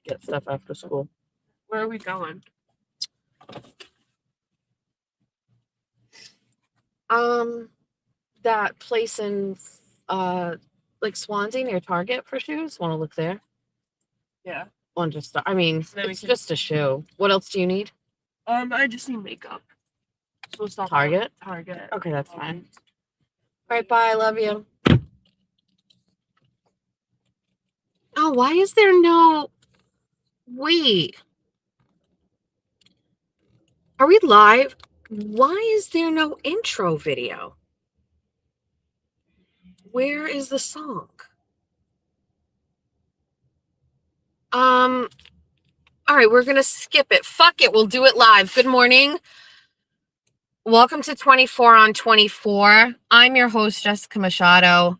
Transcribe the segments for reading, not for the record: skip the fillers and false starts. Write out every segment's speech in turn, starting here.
get stuff after school. Where are we going? That place in like Swansea near Target for shoes. Want to look there? Yeah. One just. I mean, Then it's just a shoe. What else do you need? I just need makeup. So it's not Target. Target. Okay, that's fine. All right, bye. I love you. Oh, why is there no? Wait. Are we live? Why is there no intro video? Where is the song? All right, we're gonna skip it. Fuck it, we'll do it live. Good morning. Welcome to 24 on 24. I'm your host, Jessica Machado.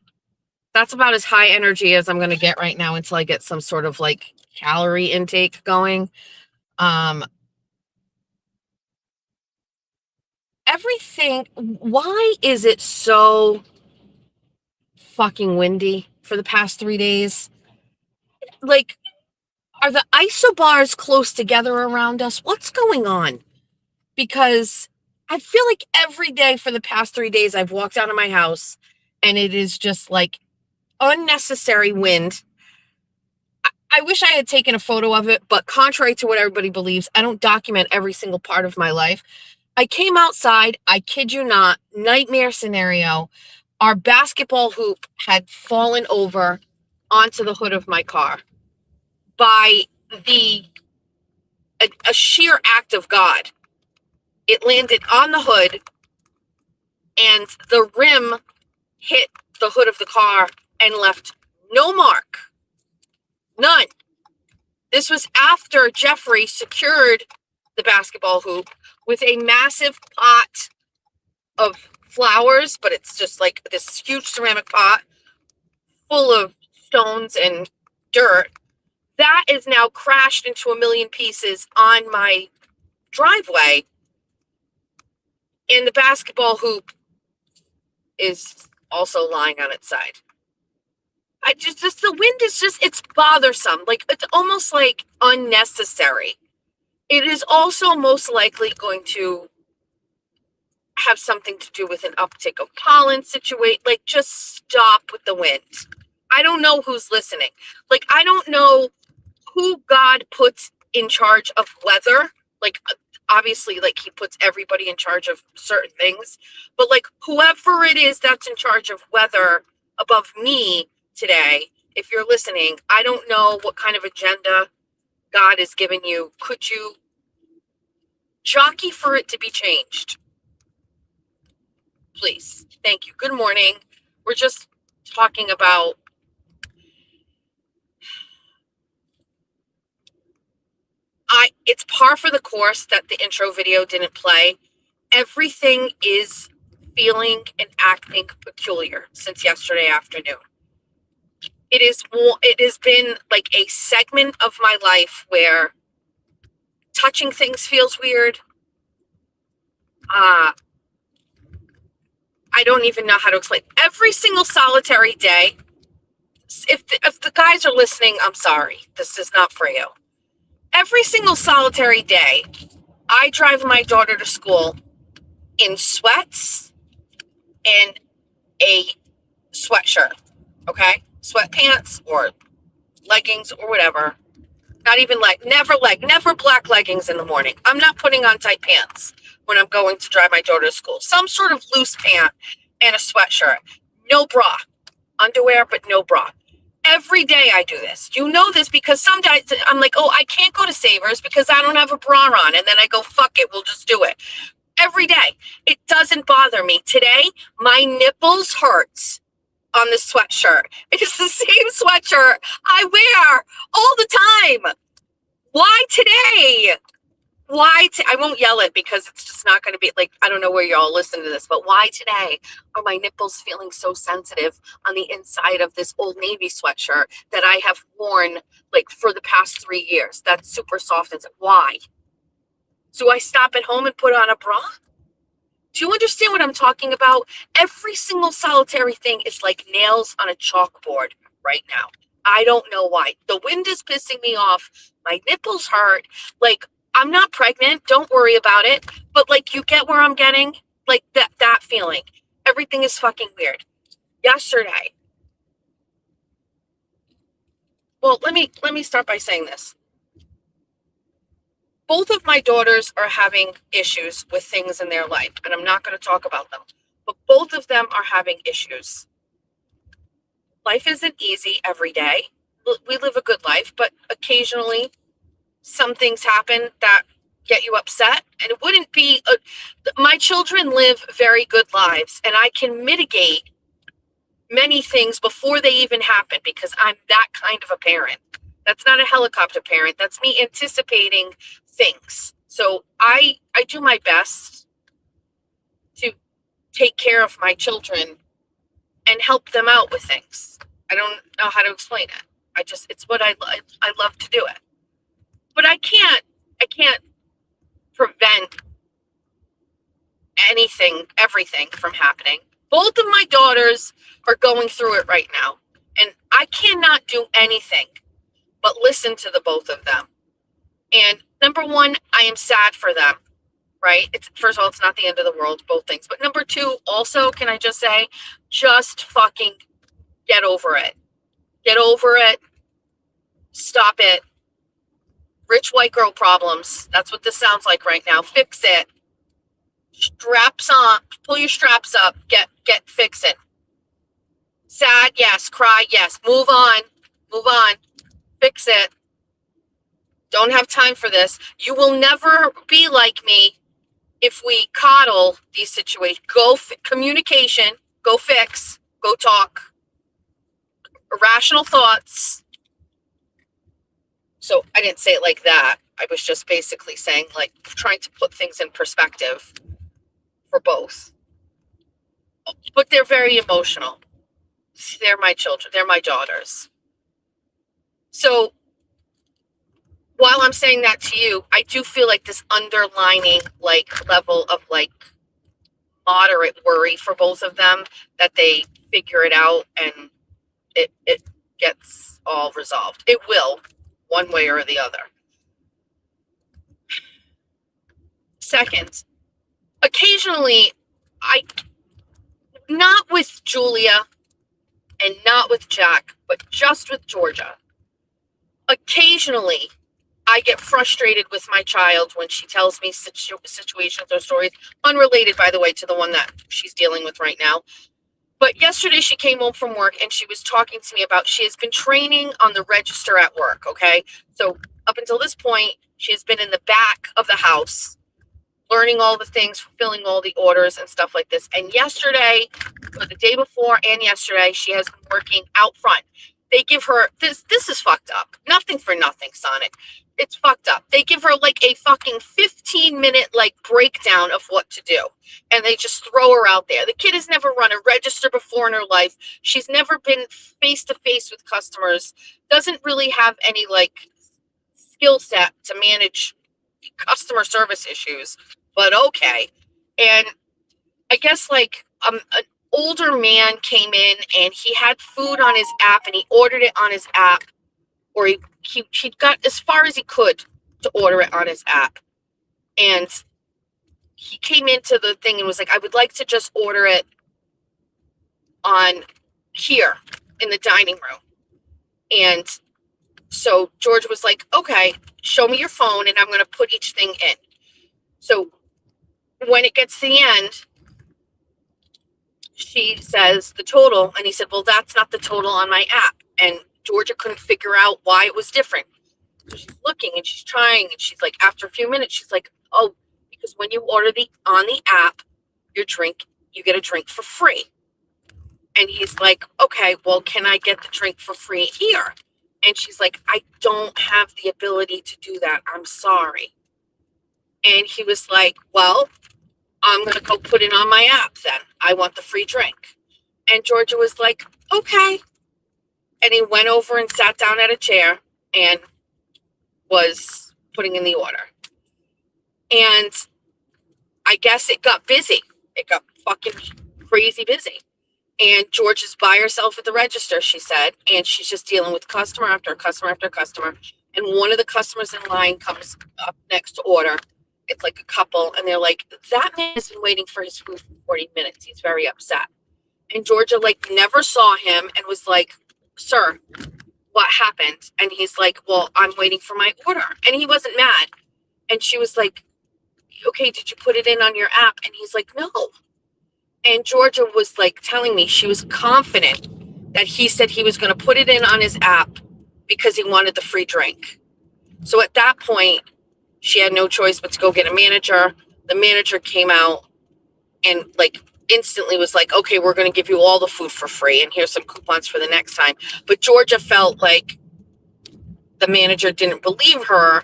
That's about as high energy as I'm gonna get right now until I get some sort of like calorie intake going. Everything, why is it so fucking windy for the past 3 days? Like, are the isobars close together around us? What's going on? Because I feel like every day for the past 3 days I've walked out of my house and it is just like unnecessary wind. I wish I had taken a photo of it, but contrary to what everybody believes, I don't document every single part of my life. I came outside, I kid you not, nightmare scenario. Our basketball hoop had fallen over onto the hood of my car by a sheer act of God. It landed on the hood and the rim hit the hood of the car and left no mark. None. This was after Jeffrey secured the basketball hoop with a massive pot of flowers, but it's just like this huge ceramic pot full of stones and dirt. That is now crashed into a million pieces on my driveway. And the basketball hoop is also lying on its side. The wind is just, it's bothersome. Like, it's almost like unnecessary. It is also most likely going to have something to do with an uptick of pollen situation. Like, just stop with the wind. I don't know who's listening. Like, I don't know who God puts in charge of weather. Like, obviously, like, he puts everybody in charge of certain things. But, like, whoever it is that's in charge of weather above me today, if you're listening, I don't know what kind of agenda God has given you. Could you jockey for it to be changed? Please. Thank you. Good morning. We're just talking about it's par for the course that the intro video didn't play. Everything is feeling and acting peculiar since yesterday afternoon. It has been like a segment of my life where touching things feels weird. I don't even know how to explain. Every single solitary day, if the guys are listening, I'm sorry. This is not for you. Every single solitary day, I drive my daughter to school in sweats and a sweatshirt, okay? Sweatpants or leggings or whatever. Not even never black leggings in the morning. I'm not putting on tight pants when I'm going to drive my daughter to school. Some sort of loose pant and a sweatshirt. No bra. Underwear, but no bra. Every day I do this. You know this because sometimes I'm like, oh, I can't go to Savers because I don't have a bra on. And then I go, fuck it, we'll just do it. Every day. It doesn't bother me. Today, my nipples hurts on this sweatshirt. It's the same sweatshirt I wear all the time. Why today? I won't yell it because it's just not going to be like, I don't know where y'all listen to this, but why today are my nipples feeling so sensitive on the inside of this Old Navy sweatshirt that I have worn like for the past 3 years? That's super soft. Why? Do I stop at home and put on a bra? Do you understand what I'm talking about? Every single solitary thing is like nails on a chalkboard right now. I don't know why. The wind is pissing me off. My nipples hurt. Like, I'm not pregnant. Don't worry about it. But like, you get where I'm getting? Like that feeling. Everything is fucking weird. Yesterday. Well, let me start by saying this. Both of my daughters are having issues with things in their life, and I'm not going to talk about them. But both of them are having issues. Life isn't easy every day. We live a good life, but occasionally some things happen that get you upset. And it wouldn't be, my children live very good lives, and I can mitigate many things before they even happen because I'm that kind of a parent. That's not a helicopter parent. That's me anticipating things. So I do my best to take care of my children and help them out with things. I don't know how to explain it. It's what I love to do it. But I can't prevent everything from happening. Both of my daughters are going through it right now. And I cannot do anything but listen to the both of them. And number one, I am sad for them, right? First of all, it's not the end of the world, both things. But number two, also, can I just say, just fucking get over it. Get over it. Stop it. Rich white girl problems. That's what this sounds like right now. Fix it. Straps on. Pull your straps up. Fix it. Sad, yes. Cry, yes. Move on. Fix it. Don't have time for this. You will never be like me if we coddle these situations. Communication. Go fix. Go talk. Irrational thoughts. So I didn't say it like that. I was just basically saying, like, trying to put things in perspective for both. But they're very emotional. They're my children. They're my daughters. So while I'm saying that to you, I do feel like this underlining, like, level of, like, moderate worry for both of them that they figure it out and it gets all resolved. It will, one way or the other. Second, occasionally, not with Julia and not with Jack, but just with Georgia. Occasionally, I get frustrated with my child when she tells me situations or stories, unrelated, by the way, to the one that she's dealing with right now. But yesterday she came home from work and she was talking to me about, she has been training on the register at work, okay? So up until this point, she has been in the back of the house, learning all the things, fulfilling all the orders and stuff like this. And yesterday, or the day before and yesterday, she has been working out front. They give her, this is fucked up. Nothing for nothing, Sonic. It's fucked up. They give her like a fucking 15-minute like breakdown of what to do. And they just throw her out there. The kid has never run a register before in her life. She's never been face to face with customers. Doesn't really have any like skill set to manage customer service issues. But okay. And I guess like an older man came in and he had food on his app and he ordered it on his app, or he got as far as he could to order it on his app. And he came into the thing and was like, I would like to just order it on here in the dining room. And so George was like, okay, show me your phone and I'm going to put each thing in. So when it gets to the end, she says the total, and he said, well, that's not the total on my app. And Georgia couldn't figure out why it was different. So she's looking and she's trying, and she's like, after a few minutes, she's like, oh, because when you order on the app, you get a drink for free. And he's like, okay, well, can I get the drink for free here? And she's like, I don't have the ability to do that. I'm sorry. And he was like, well, I'm going to go put it on my app then. I want the free drink. And Georgia was like, okay. And he went over and sat down at a chair and was putting in the order. And I guess it got busy. It got fucking crazy busy. And George is by herself at the register, she said, and she's just dealing with customer after customer after customer. And one of the customers in line comes up next to order. It's like a couple, and they're like, that man has been waiting for his food for 40 minutes. He's very upset. And Georgia like never saw him and was like, sir, what happened? And he's like, well, I'm waiting for my order. And he wasn't mad. And she was like, okay, did you put it in on your app? And he's like, no. And Georgia was like telling me she was confident that he said he was going to put it in on his app because he wanted the free drink. So at that point, she had no choice but to go get a manager. The manager came out and like instantly was like, okay, we're going to give you all the food for free. And here's some coupons for the next time. But Georgia felt like the manager didn't believe her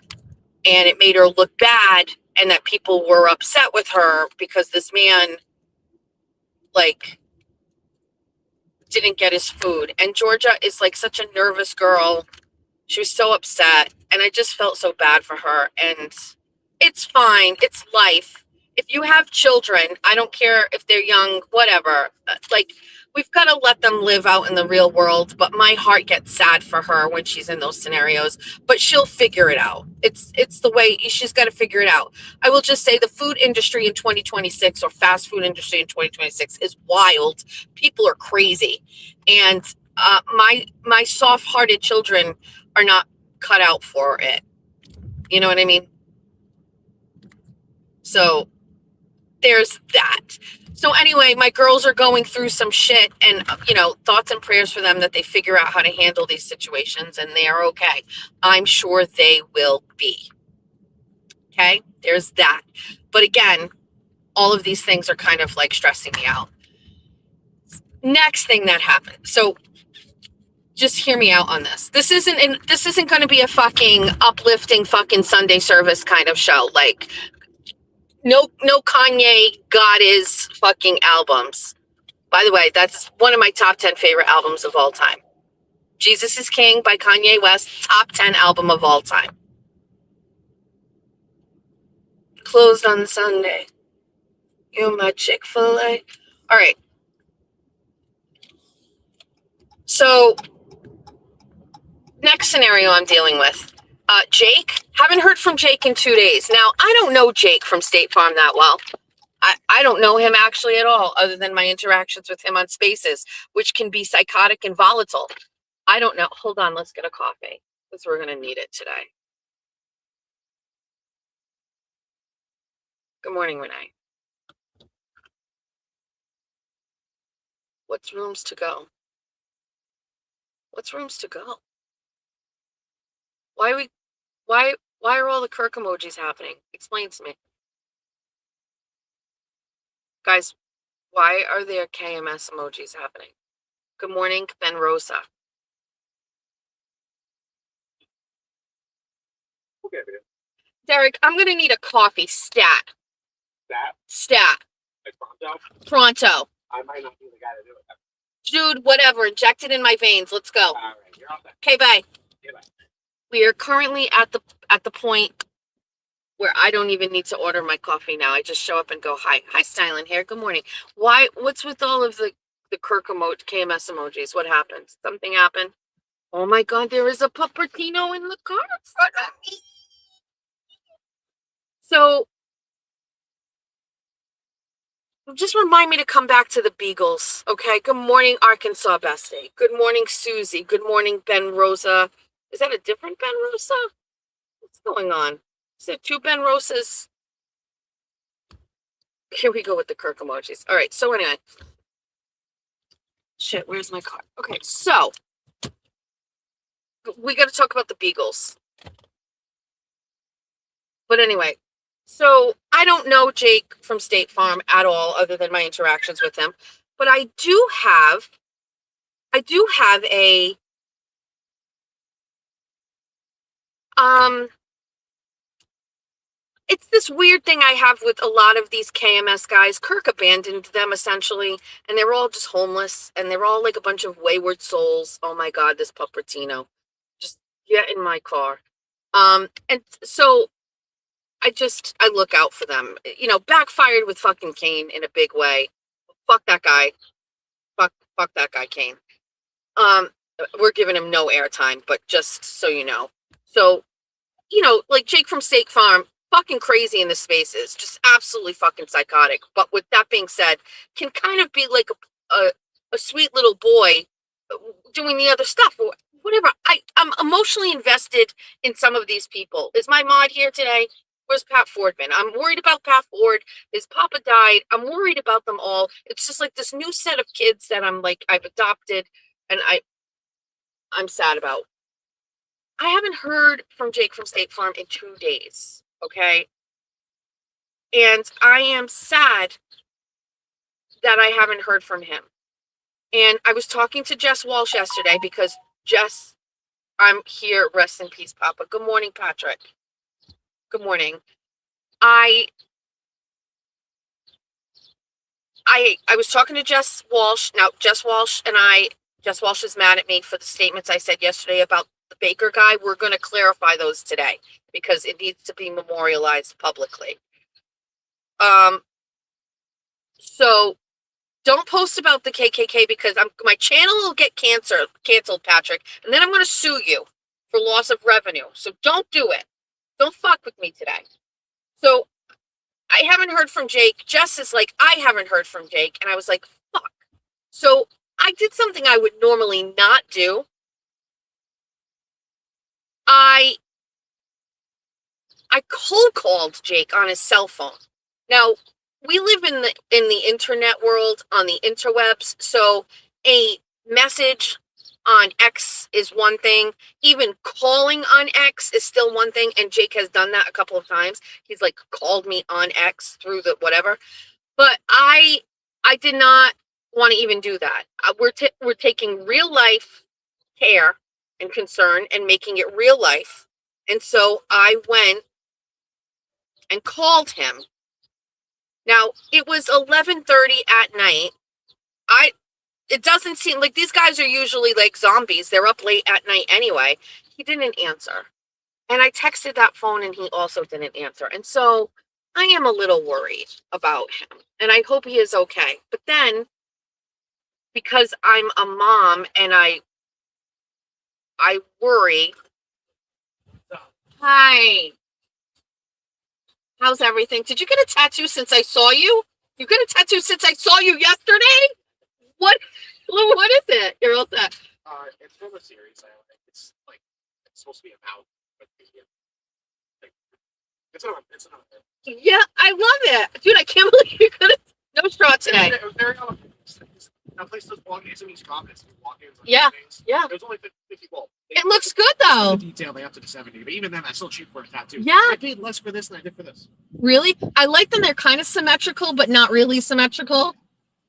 and it made her look bad and that people were upset with her because this man like didn't get his food. And Georgia is like such a nervous girl. She was so upset and I just felt so bad for her. And it's fine. It's life. If you have children, I don't care if they're young, whatever, like we've got to let them live out in the real world. But my heart gets sad for her when she's in those scenarios, but she'll figure it out. It's the way she's got to figure it out. I will just say the food industry in 2026 or fast food industry in 2026 is wild. People are crazy. And my soft-hearted children are not cut out for it. You know what I mean? So there's that. So anyway, my girls are going through some shit and, thoughts and prayers for them that they figure out how to handle these situations and they are okay. I'm sure they will be. Okay, there's that. But again, all of these things are kind of like stressing me out. Next thing that happened. So just hear me out on this. This isn't going to be a fucking uplifting fucking Sunday service kind of show. Like, no Kanye got his fucking albums. By the way, that's one of my top 10 favorite albums of all time. Jesus is King by Kanye West, top 10 album of all time. Closed on Sunday. You're my Chick-fil-A. All right. So, next scenario I'm dealing with. Jake, haven't heard from Jake in 2 days. Now, I don't know Jake from State Farm that well. I don't know him actually at all, other than my interactions with him on Spaces, which can be psychotic and volatile. I don't know. Hold on, let's get a coffee, because we're going to need it today. Good morning, Renee. What's rooms to go? What's rooms to go? Why are all the Kirk emojis happening? Explain to me. Guys, why are there KMS emojis happening? Good morning, Ben Rosa. Okay, Derek, I'm going to need a coffee stat. Stat. like pronto. Pronto. I might not be the guy to do it. Dude, whatever. Inject it in my veins. Let's go. All right, you're all set. Okay, bye. Okay, bye. We are currently at the point where I don't even need to order my coffee now. I just show up and go, hi, Styling here. Good morning. What's with all of the Kirk KMS emojis? What happened? Something happened? Oh my God, there is a Puppertino in the car in front of me. So just remind me to come back to the Beagles, okay? Good morning, Arkansas Bestie. Good morning, Susie. Good morning, Ben Rosa. Is that a different Ben Rosa? What's going on? Is there two Ben Rosas? Here we go with the Kirk emojis. All right, so anyway. Shit, where's my car? Okay, so we got to talk about the Beagles. But anyway, so I don't know Jake from State Farm at all, other than my interactions with him. But I do have a it's this weird thing I have with a lot of these KMS guys. Kirk abandoned them essentially, and they were all just homeless, and they were all like a bunch of wayward souls. Oh my God, this Puppertino. Just get in my car. And so I look out for them. Backfired with fucking Kane in a big way. Fuck that guy. Fuck that guy, Kane. We're giving him no airtime, but just so you know. So, like Jake from State Farm, fucking crazy in the spaces, just absolutely fucking psychotic. But with that being said, can kind of be like a sweet little boy doing the other stuff or whatever. I'm emotionally invested in some of these people. Is my mod here today? Where's Pat Ford been? I'm worried about Pat Ford. His papa died. I'm worried about them all. It's just like this new set of kids that I've adopted and I'm sad about. I haven't heard from Jake from State Farm in 2 days. Okay. And I am sad that I haven't heard from him. And I was talking to Jess Walsh yesterday because Jess, I'm here. Rest in peace, Papa. Good morning, Patrick. Good morning. I was talking to Jess Walsh. Now, Jess Walsh is mad at me for the statements I said yesterday about the Baker guy. We're going to clarify those today because it needs to be memorialized publicly. So don't post about the KKK because my channel will get canceled, Patrick, and then I'm going to sue you for loss of revenue. So don't do it. Don't fuck with me today. So I haven't heard from Jake. Jess is like, I haven't heard from Jake. And I was like, fuck. So I did something I would normally not do. I cold called Jake on his cell phone. Now, we live in the internet world, on the interwebs. So a message on X is one thing. Even calling on X is still one thing. And Jake has done that a couple of times. He's like called me on X through the whatever. But I did not want to even do that. We're taking real life care and concern and making it real life. And so I went and called him. Now, it was 11:30 at night. It doesn't seem like these guys are usually like zombies. They're up late at night anyway. He didn't answer. And I texted that phone and he also didn't answer. And so I am a little worried about him. And I hope he is okay. But then, because I'm a mom and I worry. Hi. How's everything? Did you get a tattoo since I saw you? You got a tattoo since I saw you yesterday? What is it? You're all set. It's from a series. It's like it's supposed to be about. It's not. Yeah, I love it. Dude, I can't believe you could have no straw today. It was very that place does walk-ins and walk-ins. Yeah, yeah. It was only 50 bulbs. It looks good though. The detail they up to the 70, but even then, that's still cheap for a tattoo. Yeah. I paid less for this than I did for this. Really? I like them. They're kind of symmetrical, but not really symmetrical.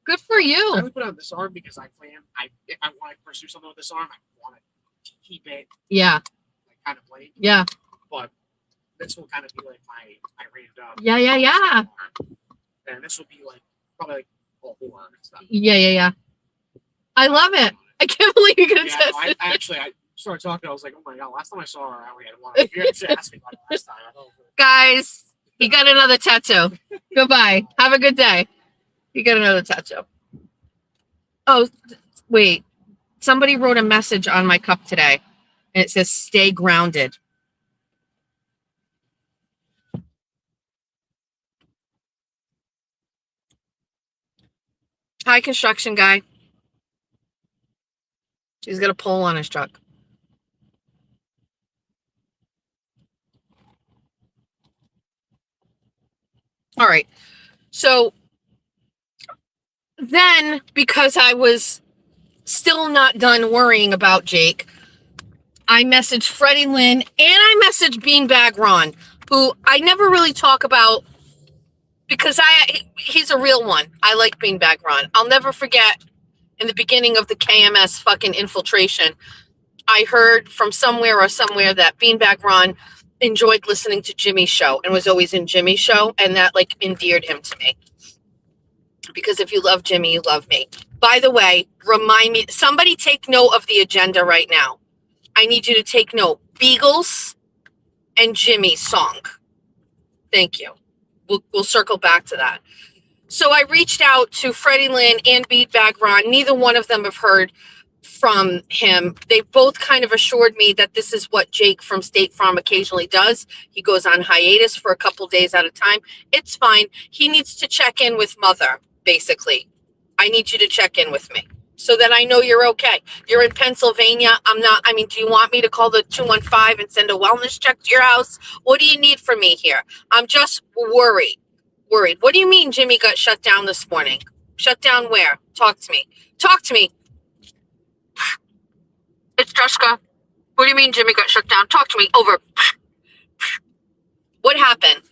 Good for I you. would put it on this arm because I plan. If I want to pursue something with this arm, I want to keep it. Yeah. Like, kind of plain. Yeah. But this will kind of be like my rated up. Yeah. And this will be like probably like all four and stuff. Yeah. I love it. I can't believe you're gonna Yeah, test no, it. I started talking. I was like, oh my god! Last time I saw her, we had one. You actually asked me about it last time. I don't know. Guys, he got another tattoo. Goodbye. Have a good day. You got another tattoo. Oh, wait. Somebody wrote a message on my cup today, and it says, stay grounded. Hi, construction guy. He's got a pole on his truck. All right. So then, because I was still not done worrying about Jake, I messaged Freddie Lynn and I messaged Beanbag Ron, who I never really talk about because he's a real one. I like Beanbag Ron. I'll never forget in the beginning of the KMS fucking infiltration, I heard from somewhere that Beanbag Ron enjoyed listening to Jimmy's show and was always in Jimmy's show, and that like endeared him to me. Because if you love Jimmy, you love me. By the way, remind me, somebody take note of the agenda right now. I need you to take note. Beagles and Jimmy's song. Thank you. We'll circle back to that. So I reached out to Freddie Lynn and Beatbag Ron. Neither one of them have heard from him. They both kind of assured me that this is what Jake from State Farm occasionally does. He goes on hiatus for a couple days at a time. It's fine. He needs to check in with Mother, basically. I need you to check in with me so that I know you're okay. You're in Pennsylvania. Do you want me to call the 215 and send a wellness check to your house? What do you need from me here? I'm just worried. What do you mean Jimmy got shut down this morning? Shut down where? Talk to me. It's Jessica. What do you mean Jimmy got shut down? Talk to me. Over. What happened?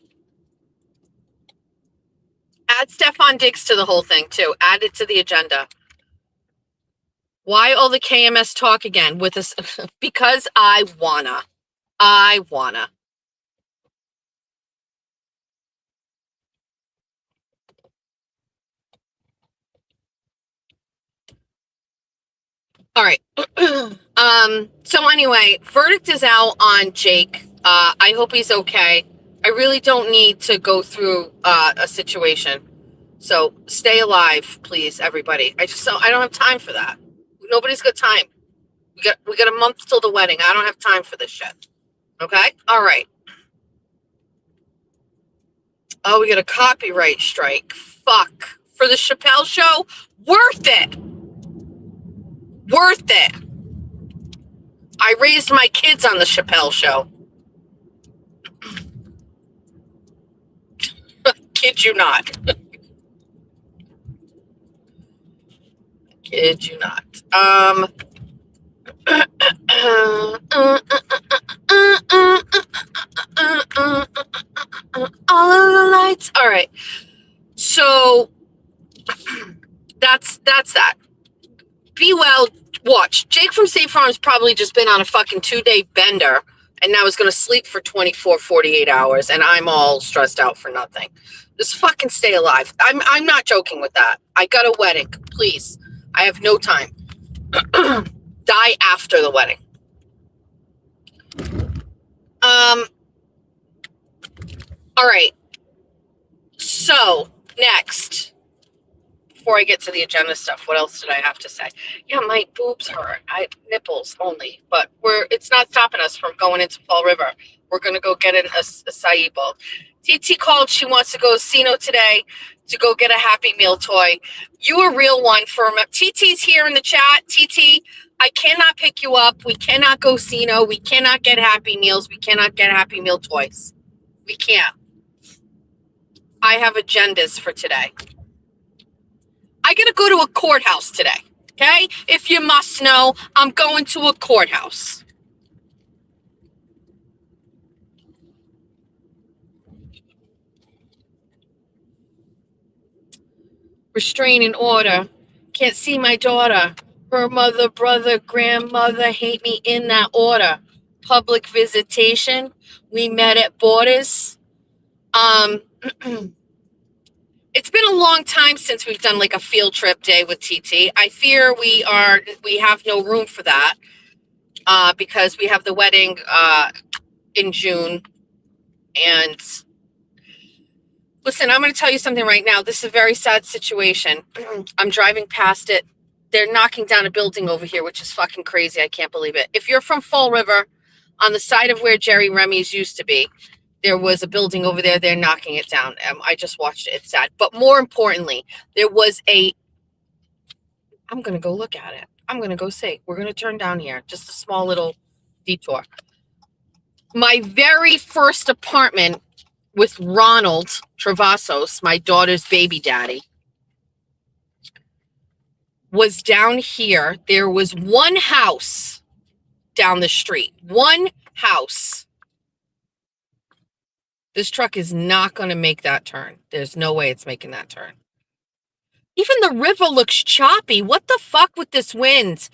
Add Stefan Diggs to the whole thing, too. Add it to the agenda. Why all the KMS talk again with us? Because I wanna. All right. So anyway, verdict is out on Jake. I hope he's okay. I really don't need to go through a situation. So stay alive, please, everybody. I don't have time for that. Nobody's got time. We got a month till the wedding. I don't have time for this shit. Okay? All right. Oh, we got a copyright strike. Fuck. For the Chappelle show? Worth it. I raised my kids on the Chappelle show. Kid you not. Kid you not. All of the lights. All right. So that's that. Be well. Watch. Jake from State Farm's probably just been on a fucking 2-day bender and now is going to sleep for 24, 48 hours, and I'm all stressed out for nothing. Just fucking stay alive. I'm not joking with that. I got a wedding. Please. I have no time. Die after the wedding. All right. So, next. Before I get to the agenda stuff, what else did I have to say? Yeah, my boobs hurt. Nipples only, but it's not stopping us from going into Fall River. We're gonna go get an acai bowl. TT called. She wants to go Sino today to go get a Happy Meal toy. You a real one for TT's here in the chat. TT, I cannot pick you up. We cannot go Sino. We cannot get Happy Meals. We cannot get Happy Meal toys. We can't. I have agendas for today. I gotta go to a courthouse today, okay? If you must know, I'm going to a courthouse. Restraining order. Can't see my daughter. Her mother, brother, grandmother hate me in that order. Public visitation. We met at Borders. It's been a long time since we've done like a field trip day with TT. I fear we have no room for that because we have the wedding in June. And listen, I'm going to tell you something right now. This is a very sad situation. I'm driving past it. They're knocking down a building over here, which is fucking crazy. I can't believe it. If you're from Fall River, on the side of where Jerry Remy's used to be, there was a building over there. They're knocking it down. I just watched it. It's sad. But more importantly, there was I'm going to go look at it. I'm going to go see. We're going to turn down here. Just a small little detour. My very first apartment with Ronald Travasos, my daughter's baby daddy, was down here. There was one house down the street. One house. This truck is not going to make that turn. There's no way it's making that turn. Even the river looks choppy. What the fuck with this wind?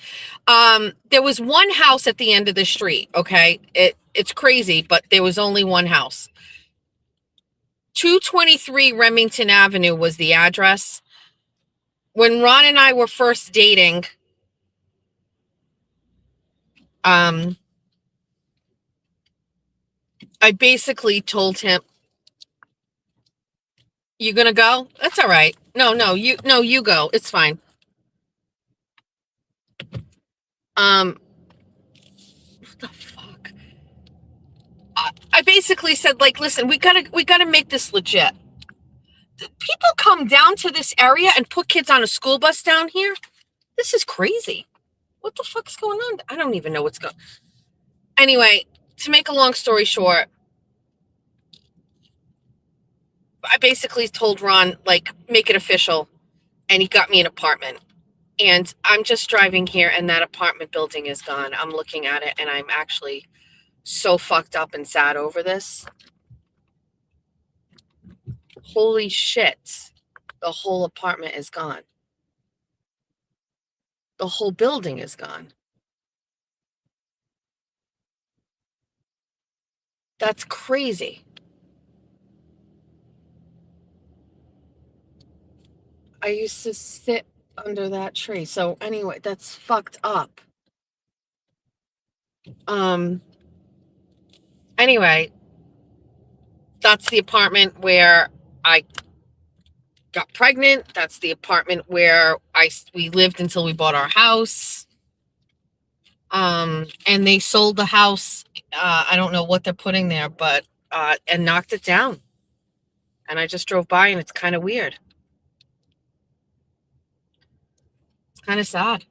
There was one house at the end of the street, okay? It's crazy, but there was only one house. 223 Remington Avenue was the address. When Ron and I were first dating, I basically told him, You gonna go? That's all right. No, you go. It's fine. What the fuck? I basically said, like, listen, we gotta make this legit. People come down to this area and put kids on a school bus down here. This is crazy. What the fuck's going on? I don't even know what's going. Anyway, to make a long story short, I basically told Ron, like, make it official, and he got me an apartment. And I'm just driving here, and that apartment building is gone. I'm looking at it, and I'm actually so fucked up and sad over this. Holy shit. The whole apartment is gone. The whole building is gone. That's crazy. I used to sit under that tree. So anyway, that's fucked up. Anyway, that's the apartment where I got pregnant. That's the apartment where we lived until we bought our house. And they sold the house. I don't know what they're putting there, but and knocked it down. And I just drove by, and it's kind of weird. It's kind of sad.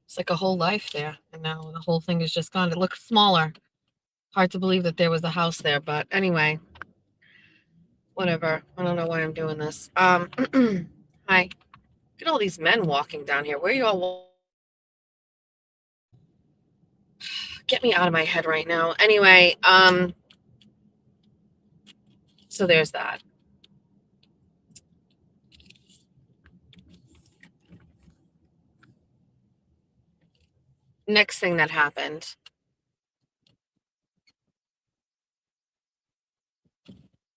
It's like a whole life there, and now the whole thing is just gone. It looks smaller. Hard to believe that there was a house there, but anyway, whatever. I don't know why I'm doing this. Hi. Look at all these men walking down here. Where are you all? Get me out of my head right now. Anyway, so there's that. Next thing that happened.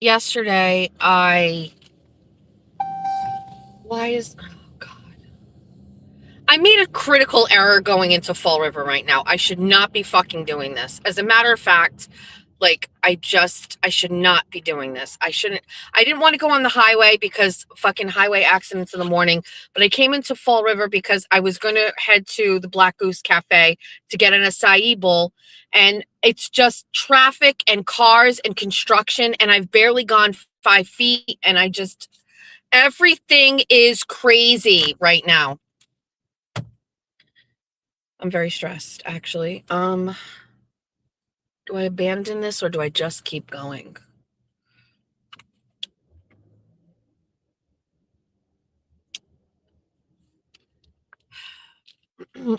Yesterday, oh God. I made a critical error going into Fall River right now. I should not be fucking doing this. As a matter of fact, like, I should not be doing this. I didn't want to go on the highway because fucking highway accidents in the morning, but I came into Fall River because I was going to head to the Black Goose Cafe to get an acai bowl, and it's just traffic and cars and construction, and I've barely gone 5 feet, and everything is crazy right now. I'm very stressed, actually. Do I abandon this or do I just keep going?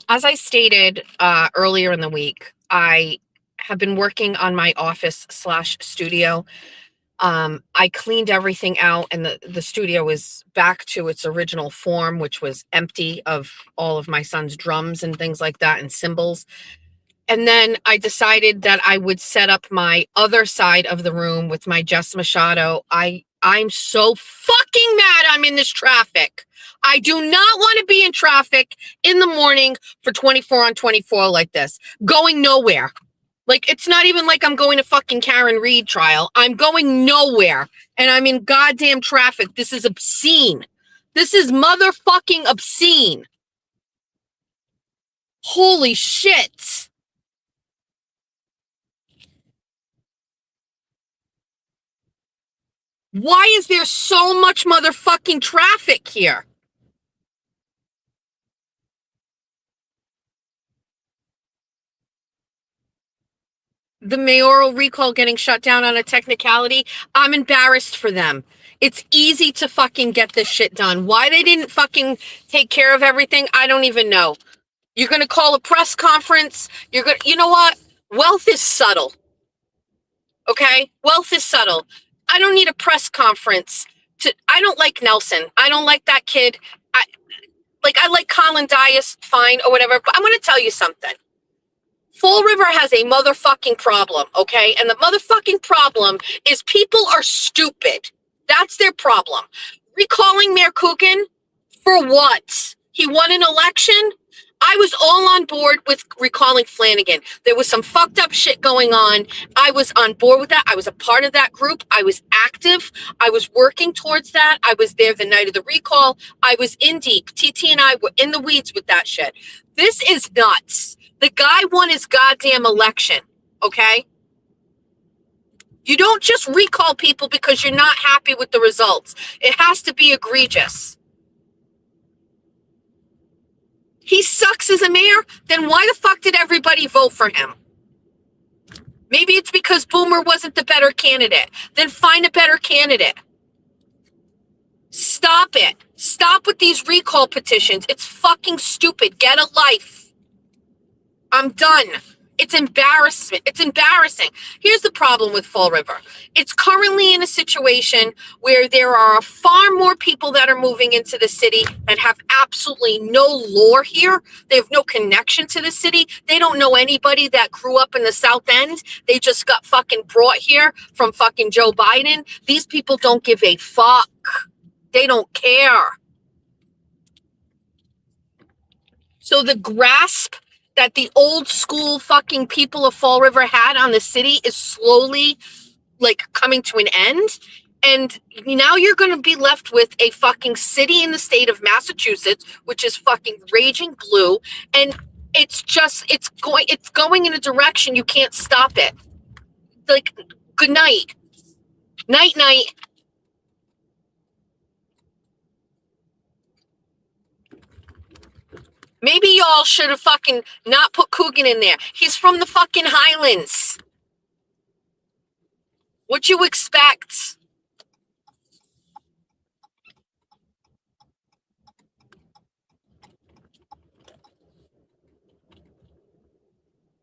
As I stated earlier in the week, I have been working on my office/studio. I cleaned everything out, and the studio is back to its original form, which was empty of all of my son's drums and things like that and cymbals. And then I decided that I would set up my other side of the room with my Jess Machado. I'm so fucking mad I'm in this traffic. I do not want to be in traffic in the morning for 24 on 24 like this, going nowhere. Like, it's not even like I'm going to fucking Karen Reed trial. I'm going nowhere, and I'm in goddamn traffic. This is obscene. This is motherfucking obscene. Holy shit. Why is there so much motherfucking traffic here? The mayoral recall getting shut down on a technicality. I'm embarrassed for them. It's easy to fucking get this shit done. Why they didn't fucking take care of everything, I don't even know. You're going to call a press conference. You know what? Wealth is subtle. Okay? Wealth is subtle. I don't need a press conference I don't like Nelson. I don't like that kid. I like Colin Dias, fine, or whatever, but I'm going to tell you something. Fall River has a motherfucking problem, okay? And the motherfucking problem is people are stupid. That's their problem. Recalling Mayor Coogan for what? He won an election? I was all on board with recalling Flanagan. There was some fucked up shit going on. I was on board with that. I was a part of that group. I was active. I was working towards that. I was there the night of the recall. I was in deep. TT and I were in the weeds with that shit. This is nuts. The guy won his goddamn election, okay? You don't just recall people because you're not happy with the results. It has to be egregious. He sucks as a mayor, then why the fuck did everybody vote for him? Maybe it's because Boomer wasn't the better candidate. Then find a better candidate. Stop it. Stop with these recall petitions. It's fucking stupid. Get a life. I'm done. It's embarrassment. It's embarrassing. Here's the problem with Fall River. It's currently in a situation where there are far more people that are moving into the city and have absolutely no lore here. They have no connection to the city. They don't know anybody that grew up in the South End. They just got fucking brought here from fucking Joe Biden. These people don't give a fuck. They don't care. So the grasp that the old school fucking people of Fall River had on the city is slowly like coming to an end. And now you're going to be left with a fucking city in the state of Massachusetts, which is fucking raging blue. And it's going in a direction you can't stop it. Like, good night. Night, night. Maybe y'all should have fucking not put Coogan in there. He's from the fucking Highlands. What'd you expect?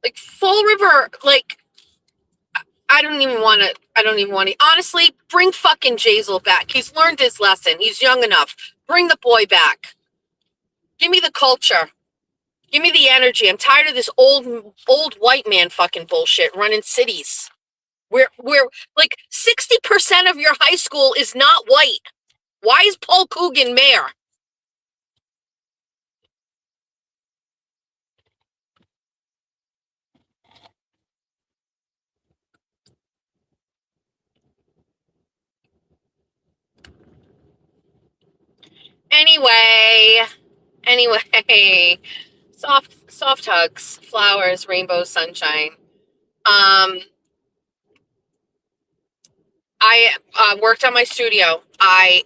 Like, Fall River, like, I don't even want to, honestly, bring fucking Jazel back. He's learned his lesson. He's young enough. Bring the boy back. Give me the culture. Give me the energy. I'm tired of this old white man fucking bullshit running cities. Where like 60% of your high school is not white. Why is Paul Coogan mayor? Anyway, soft hugs, flowers, rainbow, sunshine. I worked on my studio. I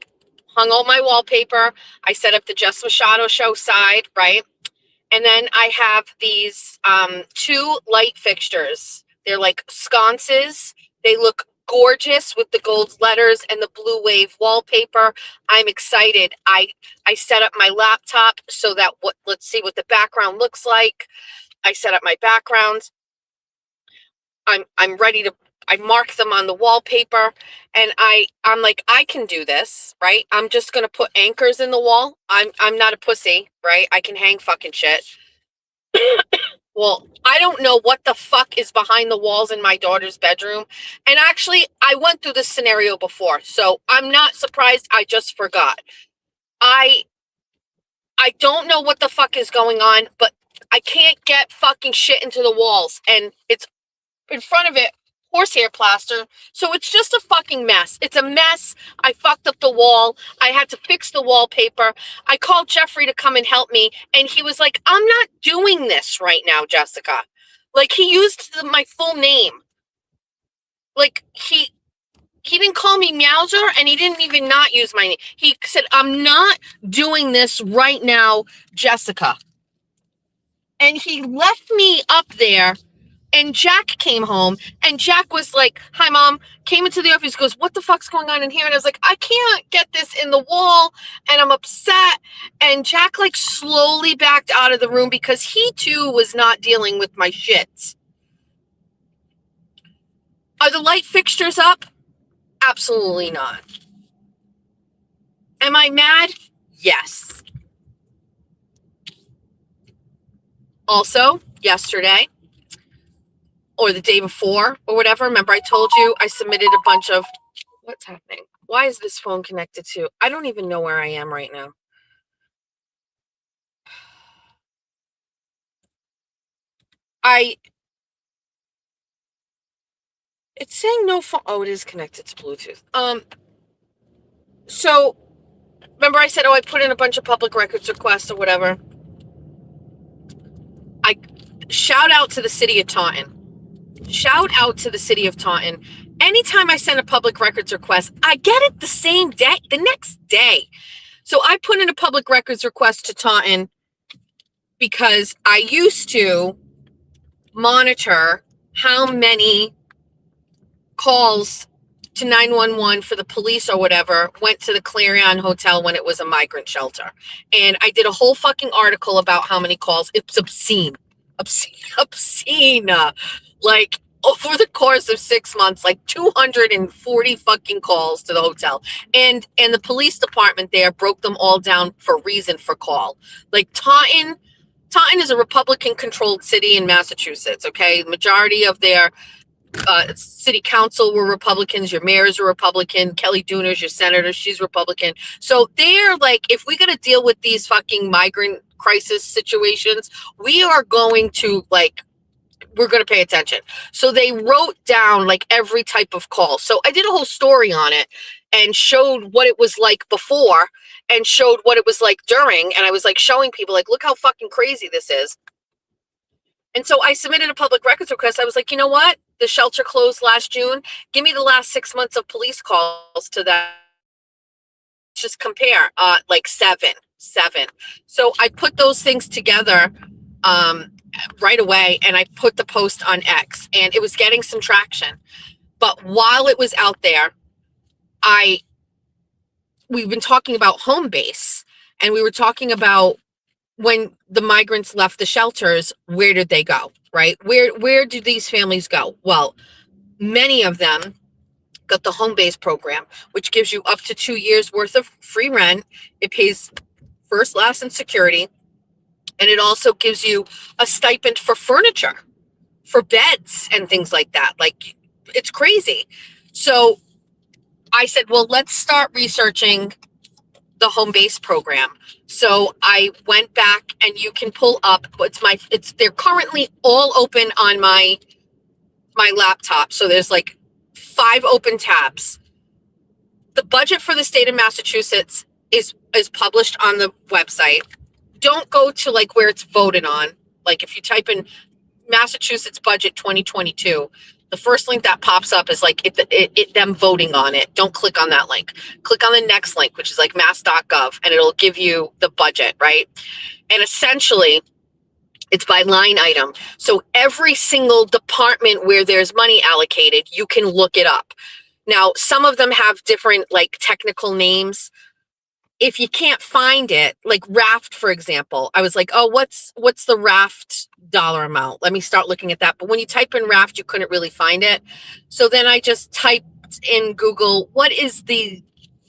hung all my wallpaper. I set up the Just Machado show side, right? And then I have these two light fixtures. They're like sconces. They look gorgeous with the gold letters and the blue wave wallpaper. I'm excited. I set up my laptop so that let's see what the background looks like. I set up my background. I'm ready to, I mark them on the wallpaper, and I'm like, I can do this, right? I'm just gonna put anchors in the wall. I'm not a pussy, right? I can hang fucking shit. Well, I don't know what the fuck is behind the walls in my daughter's bedroom. And actually, I went through this scenario before, so I'm not surprised. I just forgot. I don't know what the fuck is going on, but I can't get fucking shit into the walls, and it's in front of it horsehair plaster, so it's just a fucking mess. It's a mess. I fucked up the wall. I had to fix the wallpaper. I called Jeffrey to come and help me, and he was like, I'm not doing this right now, Jessica. Like, he used my full name. Like, he didn't call me Meowser, and he didn't even not use my name. He said, I'm not doing this right now, Jessica. And he left me up there. And Jack came home, and Jack was like, hi, Mom, came into the office, goes, what the fuck's going on in here? And I was like, I can't get this in the wall, and I'm upset. And Jack, like, slowly backed out of the room because he, too, was not dealing with my shit. Are the light fixtures up? Absolutely not. Am I mad? Yes. Also, yesterday, or the day before, or whatever. Remember, I told you I submitted a bunch of, what's happening? Why is this phone connected to? I don't even know where I am right now. it's saying no phone. Oh, it is connected to Bluetooth. So remember I said, I put in a bunch of public records requests or whatever. I shout out to the city of Taunton. Shout out to the city of Taunton. Anytime I send a public records request, I get it the same day, the next day. So I put in a public records request to Taunton because I used to monitor how many calls to 911 for the police or whatever went to the Clarion Hotel when it was a migrant shelter. And I did a whole fucking article about how many calls. It's obscene. Like over the course of 6 months, like 240 fucking calls to the hotel. And the police department there broke them all down for reason for call. Like Taunton is a Republican controlled city in Massachusetts. Okay. Majority of their city council were Republicans. Your mayors were Republican. Kelly Dooner's your senator. She's Republican. So they're like, if we got to deal with these fucking migrant crisis situations, we are going to we're going to pay attention. So they wrote down like every type of call. So I did a whole story on it and showed what it was like before and showed what it was like during. And I was like showing people like, look how fucking crazy this is. And so I submitted a public records request. I was like, you know what? The shelter closed last June. Give me the last 6 months of police calls to that. Just compare, like seven. So I put those things together right away, and I put the post on X, and it was getting some traction. But while it was out there, we've been talking about home base, and we were talking about when the migrants left the shelters, where did they go, right? Where do these families go? Well, many of them got the home base program, which gives you up to 2 years worth of free rent. It pays first, last, and security. And it also gives you a stipend for furniture, for beds and things like that. Like, it's crazy. So I said, well, let's start researching the home base program. So I went back, and you can pull up, they're currently all open on my laptop. So there's like 5 open tabs. The budget for the state of Massachusetts is published on the website. Don't go to like where it's voted on. Like if you type in Massachusetts budget 2022, the first link that pops up is like them voting on it. Don't click on that link. Click on the next link, which is like mass.gov, and it'll give you the budget, right? And essentially, it's by line item. So every single department where there's money allocated, you can look it up. Now, some of them have different like technical names. If you can't find it, like raft, for example, I was like, oh, what's the raft dollar amount? Let me start looking at that. But when you type in raft, you couldn't really find it. So then I just typed in Google, what is the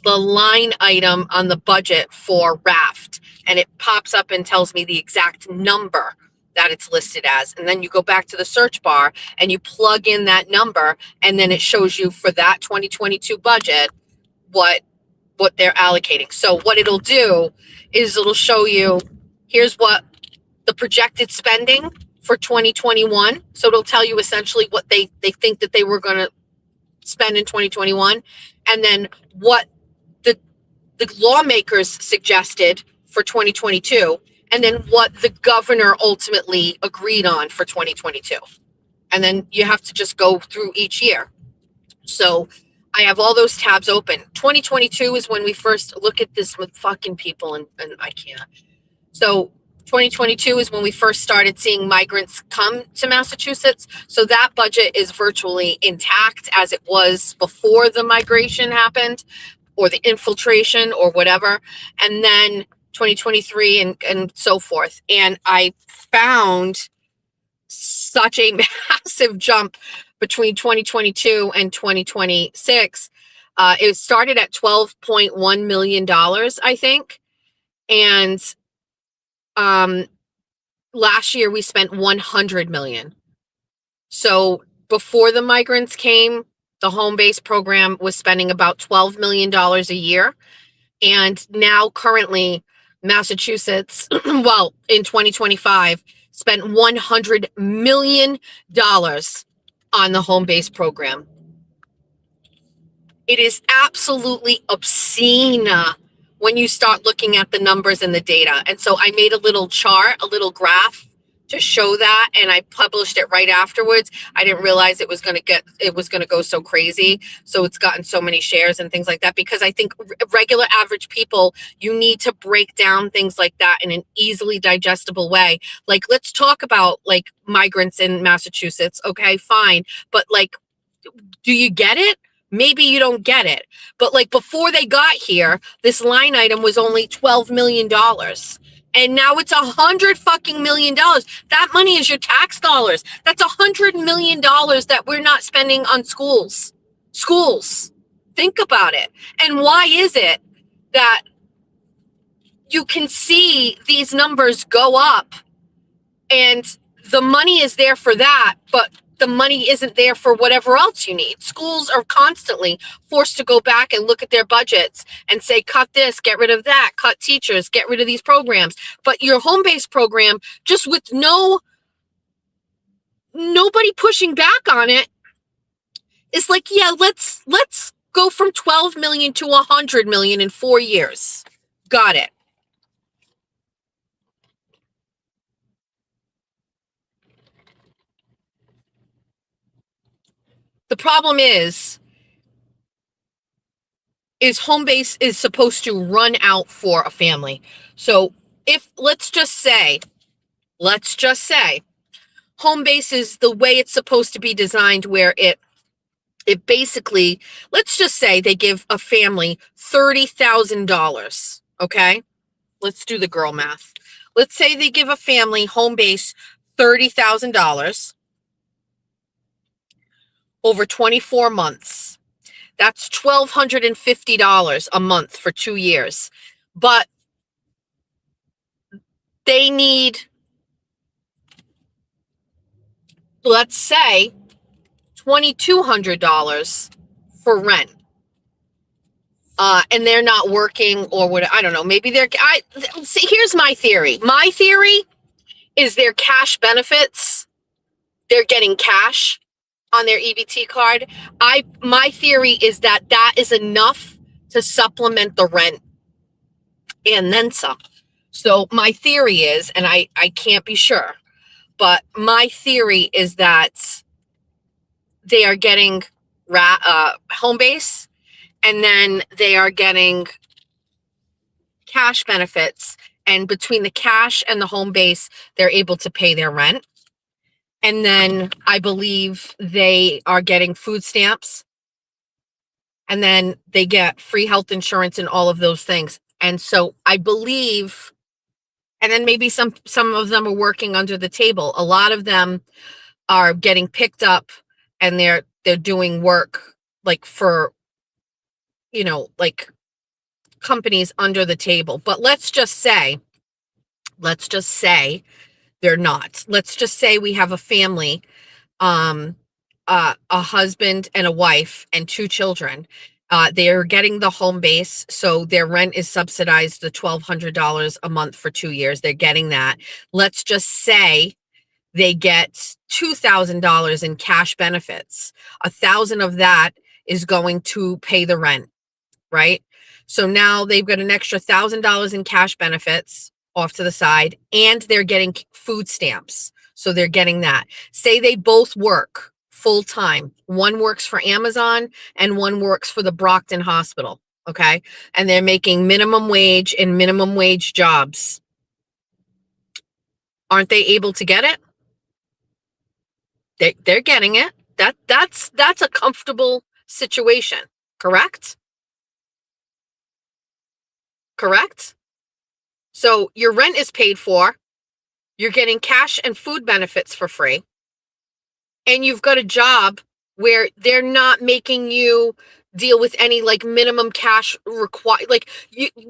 line item on the budget for raft? And it pops up and tells me the exact number that it's listed as. And then you go back to the search bar and you plug in that number, and then it shows you for that 2022 budget what they're allocating. So what it'll do is it'll show you, here's what the projected spending for 2021. So it'll tell you essentially what they think that they were going to spend in 2021, and then what the lawmakers suggested for 2022, and then what the governor ultimately agreed on for 2022. And then you have to just go through each year. So I have all those tabs open. 2022 is when we first look at this with fucking people, and I can't. So 2022 is when we first started seeing migrants come to Massachusetts. So that budget is virtually intact as it was before the migration happened, or the infiltration or whatever. And then 2023 and so forth. And I found such a massive jump between 2022 and 2026. It started at $12.1 million, I think. And last year we spent 100 million. So before the migrants came, the home base program was spending about $12 million a year. And now currently Massachusetts, well, in 2025, spent $100 million on the home base program. It is absolutely obscene when you start looking at the numbers and the data. And so I made a little chart, a little graph to show that, and I published it right afterwards. I didn't realize it was going to go so crazy. So it's gotten so many shares and things like that, because I think regular average people, you need to break down things like that in an easily digestible way. Like, let's talk about like migrants in Massachusetts. Okay, fine. But like, do you get it? Maybe you don't get it. But like, before they got here, this line item was only $12 million. And now it's $100 million. That money is your tax dollars. That's $100 million that we're not spending on schools. Schools. Think about it. And why is it that you can see these numbers go up and the money is there for that, but the money isn't there for whatever else you need? Schools are constantly forced to go back and look at their budgets and say, cut this, get rid of that, cut teachers, get rid of these programs. But your home-based program, just with nobody pushing back on it, is like, yeah, let's go from 12 million to 100 million in 4 years. Got it. The problem is home base is supposed to run out for a family. So if, let's just say, home base is the way it's supposed to be designed, where it basically, let's just say they give a family $30,000. Okay. Let's do the girl math. Let's say they give a family home base $30,000 over 24 months. That's $1,250 a month for 2 years. But they need, let's say, $2,200 for rent. And they're not working, or what, I don't know, maybe see, here's my theory. My theory is their cash benefits. They're getting cash on their EBT card. My theory is that is enough to supplement the rent and then some. So my theory is, and I can't be sure, but my theory is that they are getting home base, and then they are getting cash benefits, and between the cash and the home base, they're able to pay their rent. And then I believe they are getting food stamps, and then they get free health insurance and all of those things. And so I believe, and then maybe some of them are working under the table. A lot of them are getting picked up, and they're doing work like for, like companies under the table. But let's just say they're not. Let's just say we have a family, a husband and a wife and 2 children. They're getting the home base, so their rent is subsidized, the $1,200 a month for 2 years. They're getting that. Let's just say they get $2,000 in cash benefits. 1,000 of that is going to pay the rent, right? So now they've got an extra $1,000 in cash benefits off to the side, and they're getting food stamps. So they're getting that. Say they both work full time. One works for Amazon and one works for the Brockton Hospital. Okay. And they're making minimum wage and minimum wage jobs. Aren't they able to get it? They're getting it. That's a comfortable situation. Correct? Correct? So your rent is paid for, you're getting cash and food benefits for free, and you've got a job where they're not making you deal with any like minimum cash required. Like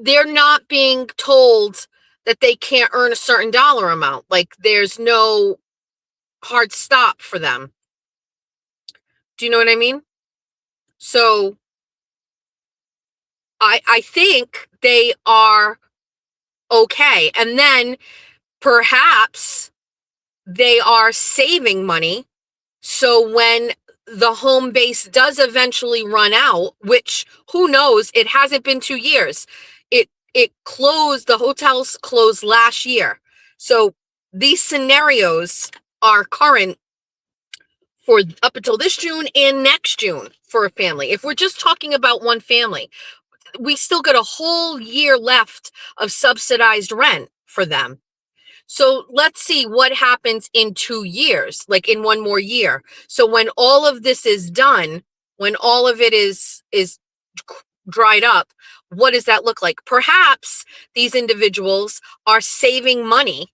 they're not being told that they can't earn a certain dollar amount. Like there's no hard stop for them. Do you know what I mean? So I think they are okay. And then perhaps they are saving money. So when the home base does eventually run out, which who knows, it hasn't been 2 years. It closed, the hotels closed last year. So these scenarios are current for up until this June and next June for a family. If we're just talking about one family, we still got a whole year left of subsidized rent for them. So let's see what happens in 2 years, like in one more year. So when all of this is done, when all of it is dried up, what does that look like? Perhaps these individuals are saving money,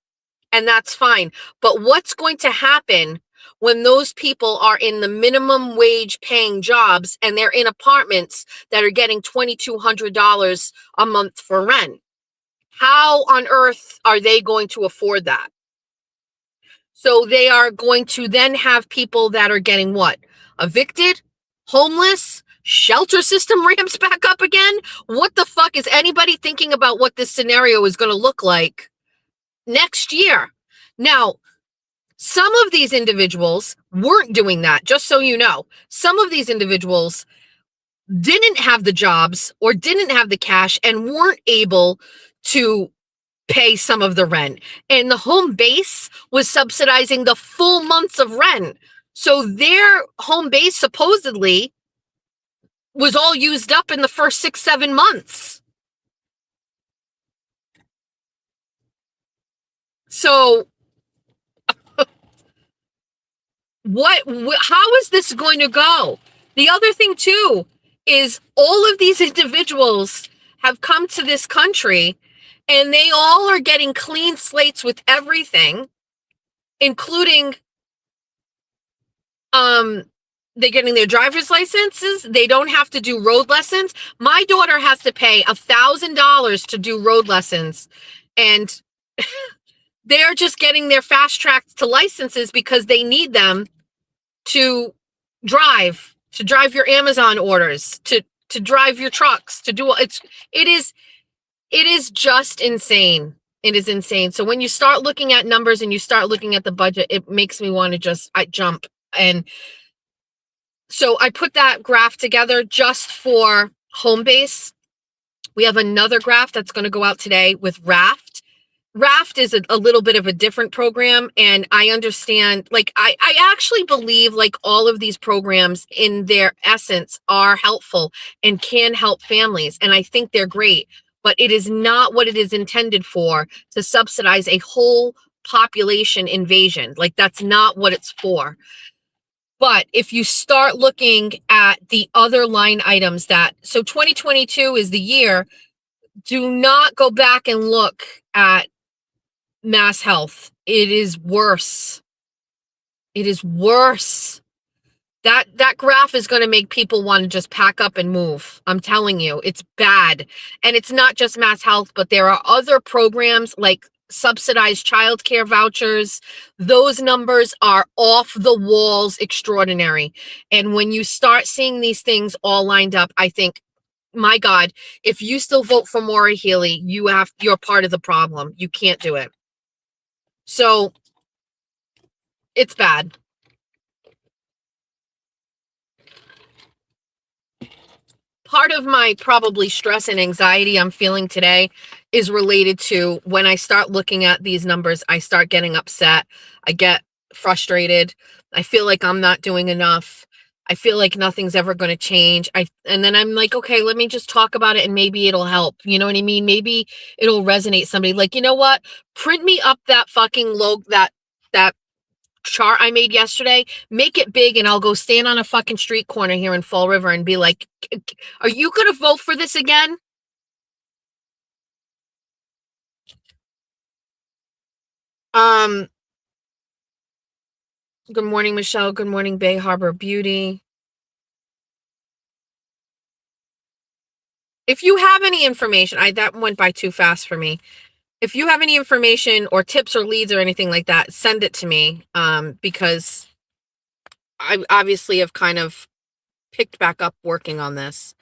and that's fine. But what's going to happen when those people are in the minimum wage paying jobs and they're in apartments that are getting $2,200 a month for rent? How on earth are they going to afford that? So they are going to then have people that are getting what? Evicted, homeless, shelter system ramps back up again. What the fuck is anybody thinking about what this scenario is going to look like next year? Now, some of these individuals weren't doing that, just so you know. Some of these individuals didn't have the jobs or didn't have the cash and weren't able to pay some of the rent. And the home base was subsidizing the full months of rent. So their home base supposedly was all used up in the first 6-7 months. So how is this going to go? The other thing too is all of these individuals have come to this country and they all are getting clean slates with everything, including they're getting their driver's licenses. They don't have to do road lessons. My daughter has to pay $1,000 to do road lessons, and they're just getting their fast tracks to licenses because they need them to drive your Amazon orders, to drive your trucks, to do it is just insane. It is insane. So when you start looking at numbers and you start looking at the budget, it makes me want to jump. And so I put that graph together just for Homebase. We have another graph that's going to go out today with Raft. Raft is a little bit of a different program, and I understand, like, I actually believe like all of these programs in their essence are helpful and can help families, and I think they're great, but it is not what it is intended for, to subsidize a whole population invasion. Like, that's not what it's for. But if you start looking at the other line items so 2022 is the year, do not go back and look at Mass Health. It is worse. It is worse. That graph is going to make people want to just pack up and move. I'm telling you, it's bad. And it's not just Mass Health, but there are other programs like subsidized childcare vouchers. Those numbers are off the walls extraordinary. And when you start seeing these things all lined up, I think, my God, if you still vote for Maura Healey, you're part of the problem. You can't do it. So it's bad. Part of my probably stress and anxiety I'm feeling today is related to when I start looking at these numbers, I start getting upset. I get frustrated. I feel like I'm not doing enough. I feel like nothing's ever going to change. And then I'm like, okay, let me just talk about it and maybe it'll help. You know what I mean? Maybe it'll resonate somebody. Like, you know what? Print me up that fucking that chart I made yesterday, make it big, and I'll go stand on a fucking street corner here in Fall River and be like, are you going to vote for this again? Good morning, Michelle. Good morning, Bay Harbor Beauty. If you have any information, that went by too fast for me. If you have any information or tips or leads or anything like that, send it to me, because I obviously have kind of picked back up working on this.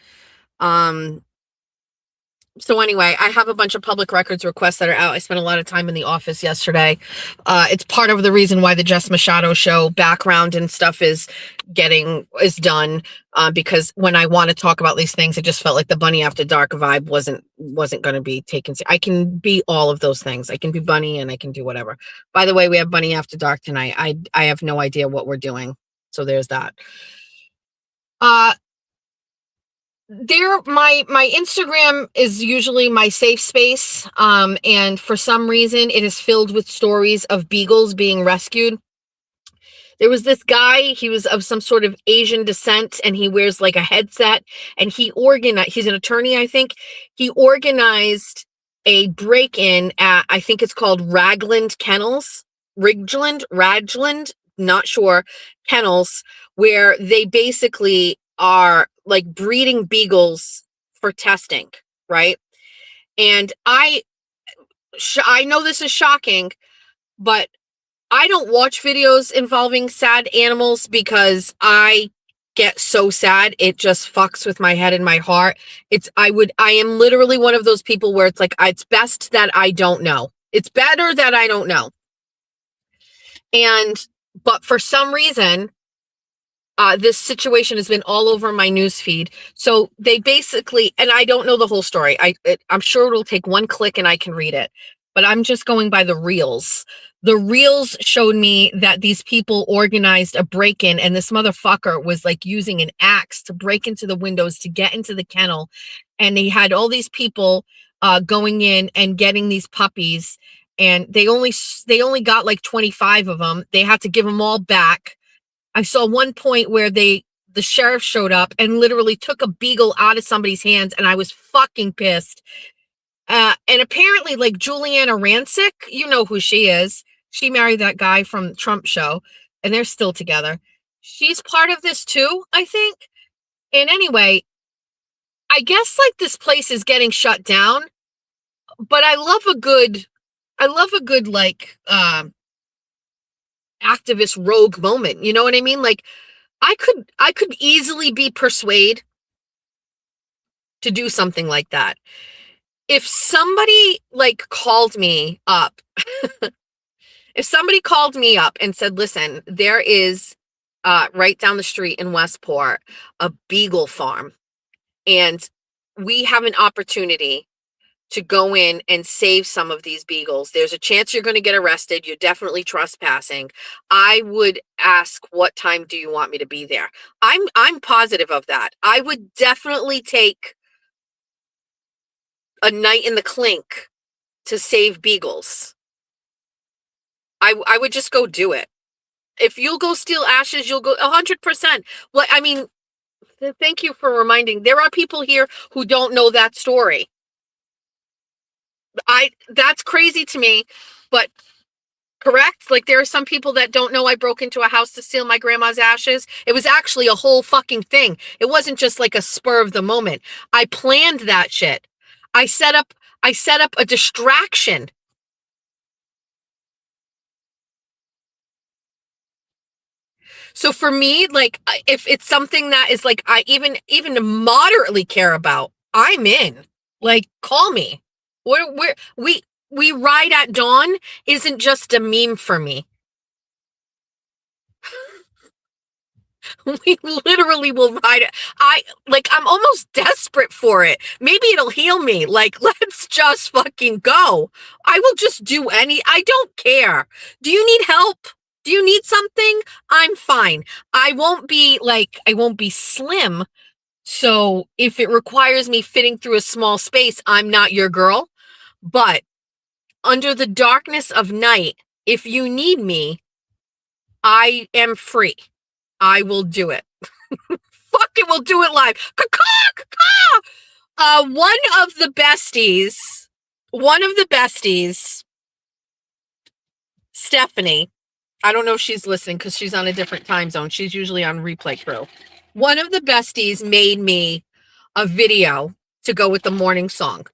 So anyway, I have a bunch of public records requests that are out. I spent a lot of time in the office yesterday. It's part of the reason why the Jess Machado show background and stuff is done. Because when I want to talk about these things, it just felt like the Bunny After Dark vibe wasn't going to be taken. I can be all of those things. I can be Bunny and I can do whatever. By the way, we have Bunny After Dark tonight. I have no idea what we're doing. So there's that. My Instagram is usually my safe space, and for some reason it is filled with stories of beagles being rescued. There was this guy, he was of some sort of Asian descent, and he wears like a headset, and he's an attorney, I think. He organized a break-in at, I think it's called Ragland Kennels, Ragland, not sure, Kennels, where they basically are like breeding beagles for testing, right? And I know this is shocking, but I don't watch videos involving sad animals because I get so sad. It just fucks with my head and my heart. I am literally one of those people where it's like, it's best that I don't know. It's better that I don't know. But for some reason, this situation has been all over my news feed. So they basically, and I don't know the whole story. I'm sure it'll take one click and I can read it, but I'm just going by the reels. The reels showed me that these people organized a break-in, and this motherfucker was like using an axe to break into the windows to get into the kennel. And they had all these people going in and getting these puppies, and they only got like 25 of them. They had to give them all back. I saw one point where the sheriff showed up and literally took a beagle out of somebody's hands, and I was fucking pissed. And apparently, like, Juliana Rancic, you know who she is. She married that guy from Trump show, and they're still together. She's part of this too, I think. And anyway, I guess like this place is getting shut down, but I love a good like activist rogue moment. You know what I mean? Like, I could easily be persuaded to do something like that. If somebody like called me up, if somebody called me up and said, listen, there is right down the street in Westport, a beagle farm, and we have an opportunity to go in and save some of these beagles. There's a chance you're going to get arrested. You're definitely trespassing. I would ask, what time do you want me to be there? I'm positive of that. I would definitely take a night in the clink to save beagles. I would just go do it. If you'll go steal ashes, you'll go 100%. Well, I mean, thank you for reminding. There are people here who don't know that story. That's crazy to me, but correct? Like, there are some people that don't know I broke into a house to steal my grandma's ashes. It was actually a whole fucking thing. It wasn't just like a spur of the moment. I planned that shit. I set up a distraction. So for me, like, if it's something that is like I even moderately care about, I'm in. Like, call me. We ride at dawn isn't just a meme for me. We literally will ride it. I'm almost desperate for it. Maybe it'll heal me. Like, let's just fucking go. I will just do I don't care. Do you need help? Do you need something? I'm fine. I won't be slim. So if it requires me fitting through a small space, I'm not your girl. But under the darkness of night, if you need me, I am free. I will do it. Fuck it, we'll do it live. One of the besties, Stephanie, I don't know if she's listening because she's on a different time zone. She's usually on Replay Crew. One of the besties made me a video to go with the morning song.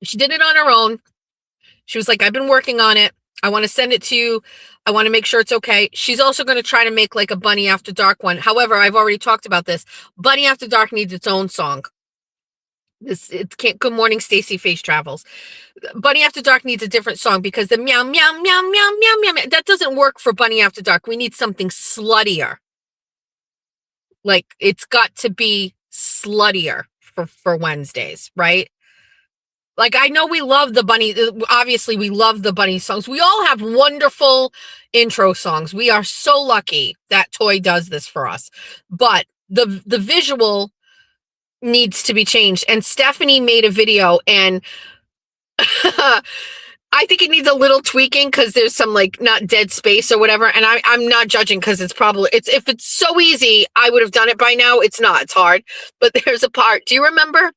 She did it on her own. She was like, I've been working on it. I want to send it to you I want to make sure it's okay. She's also going to try to make like a Bunny After Dark one. However, I've already talked about this. Bunny After Dark needs its own song. It can't. Good morning, Stacy Face Travels. Bunny After Dark needs a different song because the meow meow meow meow meow meow that doesn't work for Bunny After Dark. We need something sluttier. Like it's got to be sluttier for Wednesdays, right? Like I know we love the bunny. Obviously, we love the bunny songs. We all have wonderful intro songs. We are so lucky that Toy does this for us. But the visual needs to be changed. And Stephanie made a video, and I think it needs a little tweaking because there's some like not dead space or whatever. And I'm not judging because it's if it's so easy, I would have done it by now. It's not. It's hard. But there's a part. Do you remember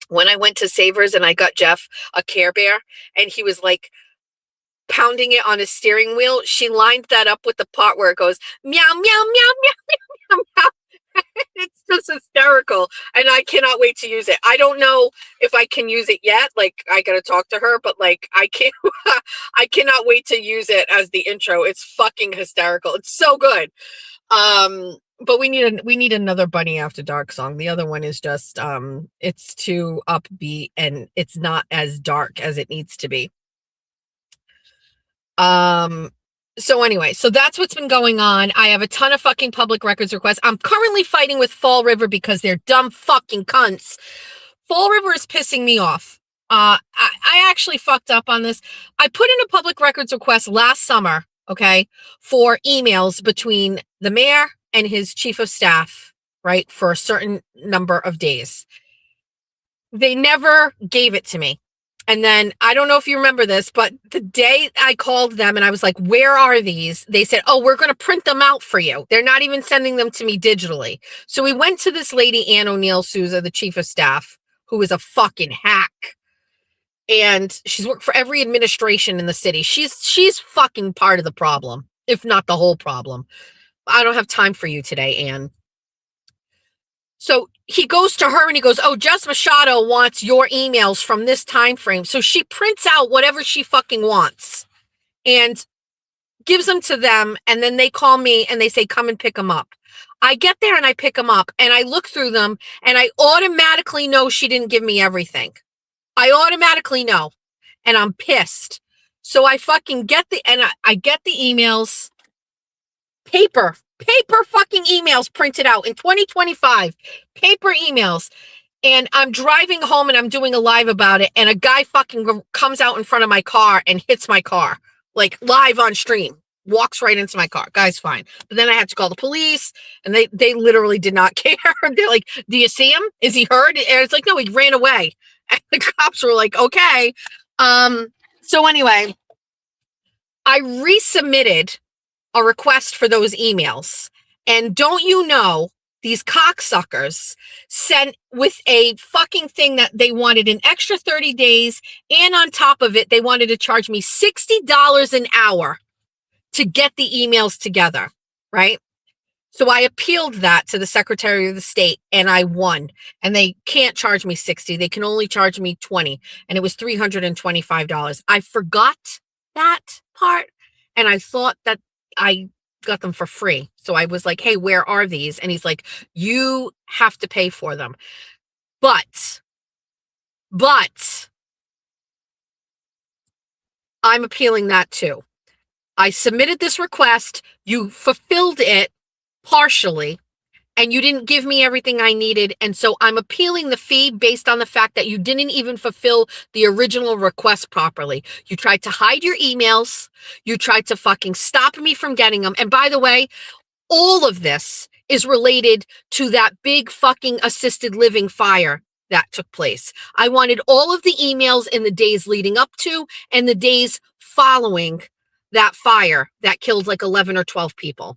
when I went to Savers and I got Jeff a Care Bear and he was like pounding it on his steering wheel? She lined that up with the part where it goes meow meow meow meow meow meow meow. It's just hysterical, and I cannot wait to use it. I don't know if I can use it yet. Like I gotta talk to her, but like I can't. I cannot wait to use it as the intro. It's fucking hysterical. It's so good. But we need another Bunny After Dark song. The other one is just it's too upbeat and it's not as dark as it needs to be. So anyway, so that's what's been going on. I have a ton of fucking public records requests. I'm currently fighting with Fall River because they're dumb fucking cunts. Fall River is pissing me off. I actually fucked up on this. I put in a public records request last summer, okay, for emails between the mayor and his chief of staff, right, for a certain number of days. They never gave it to me. And then, I don't know if you remember this, but the day I called them and I was like, where are these? They said, oh, we're going to print them out for you. They're not even sending them to me digitally. So we went to this lady, Ann O'Neill Souza, the chief of staff, who is a fucking hack. And she's worked for every administration in the city. She's fucking part of the problem, if not the whole problem. I don't have time for you today, Ann. So he goes to her and he goes, oh, Jess Machado wants your emails from this time frame. So she prints out whatever she fucking wants and gives them to them. And then they call me and they say, come and pick them up. I get there and I pick them up and I look through them and I automatically know she didn't give me everything. I automatically know. And I'm pissed. So I fucking get I get the emails, paper fucking emails printed out in 2025, paper emails. And I'm driving home and I'm doing a live about it. And a guy fucking comes out in front of my car and hits my car, like live on stream, walks right into my car. Guy's fine. But then I had to call the police and they literally did not care. They're like, do you see him? Is he hurt? And it's like, no, he ran away. And the cops were like, okay. So anyway, I resubmitted a request for those emails. And don't you know, these cocksuckers sent with a fucking thing that they wanted an extra 30 days. And on top of it, they wanted to charge me $60 an hour to get the emails together, right? So I appealed that to the Secretary of the State and I won. And they can't charge me 60. They can only charge me 20. And it was $325. I forgot that part. And I thought that I got them for free. So I was like, hey, where are these? And he's like, you have to pay for them. But I'm appealing that too. I submitted this request. You fulfilled it partially, and you didn't give me everything I needed. And so I'm appealing the fee based on the fact that you didn't even fulfill the original request properly. You tried to hide your emails. You tried to fucking stop me from getting them. And by the way, all of this is related to that big fucking assisted living fire that took place. I wanted all of the emails in the days leading up to and the days following that fire that killed like 11 or 12 people.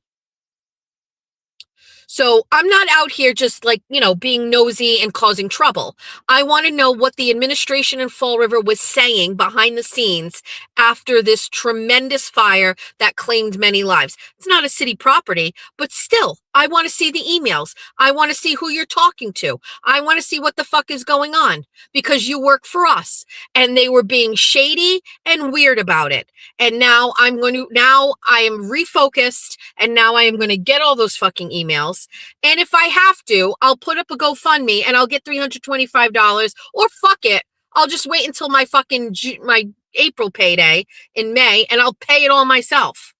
So I'm not out here just like, being nosy and causing trouble. I want to know what the administration in Fall River was saying behind the scenes after this tremendous fire that claimed many lives. It's not a city property, but still, I want to see the emails. I want to see who you're talking to. I want to see what the fuck is going on because you work for us. And they were being shady and weird about it. And now I am refocused, and now I am going to get all those fucking emails. And if I have to, I'll put up a GoFundMe and I'll get $325, or fuck it, I'll just wait until my fucking my April payday in May and I'll pay it all myself.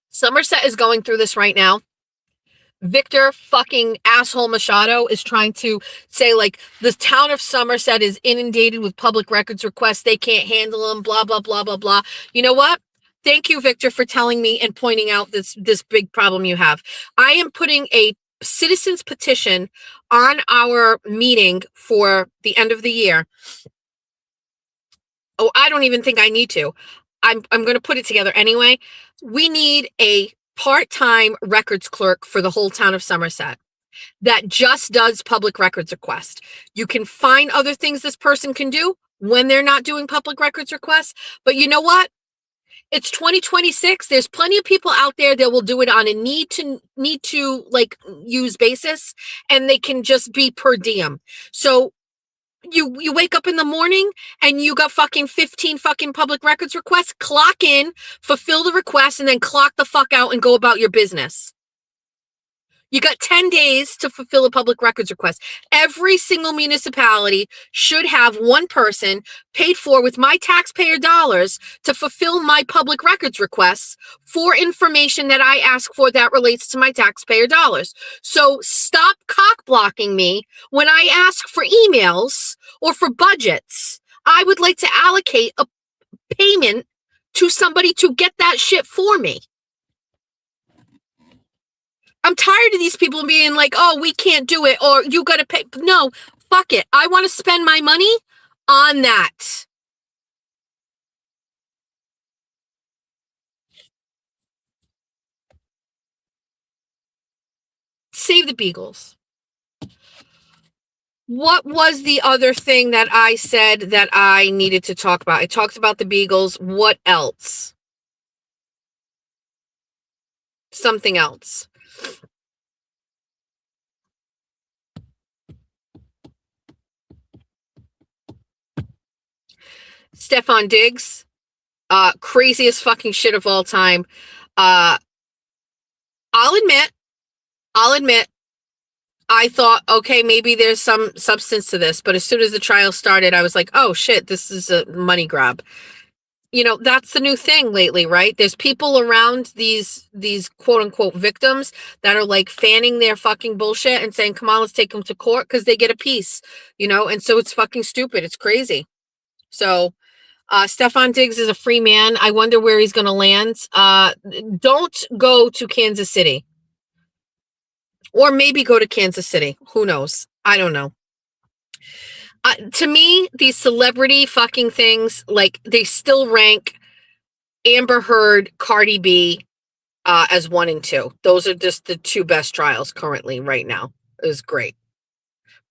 Somerset is going through this right now. Victor fucking asshole Machado is trying to say like the town of Somerset is inundated with public records requests. They can't handle them, blah, blah, blah, blah, blah. You know what? Thank you, Victor, for telling me and pointing out this big problem you have. I am putting a citizens petition on our meeting for the end of the year. Oh, I don't even think I need to. I'm going to put it together anyway. We need a part-time records clerk for the whole town of Somerset that just does public records requests. You can find other things this person can do when they're not doing public records requests. But you know what? It's 2026. There's plenty of people out there that will do it on a need to like use basis, and they can just be per diem. So you wake up in the morning and you got fucking 15 fucking public records requests, clock in, fulfill the request, and then clock the fuck out and go about your business. You got 10 days to fulfill a public records request. Every single municipality should have one person paid for with my taxpayer dollars to fulfill my public records requests for information that I ask for that relates to my taxpayer dollars. So stop cock blocking me when I ask for emails or for budgets. I would like to allocate a payment to somebody to get that shit for me. I'm tired of these people being like, oh, we can't do it, or you got to pay. No, fuck it. I want to spend my money on that. Save the Beagles. What was the other thing that I said that I needed to talk about? I talked about the Beagles. What else? Something else. Stefan Diggs, craziest fucking shit of all time. I'll admit, I thought, okay, maybe there's some substance to this, but as soon as the trial started, I was like, oh shit, this is a money grab. That's the new thing lately, right? There's people around these quote unquote victims that are like fanning their fucking bullshit and saying, come on, let's take them to court because they get a piece, and so it's fucking stupid. It's crazy. So, Stefan Diggs is a free man. I wonder where he's going to land. Don't go to Kansas City. Or maybe go to Kansas City. Who knows? I don't know. To me, these celebrity fucking things, like, they still rank Amber Heard, Cardi B as 1 and 2. Those are just the 2 best trials currently right now. It was great.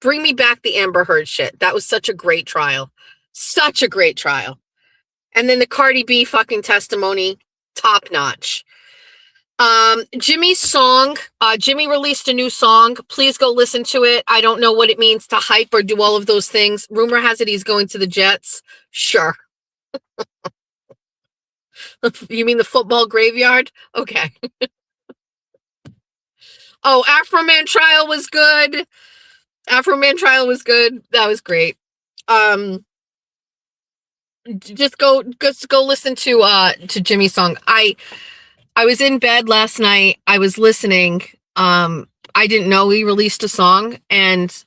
Bring me back the Amber Heard shit. That was such a great trial. Such a great trial. And then the Cardi B fucking testimony, top notch. Jimmy's song, Jimmy released a new song. Please go listen to it. I don't know what it means to hype or do all of those things. Rumor has it he's going to the Jets. Sure. You mean the football graveyard? Okay. Oh, Afro Man Trial was good. Afro Man Trial was good. That was great. Just go listen to Jimmy's song. I was in bed last night. I was listening. I didn't know he released a song, and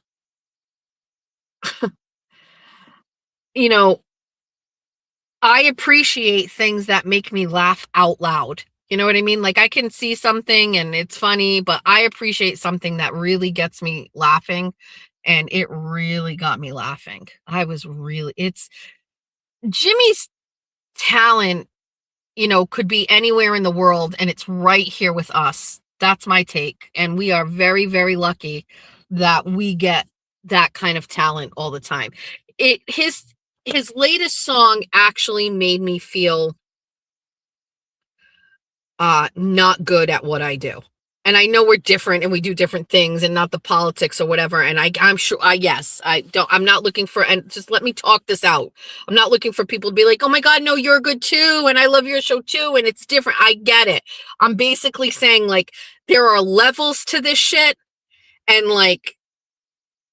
I appreciate things that make me laugh out loud. You know what I mean? Like, I can see something and it's funny, but I appreciate something that really gets me laughing, and it really got me laughing. Jimmy's talent, could be anywhere in the world, and it's right here with us. That's my take. And we are very, very lucky that we get that kind of talent all the time. His latest song actually made me feel not good at what I do. And I know we're different and we do different things and not the politics or whatever. And I'm sure, I'm not looking for, and just let me talk this out. I'm not looking for people to be like, oh my God, no, you're good too. And I love your show too. And it's different. I get it. I'm basically saying, like, there are levels to this shit. And like,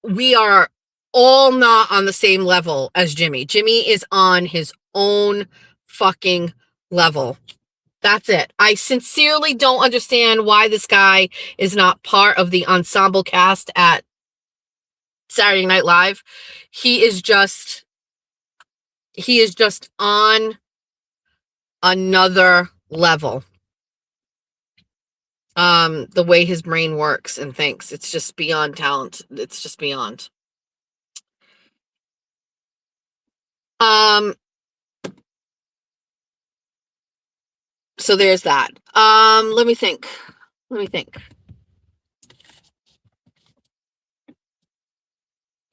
we are all not on the same level as Jimmy. Jimmy is on his own fucking level. That's it. I sincerely don't understand why this guy is not part of the ensemble cast at Saturday Night Live. He is just on another level. The way his brain works and thinks, it's just beyond talent. It's just beyond. So there's that. Let me think.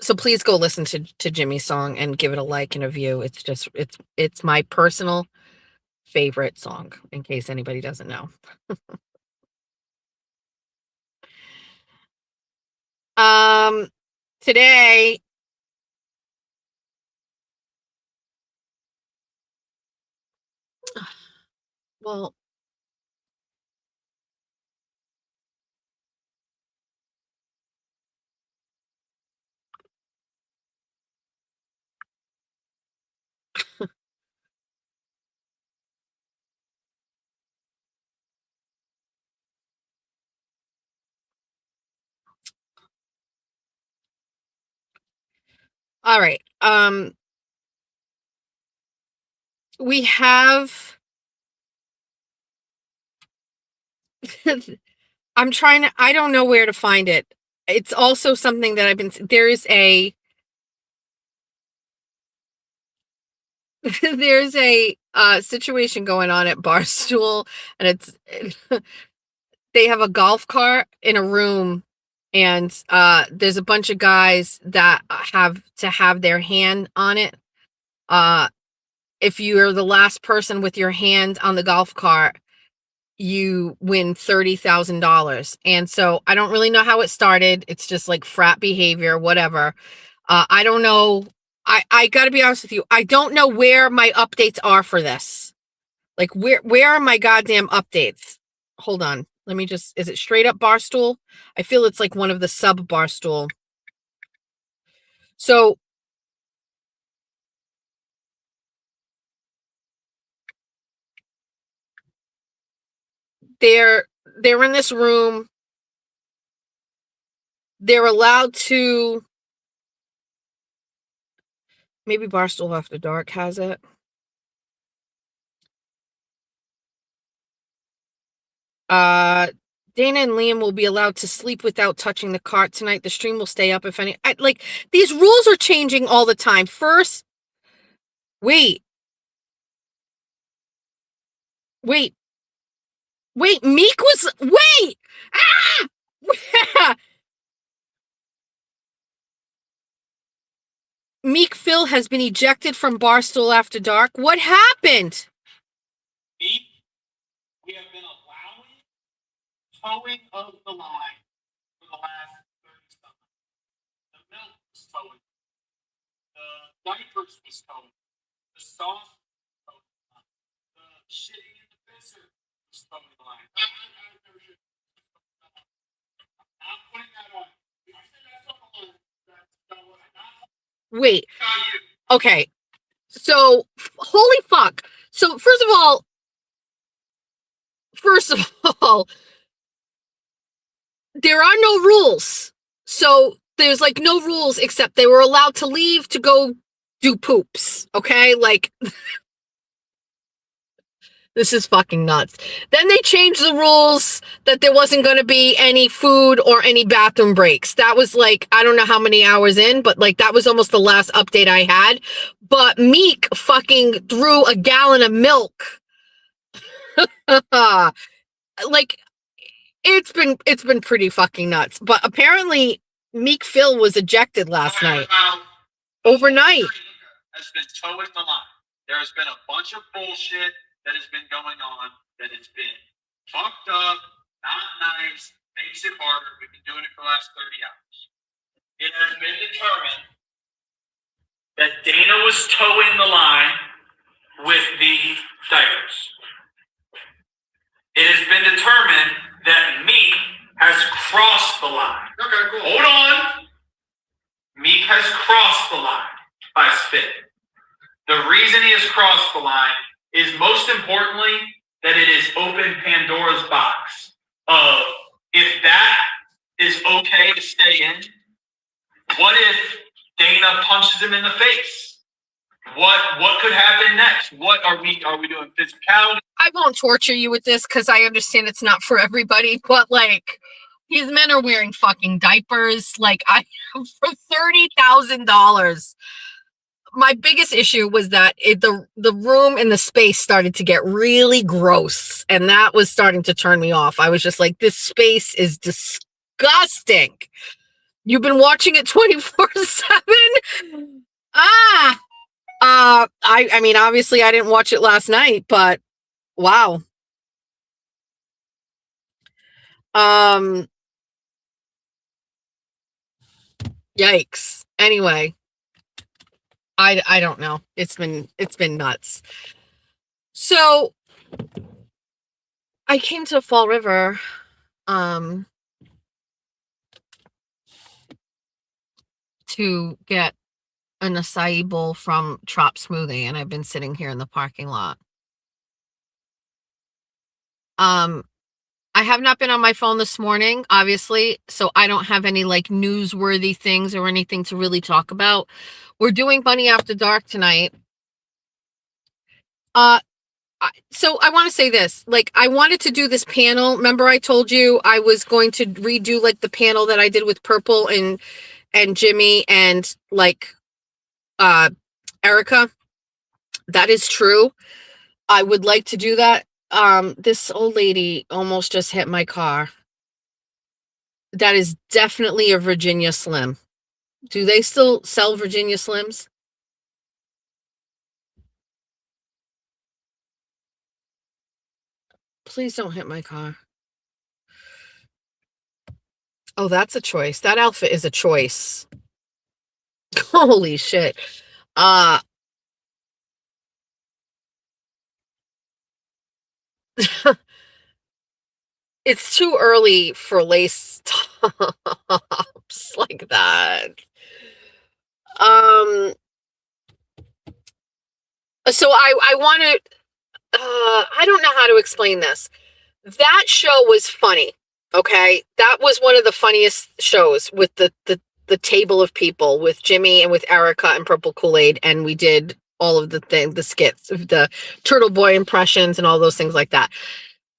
So please go listen to Jimmy's song and give it a like and a view. It's my personal favorite song, in case anybody doesn't know. Today, well, all right. We have I don't know where to find it. It's also something that there's a situation going on at Barstool, and they have a golf cart in a room, and there's a bunch of guys that have to have their hand on it. If you're the last person with your hand on the golf cart, you win $30,000. And so I don't really know how it started. It's just like frat behavior, whatever. I don't know. I gotta be honest with you. I don't know where my updates are for this. Like, where are my goddamn updates? Hold on. Let me just, is it straight up Barstool? I feel it's like one of the sub Barstool. So they're in this room. They're allowed to, maybe Barstool After Dark has it. Dana and Liam will be allowed to sleep without touching the cart tonight. The stream will stay up if any. These rules are changing all the time. First, wait. Meek was, wait! Ah! Meek Phil has been ejected from Barstool After Dark. What happened? Meek, we have been allowing towing of the line for the last 30 something. The milk was towing. The diapers was towing. The sauce was towing. The shitting in the pisser was towing the line. I'm putting that on. If I say that's on the line, that's not what I got. Wait. Okay. So, holy fuck. So, first of all, there are no rules. So, there's like no rules except they were allowed to leave to go do poops. Okay? Like, This is fucking nuts. Then they changed the rules that there wasn't going to be any food or any bathroom breaks. That was like, I don't know how many hours in, but like that was almost the last update I had. But Meek fucking threw a gallon of milk. Like it's been pretty fucking nuts. But apparently Meek Phil was ejected last night. Overnight. Has been towing the line. There has been a bunch of bullshit that has been going on that has been fucked up, not nice, makes it harder. We've been doing it for the last 30 hours. It has been determined that Dana was towing the line with the diapers. It has been determined that Meek has crossed the line. Okay, cool. Hold on. Meek has crossed the line by spit. The reason he has crossed the line is most importantly that it is open Pandora's box of if that is okay to stay in, what if Dana punches him in the face? What could happen next? What are we doing physicality? I won't torture you with this because I understand it's not for everybody, but like these men are wearing fucking diapers. Like for $30,000. My biggest issue was that the room and the space started to get really gross, and that was starting to turn me off. I was just like, this space is disgusting. You've been watching it 24/7? I mean, obviously I didn't watch it last night, but wow. Yikes. Anyway, I don't know. It's been nuts. So I came to Fall River to get an acai bowl from Trop Smoothie, and I've been sitting here in the parking lot. I have not been on my phone this morning, obviously, so I don't have any like newsworthy things or anything to really talk about. We're doing Bunny After Dark tonight. So I want to say this, like I wanted to do this panel. Remember I told you I was going to redo like the panel that I did with Purple and Jimmy and like Erica. That is true. I would like to do that. This old lady almost just hit my car. That is definitely a Virginia Slim. Do they still sell Virginia Slims? Please don't hit my car. Oh, that's a choice. That outfit is a choice. Holy shit. It's too early for lace tops like that. So I want to, I don't know how to explain this. That show was funny. Okay. That was one of the funniest shows with the table of people with Jimmy and with Erica and Purple Kool-Aid. And we did all of the skits, the Turtle Boy impressions and all those things like that.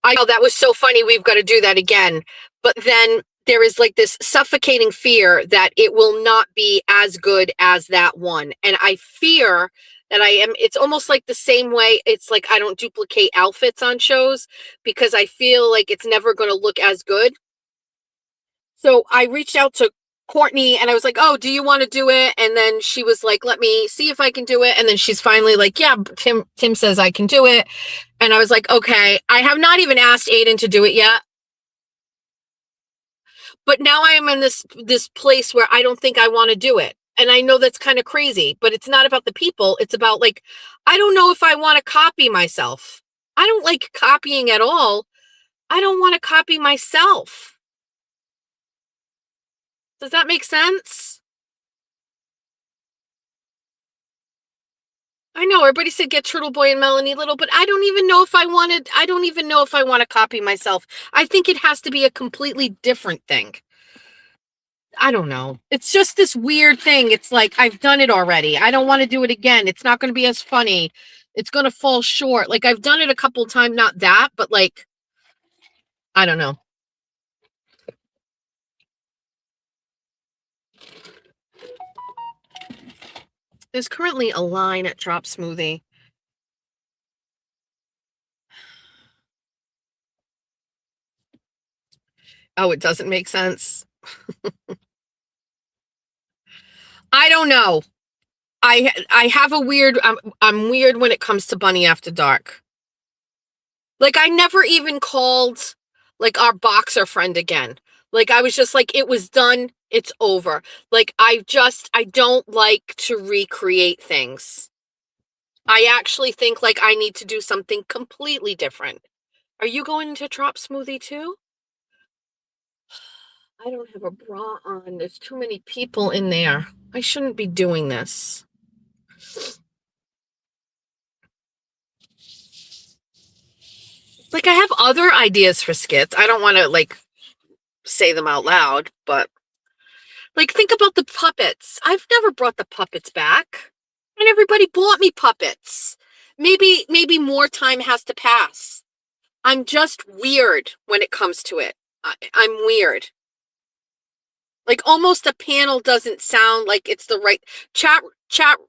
I know that was so funny. We've got to do that again. But then there is like this suffocating fear that it will not be as good as that one. And I fear that it's almost like the same way. It's like I don't duplicate outfits on shows because I feel like it's never going to look as good. So I reached out to Courtney and I was like, oh, do you want to do it? And then she was like, let me see if I can do it. And then she's finally like, yeah, Tim says I can do it. And I was like, okay, I have not even asked Aiden to do it yet. But now I am in this place where I don't think I want to do it. And I know that's kind of crazy, but it's not about the people. It's about like, I don't know if I want to copy myself. I don't like copying at all. I don't want to copy myself. Does that make sense? I know everybody said get Turtle Boy and Melanie Little, but I don't even know if I want to copy myself. I think it has to be a completely different thing. I don't know. It's just this weird thing. It's like, I've done it already. I don't want to do it again. It's not going to be as funny. It's going to fall short. Like I've done it a couple times, not that, but like, I don't know. There's currently a line at Drop Smoothie. Oh, it doesn't make sense. I don't know. I have a weird, I'm weird when it comes to Bunny After Dark. Like I never even called like our boxer friend again. Like I was just like, it was done. It's over. Like I don't like to recreate things. I actually think like I need to do something completely different. Are you going to Drop Smoothie too? I don't have a bra on. There's too many people in there. I shouldn't be doing this. Like I have other ideas for skits. I don't want to like say them out loud, but like think about the puppets. I've never brought the puppets back. And everybody bought me puppets. Maybe more time has to pass. I'm just weird when it comes to it. I'm weird. Like almost a panel doesn't sound like it's the right chat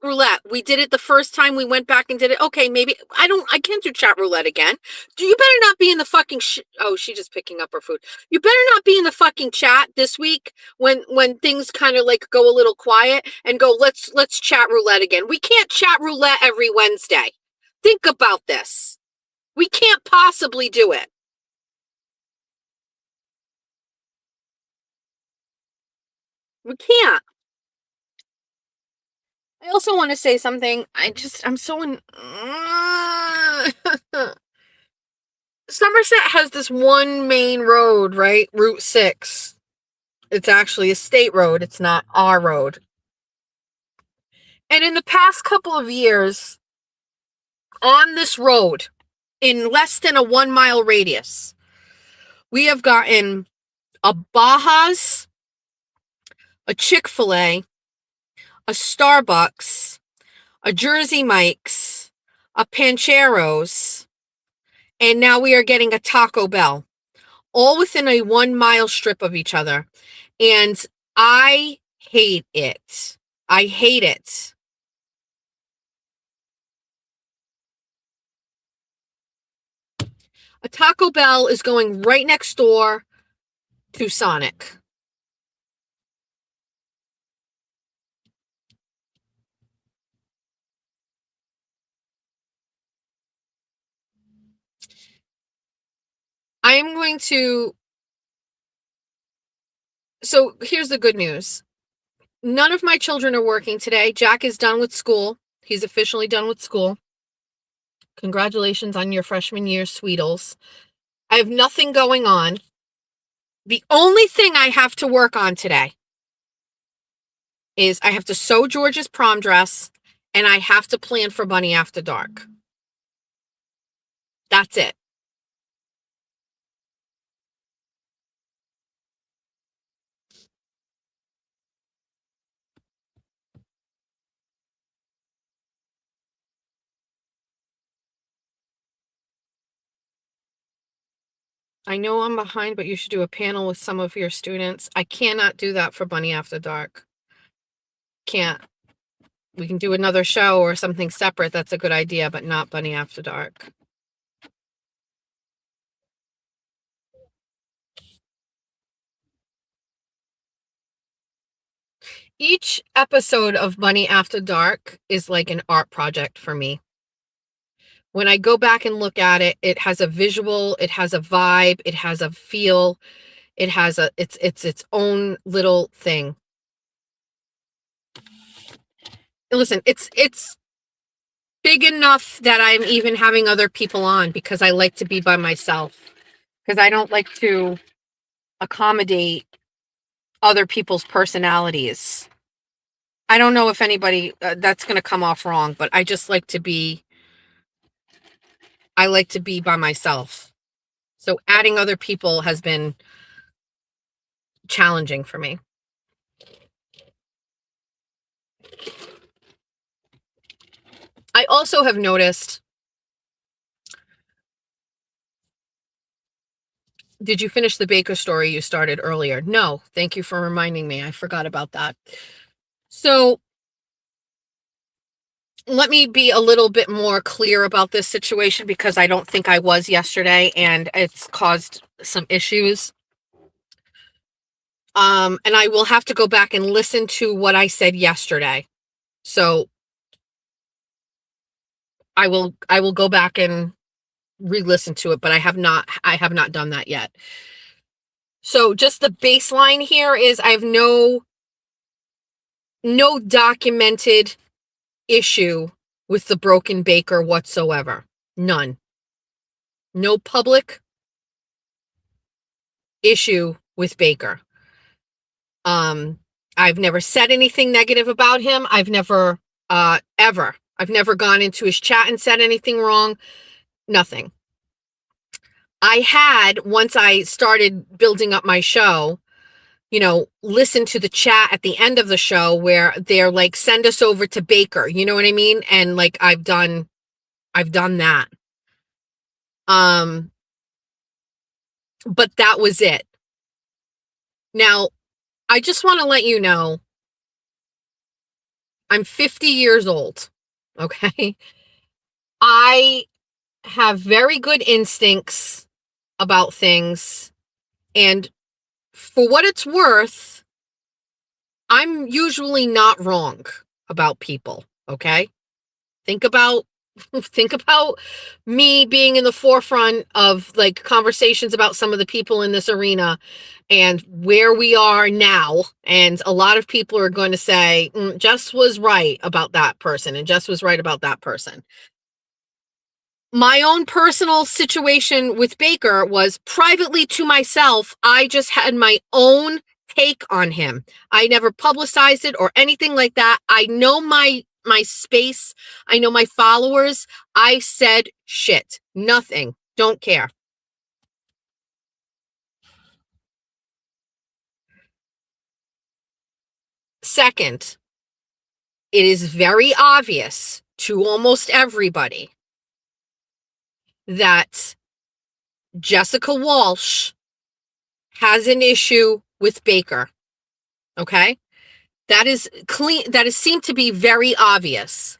roulette. We did it the first time we went back and did it. Okay, maybe I can't do chat roulette again. You better not be in the fucking oh, she just picking up her food. You better not be in the fucking chat this week when things kind of like go a little quiet and go, let's chat roulette again. We can't chat roulette every Wednesday. Think about this. We can't possibly do it. We can't. I also want to say something. I'm so Somerset has this one main road, right? Route 6. It's actually a state road. It's not our road. And in the past couple of years, on this road, in less than a 1 mile radius, we have gotten a Baja's, a Chick-fil-A, a Starbucks, a Jersey Mike's, a Pancheros, and now we are getting a Taco Bell, all within a 1 mile strip of each other. And I hate it. I hate it. A Taco Bell is going right next door to Sonic. I am going to... So here's the good news. None of my children are working today. Jack is done with school. He's officially done with school. Congratulations on your freshman year, Sweetles. I have nothing going on. The only thing I have to work on today is I have to sew George's prom dress and I have to plan for Bunny After Dark. That's it. I know I'm behind, but you should do a panel with some of your students. I cannot do that for Bunny After Dark. Can't. We can do another show or something separate. That's a good idea, but not Bunny After Dark. Each episode of Bunny After Dark is like an art project for me. When I go back and look at it, it has a visual, it has a vibe, it has a feel, it has it's its own little thing. Listen, it's big enough that I'm even having other people on because I like to be by myself. Because I don't like to accommodate other people's personalities. I don't know if anybody, that's going to come off wrong, but I just like to be, I like to be by myself. So adding other people has been challenging for me. I also have noticed, did you finish the Baker story you started earlier? No, thank you for reminding me. I forgot about that. So let me be a little bit more clear about this situation because I don't think I was yesterday and it's caused some issues. And I will have to go back and listen to what I said yesterday. So I will go back and re-listen to it, but I have not done that yet. So just the baseline here is I have no documented issue with the broken Baker whatsoever. None. No public issue with Baker. I've never said anything negative about him. I've never ever. I've never gone into his chat and said anything wrong. Nothing. I had, once I started building up my show, listen to the chat at the end of the show where they're like, send us over to Baker. You know what I mean? And like, I've done that. But that was it. Now, I just want to let you know, I'm 50 years old. Okay. I have very good instincts about things. And for what it's worth, I'm usually not wrong about people. Okay. Think about me being in the forefront of like conversations about some of the people in this arena and where we are now. And a lot of people are going to say, Jess was right about that person and Jess was right about that person. My own personal situation with Baker was privately to myself. I just had my own take on him. I never publicized it or anything like that. I know my space. I know my followers. I said shit. Nothing. Don't care. Second, it is very obvious to almost everybody that Jessica Walsh has an issue with Baker. Okay? That is clean. That is seemed to be very obvious.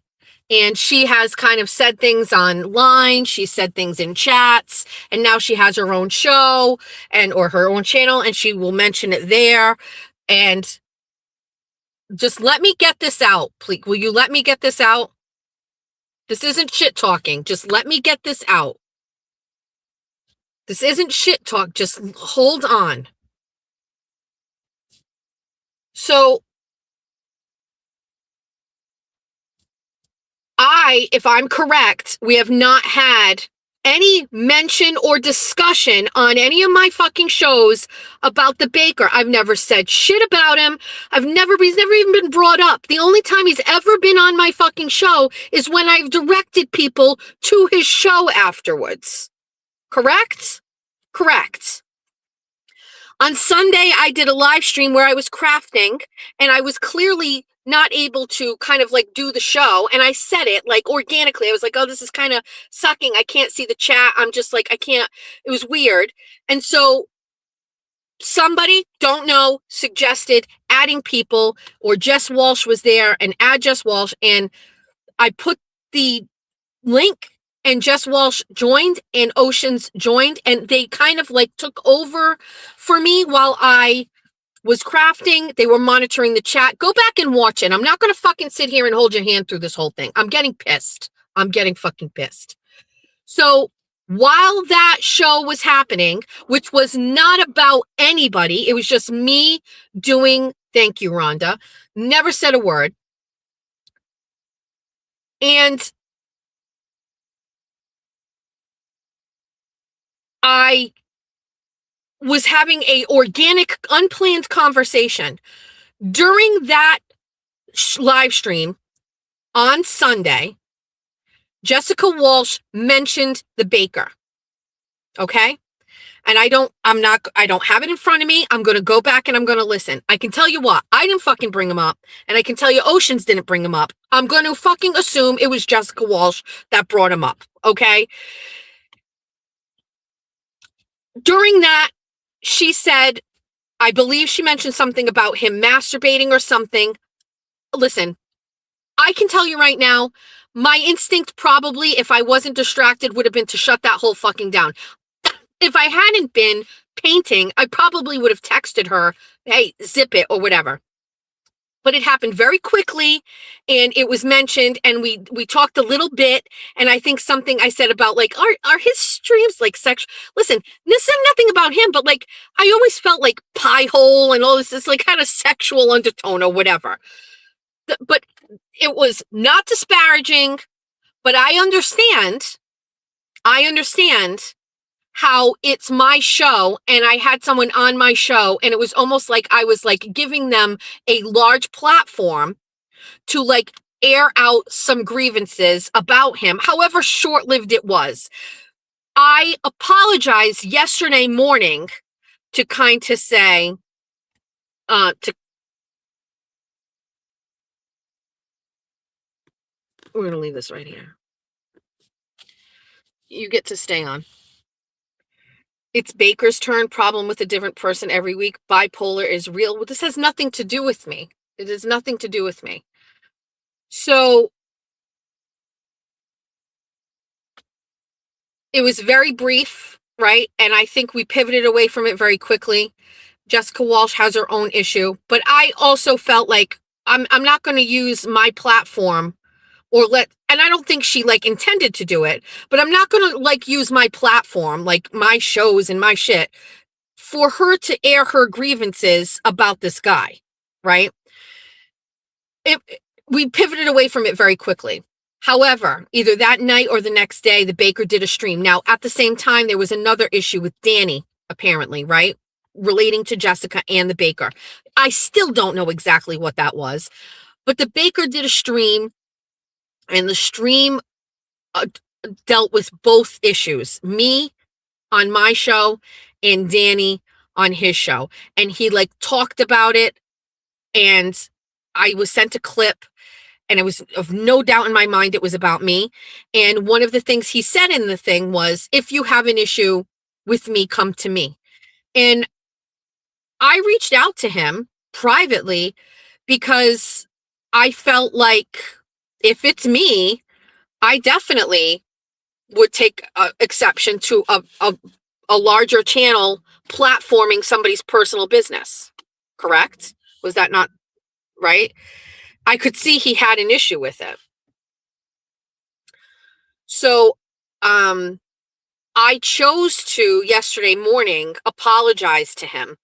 And she has kind of said things online. She said things in chats, and now she has her own show or her own channel, and she will mention it there. And just let me get this out, please. Will you let me get this out? This isn't shit talking. Just let me get this out. This isn't shit talk. Just hold on. So if I'm correct, we have not had any mention or discussion on any of my fucking shows about the Baker. I've never said shit about him. He's never even been brought up. The only time he's ever been on my fucking show is when I've directed people to his show afterwards. Correct? Correct. On Sunday, I did a live stream where I was crafting and I was clearly not able to kind of like do the show. And I said it like organically. I was like, oh, this is kind of sucking. I can't see the chat. I'm just like, I can't. It was weird. And so somebody, don't know, suggested adding people, or Jess Walsh was there, and add Jess Walsh. And I put the link and Jess Walsh joined and Oceans joined, and they kind of like took over for me while I was crafting. They were monitoring the chat. Go back and watch it. I'm not going to fucking sit here and hold your hand through this whole thing. I'm getting pissed. I'm getting fucking pissed. So while that show was happening, which was not about anybody, it was just me doing, thank you, Rhonda, never said a word. And I was having a organic, unplanned conversation. During that live stream on Sunday, Jessica Walsh mentioned the Baker. Okay? And I don't have it in front of me. I'm going to go back and I'm going to listen. I can tell you what, I didn't fucking bring him up. And I can tell you Oceans didn't bring him up. I'm going to fucking assume it was Jessica Walsh that brought him up. Okay. During that, she said, I believe she mentioned something about him masturbating or something. Listen, I can tell you right now, my instinct probably, if I wasn't distracted, would have been to shut that whole fucking down. If I hadn't been painting, I probably would have texted her, hey, zip it or whatever. But it happened very quickly and it was mentioned and we talked a little bit. And I think something I said about like, are his streams like sexual? Listen, this is nothing about him, but like, I always felt like pie hole and all this like kind of sexual undertone or whatever. But it was not disparaging, but I understand how it's my show and I had someone on my show and it was almost like I was like giving them a large platform to like air out some grievances about him, however short-lived it was. I apologized yesterday morning to kind of say, we're going to leave this right here. You get to stay on. It's Baker's turn. Problem with a different person every week. Bipolar is real. Well, this has nothing to do with me. It has nothing to do with me. So it was very brief, right? And I think we pivoted away from it very quickly. Jessica Walsh has her own issue, but I also felt like I'm not going to use my platform and I don't think she like intended to do it, but I'm not going to like use my platform, like my shows and my shit for her to air her grievances about this guy, right? We pivoted away from it very quickly. However, either that night or the next day, the Baker did a stream. Now, at the same time, there was another issue with Danny, apparently, right? Relating to Jessica and the Baker. I still don't know exactly what that was, but the Baker did a stream and the stream dealt with both issues, me on my show and Danny on his show. And he like talked about it and I was sent a clip and it was of no doubt in my mind it was about me. And one of the things he said in the thing was, if you have an issue with me, come to me. And I reached out to him privately because I felt like if it's me, I definitely would take exception to a larger channel platforming somebody's personal business. Correct? Was that not right? I could see he had an issue with it. So I chose to yesterday morning apologize to him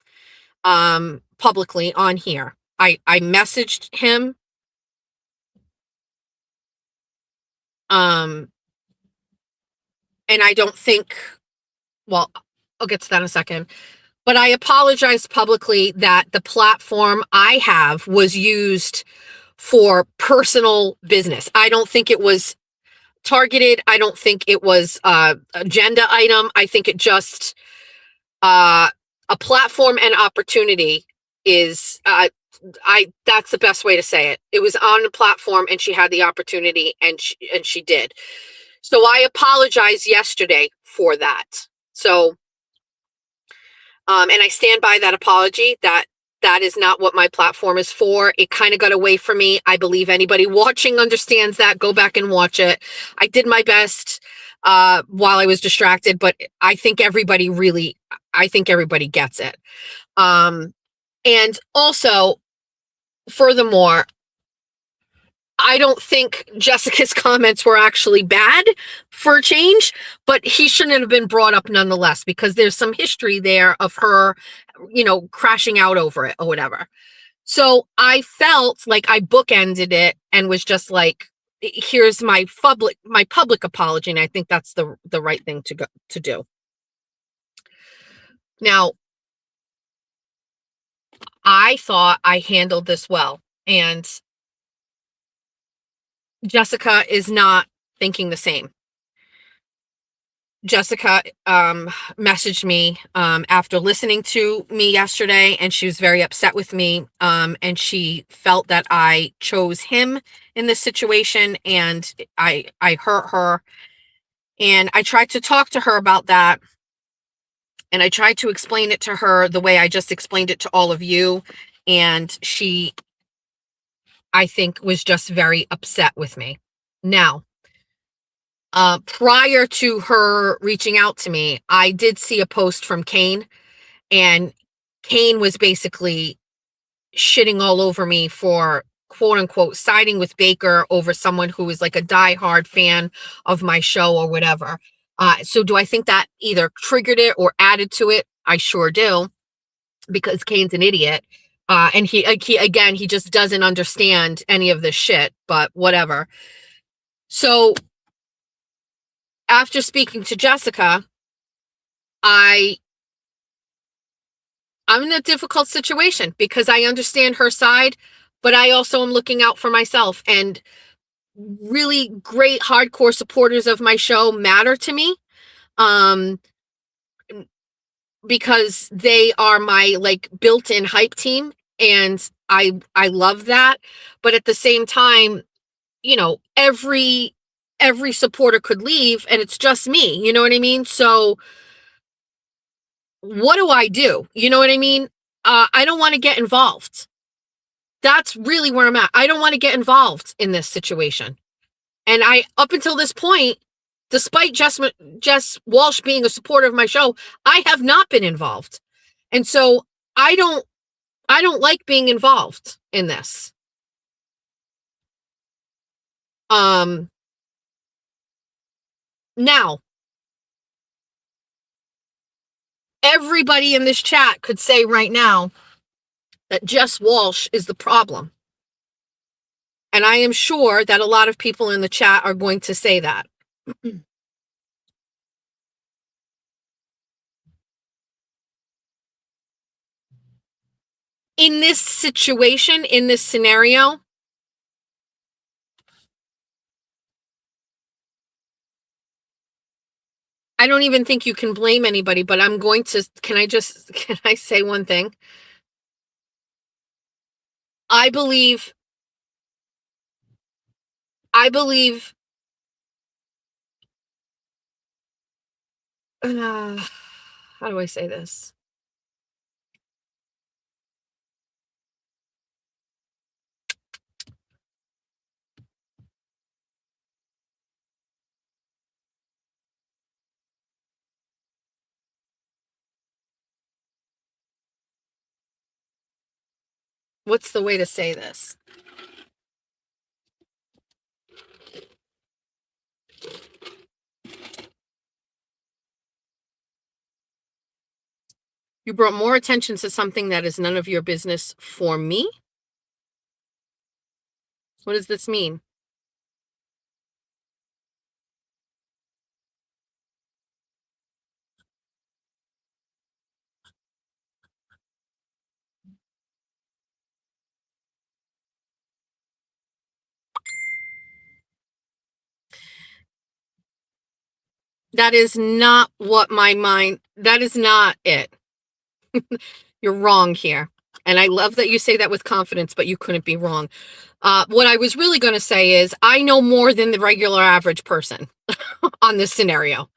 publicly on here. I messaged him and I don't think, well, I'll get to that in a second, but I apologized publicly that the platform I have was used for personal business. I don't think it was targeted. I don't think it was agenda item. I think it just a platform and opportunity is that's the best way to say it. It was on the platform and she had the opportunity and she did. So I apologized yesterday for that. So and I stand by that apology. That is not what my platform is for. It kind of got away from me. I believe anybody watching understands that. Go back and watch it. I did my best while I was distracted, but I think everybody gets it. And also, furthermore, I don't think Jessica's comments were actually bad for a change, but he shouldn't have been brought up nonetheless because there's some history there of her, crashing out over it or whatever. So I felt like I bookended it and was just like, here's my public apology. And I think that's the right thing to do. Now, I thought I handled this well, and Jessica is not thinking the same. Jessica messaged me after listening to me yesterday, and she was very upset with me, and she felt that I chose him in this situation, and I hurt her. And I tried to talk to her about that, and I tried to explain it to her the way I just explained it to all of you, and she, I think, was just very upset with me. Now, prior to her reaching out to me, I did see a post from Kane, and Kane was basically shitting all over me for quote unquote siding with Baker over someone who is like a diehard fan of my show or whatever. So do I think that either triggered it or added to it? I sure do, because Kane's an idiot. And he just doesn't understand any of this shit, but whatever. So after speaking to Jessica, I'm in a difficult situation because I understand her side, but I also am looking out for myself. And really great hardcore supporters of my show matter to me, because they are my like built-in hype team, and I love that. But at the same time, you know, every supporter could leave and it's just me, you know what I mean? So what do I do? You know what I mean? I don't want to get involved. That's really where I'm at. I don't want to get involved in this situation. And I, up until this point, despite Jess Walsh being a supporter of my show, I have not been involved. And so I don't like being involved in this. Now, everybody in this chat could say right now that Jess Walsh is the problem. And I am sure that a lot of people in the chat are going to say that. In this situation, in this scenario, I don't even think you can blame anybody, but I'm going to, can I say one thing? I believe, how do I say this? What's the way to say this? You brought more attention to something that is none of your business for me? What does this mean? That is not what my mind, that is not it. You're wrong here. And I love that you say that with confidence, but you couldn't be wrong. What I was really going to say is I know more than the regular average person on this scenario.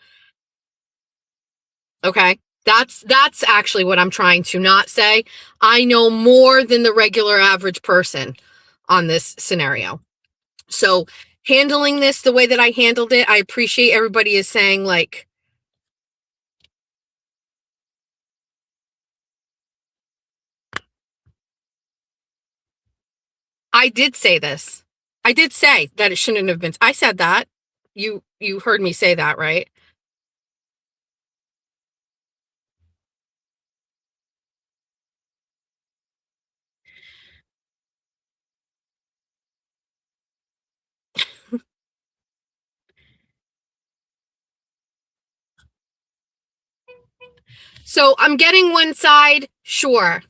Okay. That's actually what I'm trying to not say. I know more than the regular average person on this scenario. So handling this the way that I handled it, I appreciate everybody is saying like, I did say this. I did say that it shouldn't have been. I said that. You heard me say that, right? So I'm getting one side. Sure.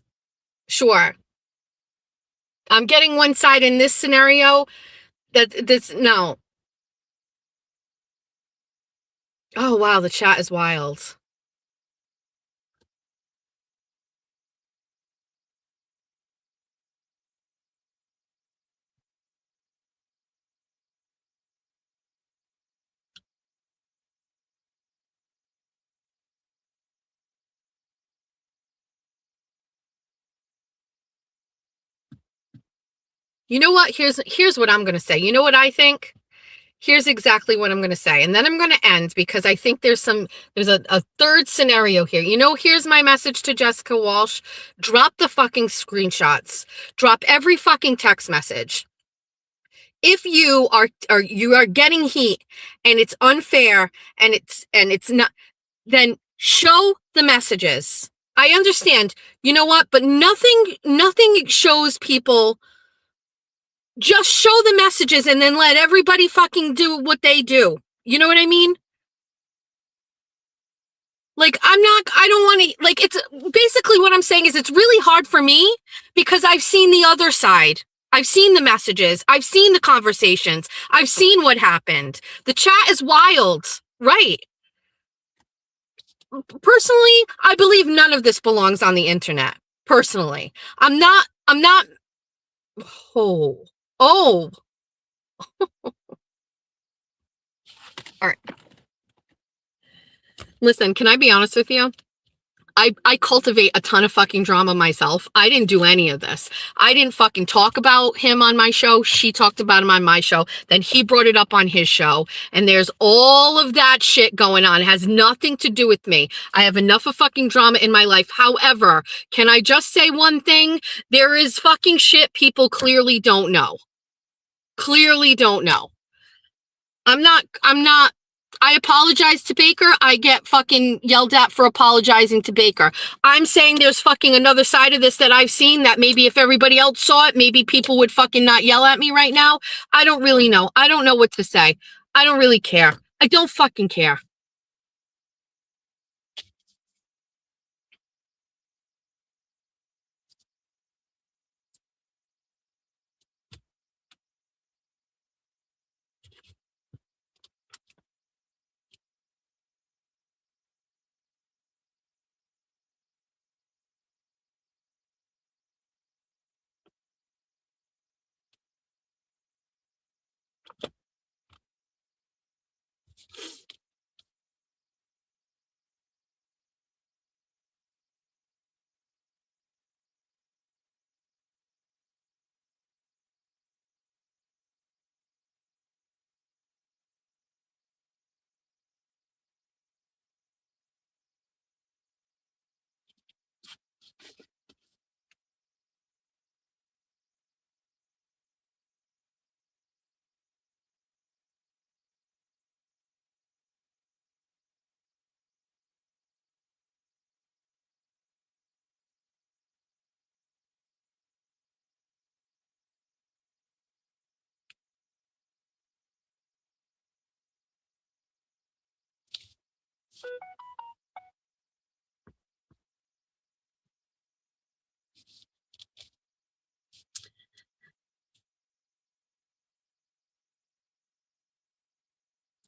I'm getting one side in this scenario. No. Oh, wow. The chat is wild. You know what? Here's what I'm going to say. You know what I think? Here's exactly what I'm going to say. And then I'm going to end because I think there's a third scenario here. You know, here's my message to Jessica Walsh. Drop the fucking screenshots. Drop every fucking text message. If you are getting heat and it's unfair and it's not, then show the messages. I understand. You know what? But nothing shows people. Just show the messages and then let everybody fucking do what they do. You know what I mean? Like, I don't want to, like, it's basically what I'm saying is it's really hard for me because I've seen the other side. I've seen the messages. I've seen the conversations. I've seen what happened. The chat is wild. Right. Personally, I believe none of this belongs on the internet. Personally, I'm not, oh, oh, all right. Listen, can I be honest with you? I cultivate a ton of fucking drama myself. I didn't do any of this. I didn't fucking talk about him on my show. She talked about him on my show. Then he brought it up on his show. And there's all of that shit going on. It has nothing to do with me. I have enough of fucking drama in my life. However, can I just say one thing? There is fucking shit people clearly don't know. Clearly don't know. I'm not, I apologize to Baker. I get fucking yelled at for apologizing to Baker. I'm saying there's fucking another side of this that I've seen that maybe if everybody else saw it, maybe people would fucking not yell at me right now. I don't really know. I don't know what to say. I don't really care. I don't fucking care.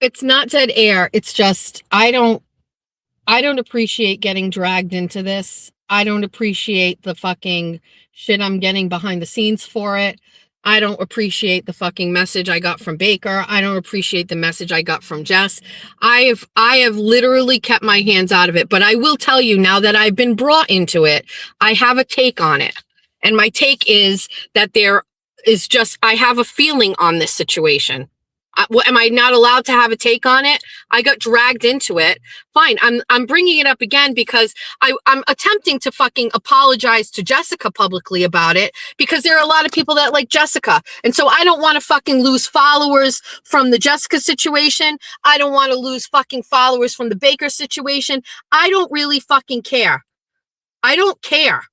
It's not dead air. It's just I don't appreciate getting dragged into this. I don't appreciate the fucking shit I'm getting behind the scenes for it. I don't appreciate the fucking message I got from Baker. I don't appreciate the message I got from Jess. I have literally kept my hands out of it, but I will tell you now that I've been brought into it, I have a take on it. And my take is that there is just I have a feeling on this situation. Am I not allowed to have a take on it? I got dragged into it. Fine. I'm bringing it up again because I'm attempting to fucking apologize to Jessica publicly about it because there are a lot of people that like Jessica. And so I don't want to fucking lose followers from the Jessica situation. I don't want to lose fucking followers from the Baker situation. I don't really fucking care. I don't care.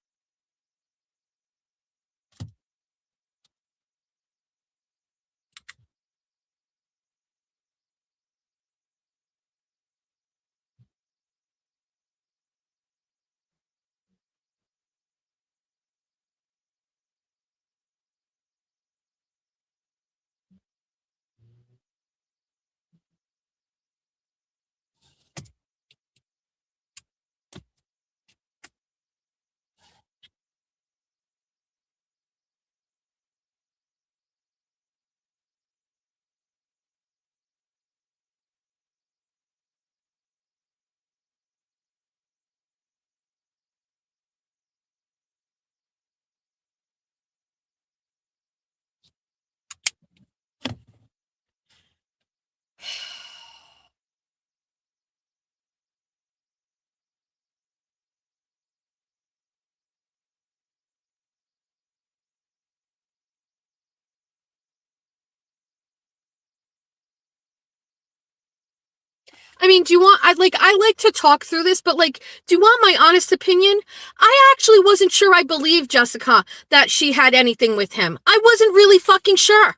I mean, do you want, I like to talk through this, but like, do you want my honest opinion? I actually wasn't sure I believed Jessica that she had anything with him. I wasn't really fucking sure.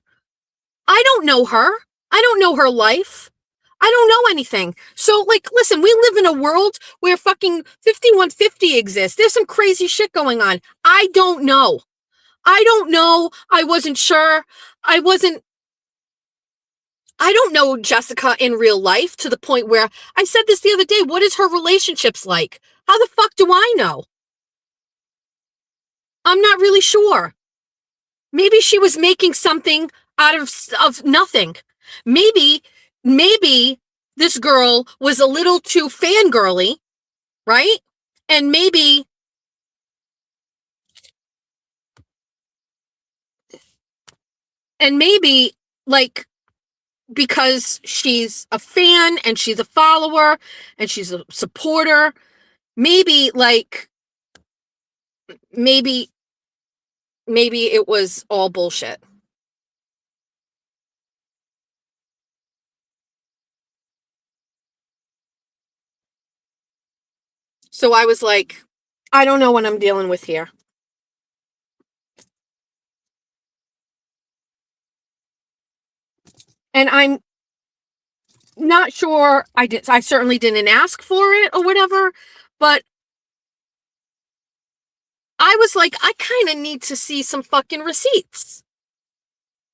I don't know her. I don't know her life. I don't know anything. So, like, listen, we live in a world where fucking 5150 exists. There's some crazy shit going on. I don't know. I don't know. I wasn't sure. I don't know Jessica in real life to the point where I said this the other day. What is her relationships like? How the fuck do I know? I'm not really sure. Maybe she was making something out of nothing. Maybe this girl was a little too fangirly, right? And maybe like, because she's a fan and she's a follower and she's a supporter, maybe it was all bullshit. So I was like, I don't know what I'm dealing with here. And I'm not sure I certainly didn't ask for it or whatever, but I was like, I kind of need to see some fucking receipts.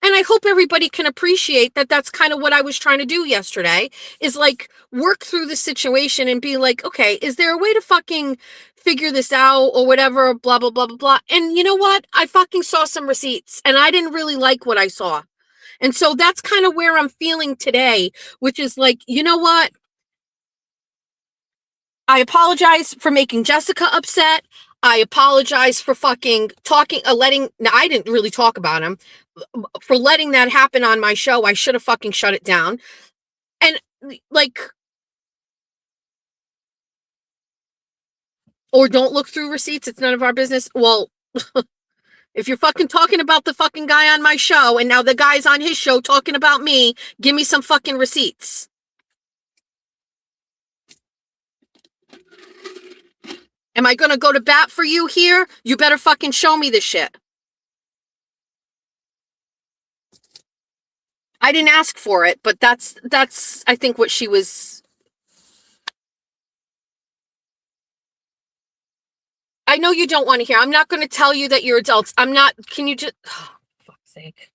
And I hope everybody can appreciate that that's kind of what I was trying to do yesterday, is like work through the situation and be like, okay, is there a way to fucking figure this out or whatever, blah, blah, blah, blah, blah. And you know what? I fucking saw some receipts and I didn't really like what I saw. And so that's kind of where I'm feeling today, which is like, you know what? I apologize for making Jessica upset. I apologize for fucking talking, I didn't really talk about him, for letting that happen on my show. I should have fucking shut it down. And like, or don't look through receipts. It's none of our business. Well, if you're fucking talking about the fucking guy on my show and now the guy's on his show talking about me, give me some fucking receipts. Am I going to go to bat for you here? You better fucking show me this shit. I didn't ask for it, but that's I think what she was. I know you don't want to hear. I'm not going to tell you that you're adults. I'm not. Can you just, oh, for fuck's sake.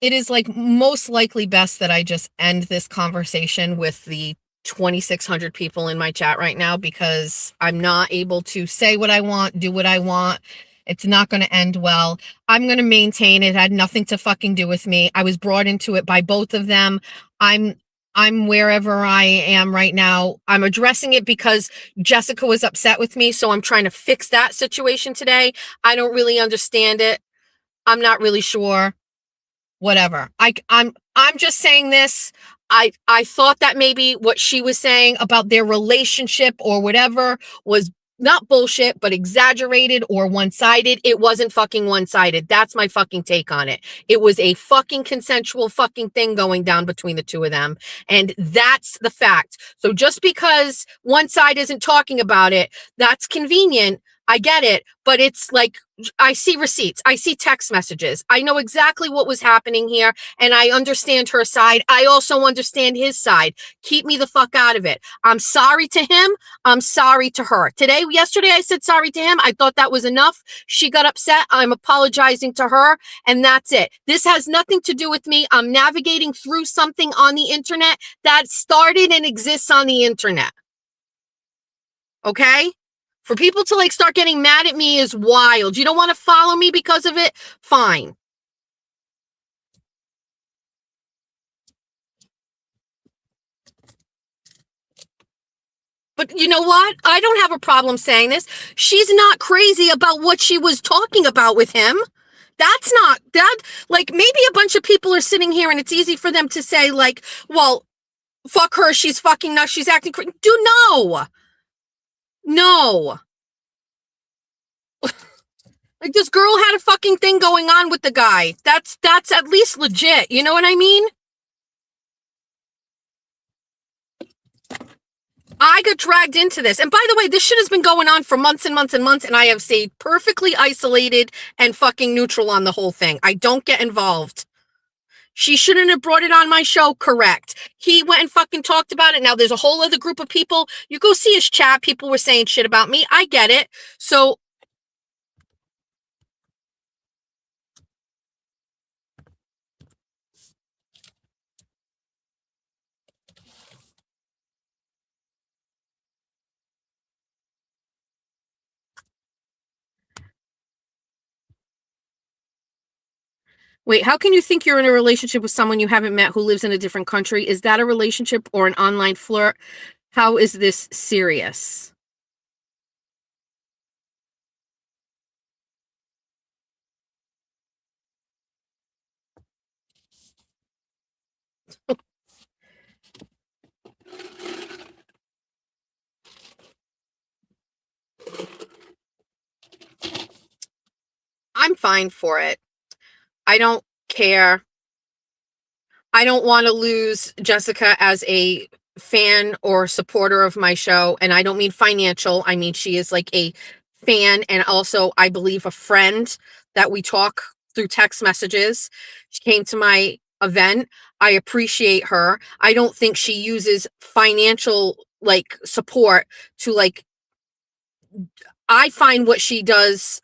It is like most likely best that I just end this conversation with the 2,600 people in my chat right now, because I'm not able to say what I want, do what I want. It's not going to end well. I'm going to maintain it. It had nothing to fucking do with me. I was brought into it by both of them. I'm wherever I am right now. I'm addressing it because Jessica was upset with me, so I'm trying to fix that situation today. I don't really understand it. I'm not really sure. Whatever. I'm just saying this. I thought that maybe what she was saying about their relationship or whatever was not bullshit, but exaggerated or one-sided. It wasn't fucking one-sided. That's my fucking take on it. It was a fucking consensual fucking thing going down between the two of them. And that's the fact. So just because one side isn't talking about it, that's convenient. I get it, but it's like, I see receipts. I see text messages. I know exactly what was happening here, and I understand her side. I also understand his side. Keep me the fuck out of it. I'm sorry to him. I'm sorry to her. Yesterday, I said sorry to him. I thought that was enough. She got upset. I'm apologizing to her, and that's it. This has nothing to do with me. I'm navigating through something on the internet that started and exists on the internet. Okay? For people to like start getting mad at me is wild. You don't want to follow me because of it? Fine. But you know what? I don't have a problem saying this. She's not crazy about what she was talking about with him. That's not that, like, maybe a bunch of people are sitting here and it's easy for them to say like, well, fuck her. She's fucking nuts. She's acting crazy. No. Like, this girl had a fucking thing going on with the guy. That's at least legit. You know what I mean? I got dragged into this. And by the way, this shit has been going on for months and months and months, and I have stayed perfectly isolated and fucking neutral on the whole thing. I don't get involved. She shouldn't have brought it on my show, correct. He went and fucking talked about it. Now there's a whole other group of people. You go see his chat. People were saying shit about me. I get it. So wait, how can you think you're in a relationship with someone you haven't met who lives in a different country? Is that a relationship or an online flirt? How is this serious? I'm fine for it. I don't care. I don't want to lose Jessica as a fan or supporter of my show. And I don't mean financial. I mean, she is like a fan and also, I believe, a friend that we talk through text messages. She came to my event. I appreciate her. I don't think she uses financial like support to like, I find what she does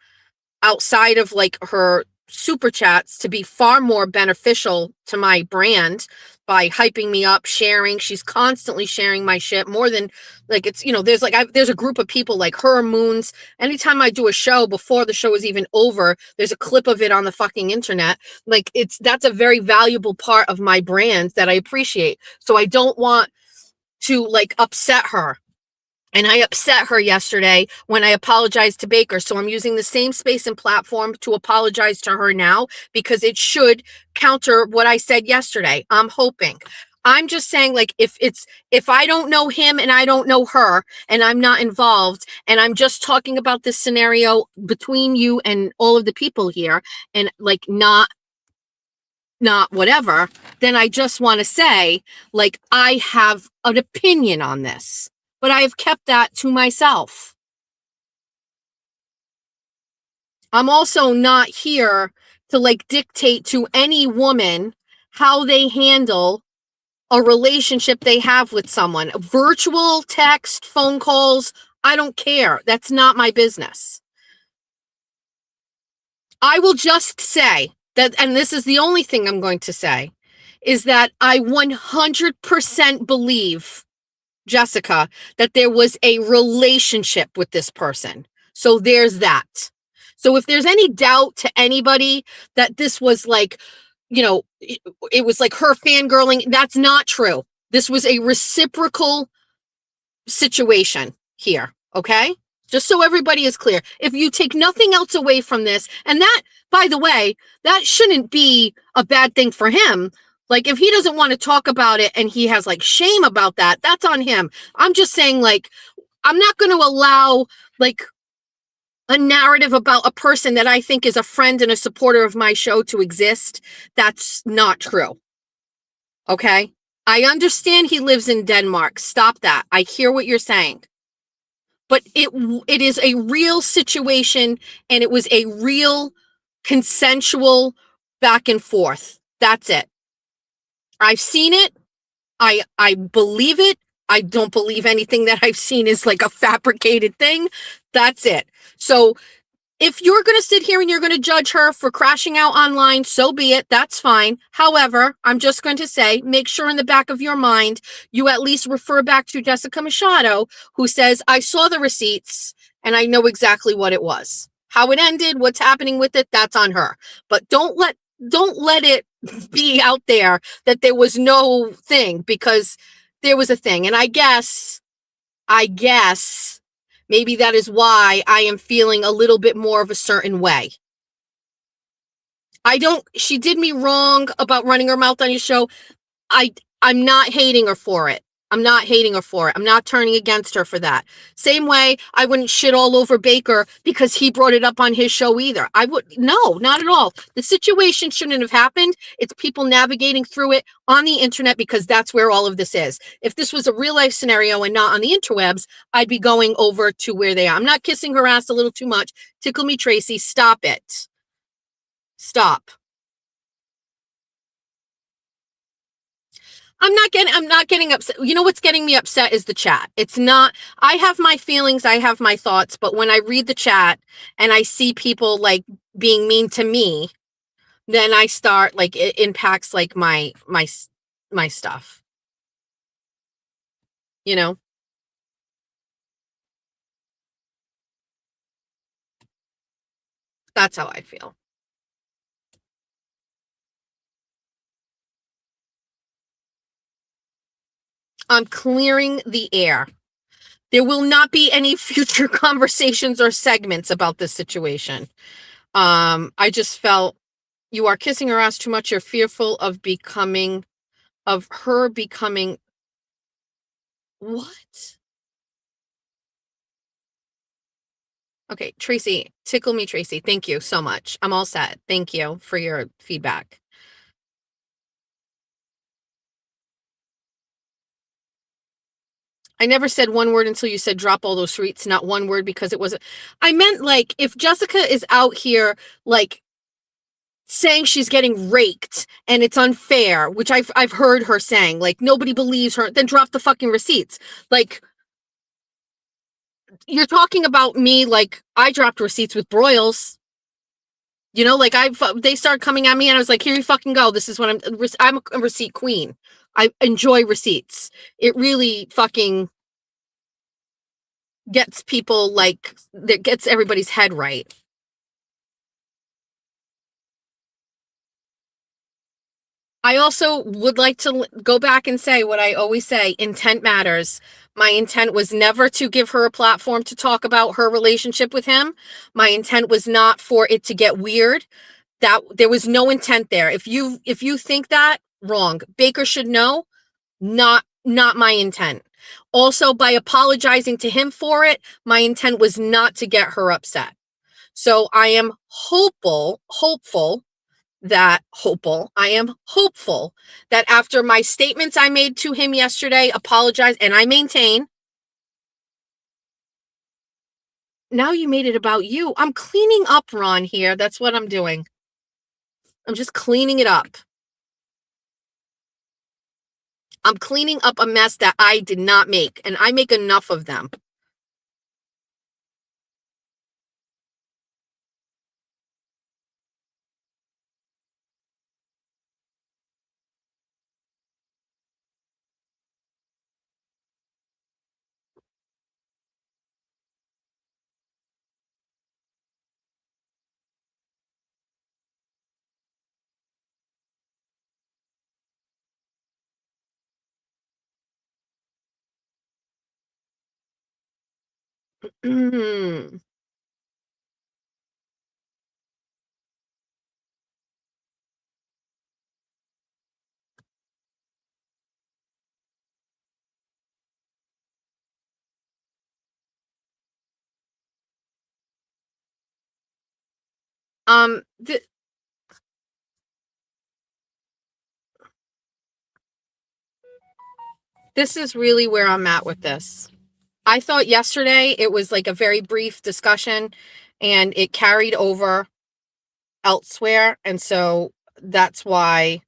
outside of like her super chats to be far more beneficial to my brand by hyping me up, sharing. She's constantly sharing my shit more than like it's, you know, there's like, there's a group of people like her, Moons. Anytime I do a show before the show is even over, there's a clip of it on the fucking internet. Like that's a very valuable part of my brand that I appreciate. So I don't want to like upset her. And I upset her yesterday when I apologized to Baker. So I'm using the same space and platform to apologize to her now because it should counter what I said yesterday. I'm hoping. I'm just saying, like, if I don't know him and I don't know her and I'm not involved and I'm just talking about this scenario between you and all of the people here and like not whatever, then I just want to say, like, I have an opinion on this. But I have kept that to myself. I'm also not here to like dictate to any woman how they handle a relationship they have with someone. Virtual text, phone calls, I don't care. That's not my business. I will just say that, and this is the only thing I'm going to say, is that I 100% believe, Jessica, that there was a relationship with this person. So there's that. So if there's any doubt to anybody that this was like, you know, it was like her fangirling, that's not true. This was a reciprocal situation here. Okay. Just so everybody is clear. If you take nothing else away from this, and that, by the way, that shouldn't be a bad thing for him. Like, if he doesn't want to talk about it and he has like shame about that, that's on him. I'm just saying, like, I'm not going to allow like a narrative about a person that I think is a friend and a supporter of my show to exist. That's not true. Okay. I understand he lives in Denmark. Stop that. I hear what you're saying. But it is a real situation and it was a real consensual back and forth. That's it. I've seen it. I believe it. I don't believe anything that I've seen is like a fabricated thing. That's it. So if you're going to sit here and you're going to judge her for crashing out online, so be it. That's fine. However, I'm just going to say, make sure in the back of your mind, you at least refer back to Jessica Machado, who says, I saw the receipts and I know exactly what it was. How it ended, what's happening with it, that's on her. But don't let it be out there that there was no thing, because there was a thing. And I guess maybe that is why I am feeling a little bit more of a certain way. She did me wrong about running her mouth on your show. I'm not hating her for it. I'm not hating her for it. I'm not turning against her for that. Same way I wouldn't shit all over Baker because he brought it up on his show either. No, not at all. The situation shouldn't have happened. It's people navigating through it on the internet because that's where all of this is. If this was a real life scenario and not on the interwebs, I'd be going over to where they are. I'm not kissing her ass a little too much. Tickle me, Tracy. Stop it. Stop. I'm not getting upset. You know what's getting me upset is the chat. It's not, I have my feelings, I have my thoughts, but when I read the chat and I see people like being mean to me, then I start like, it impacts like my stuff. You know? That's how I feel. I'm clearing the air. There will not be any future conversations or segments about this situation. I just felt you are kissing her ass too much. You're fearful of her becoming what? Okay, Tracy, tickle me, Tracy. Thank you so much. I'm all set. Thank you for your feedback. I never said one word until you said drop all those sweets, not one word because it wasn't. I meant like if Jessica is out here like saying she's getting raked and it's unfair, which I've heard her saying, like nobody believes her, then drop the fucking receipts. Like you're talking about me like I dropped receipts with broils. You know, like they started coming at me and I was like, here you fucking go. This is what I'm a receipt queen. I enjoy receipts. It really fucking gets people like, that gets everybody's head right. I also would like to go back and say what I always say, intent matters. My intent was never to give her a platform to talk about her relationship with him. My intent was not for it to get weird. That there was no intent there. If you think that, wrong. Baker should know, not my intent. Also, by apologizing to him for it, my intent was not to get her upset. So I am hopeful that after my statements I made to him yesterday, apologize, and I maintain. Now you made it about you. I'm cleaning up, Ron, here. That's what I'm doing. I'm just cleaning it up. I'm cleaning up a mess that I did not make, and I make enough of them. This is really where I'm at with this. I thought yesterday it was like a very brief discussion and it carried over elsewhere. And so that's why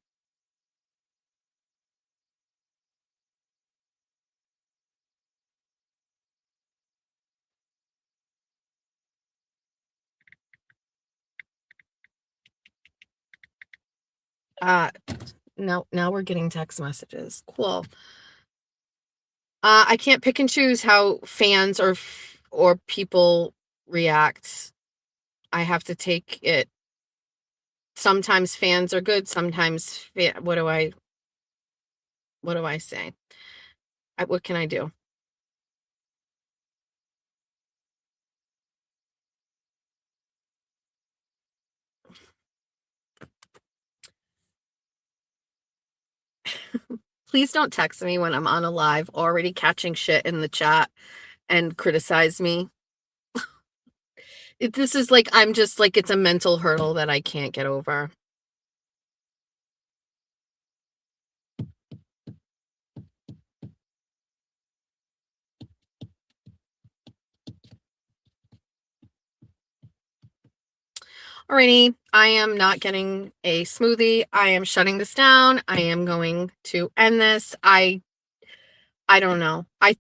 now we're getting text messages. Cool. I can't pick and choose how fans or people react. I have to take it. Sometimes fans are good. Sometimes what do I say? What can I do? please don't text me when I'm on a live already catching shit in the chat and criticize me. This is like, I'm just like, it's a mental hurdle that I can't get over. Alrighty, I am not getting a smoothie. I am shutting this down. I am going to end this. I don't know. I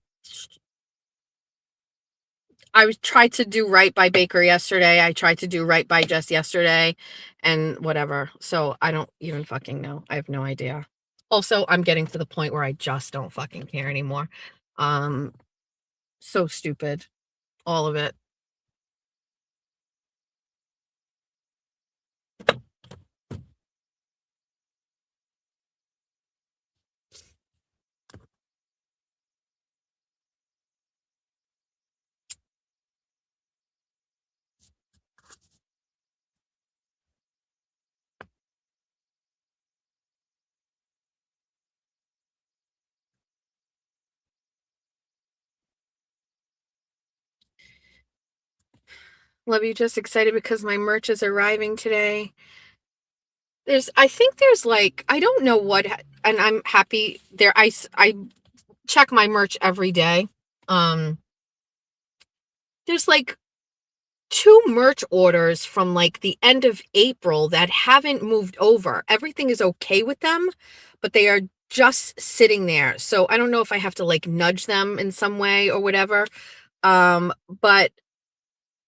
tried to do right by Baker yesterday. I tried to do right by Jess yesterday and whatever. So I don't even fucking know. I have no idea. Also, I'm getting to the point where I just don't fucking care anymore. So stupid. All of it. Love you, just excited because my merch is arriving today. I think there's like, I don't know what, and I'm happy there. I check my merch every day. There's like 2 merch orders from like the end of April that haven't moved over. Everything is okay with them, but they are just sitting there. So I don't know if I have to like nudge them in some way or whatever. But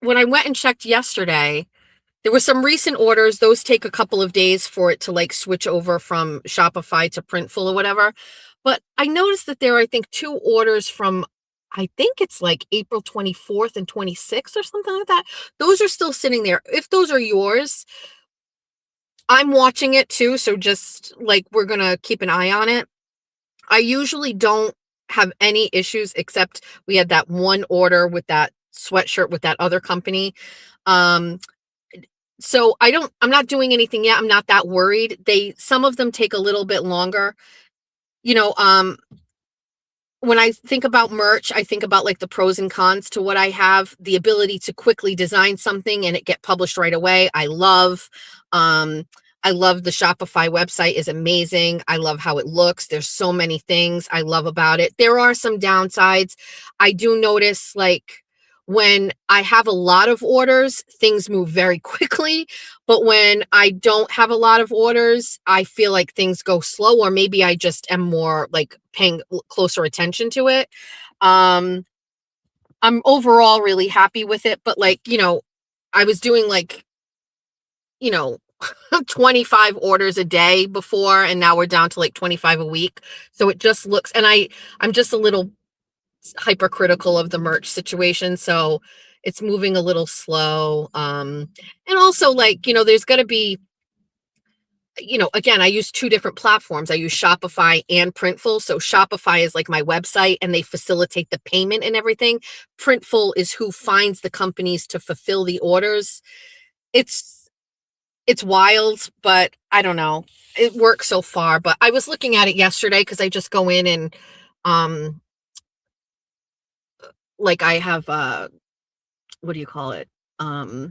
when I went and checked yesterday, there were some recent orders. Those take a couple of days for it to like switch over from Shopify to Printful or whatever. But I noticed that there are, I think, 2 orders from, I think it's like April 24th and 26th or something like that. Those are still sitting there. If those are yours, I'm watching it too. So just like, we're going to keep an eye on it. I usually don't have any issues, except we had that one order with that sweatshirt with that other company. So I'm not doing anything yet. I'm not that worried. Some of them take a little bit longer. You know, when I think about merch, I think about like the pros and cons to what I have. The ability to quickly design something and it get published right away. I love the Shopify website is amazing. I love how it looks. There's so many things I love about it. There are some downsides. I do notice like when I have a lot of orders, things move very quickly. But when I don't have a lot of orders, I feel like things go slow, or maybe I just am more like paying closer attention to it. I'm overall really happy with it. But like, you know, I was doing like, you know, 25 orders a day before, and now we're down to like 25 a week. So it just looks, and I'm just a little hypercritical of the merch situation, so it's moving a little slow. And also, like, you know, there's got to be, you know, again, I use 2 different platforms. I use Shopify and Printful. So Shopify is like my website and they facilitate the payment and everything. Printful is who finds the companies to fulfill the orders. It's wild, but I don't know. It works so far. But I was looking at it yesterday because I just go in and like I have what do you call it? I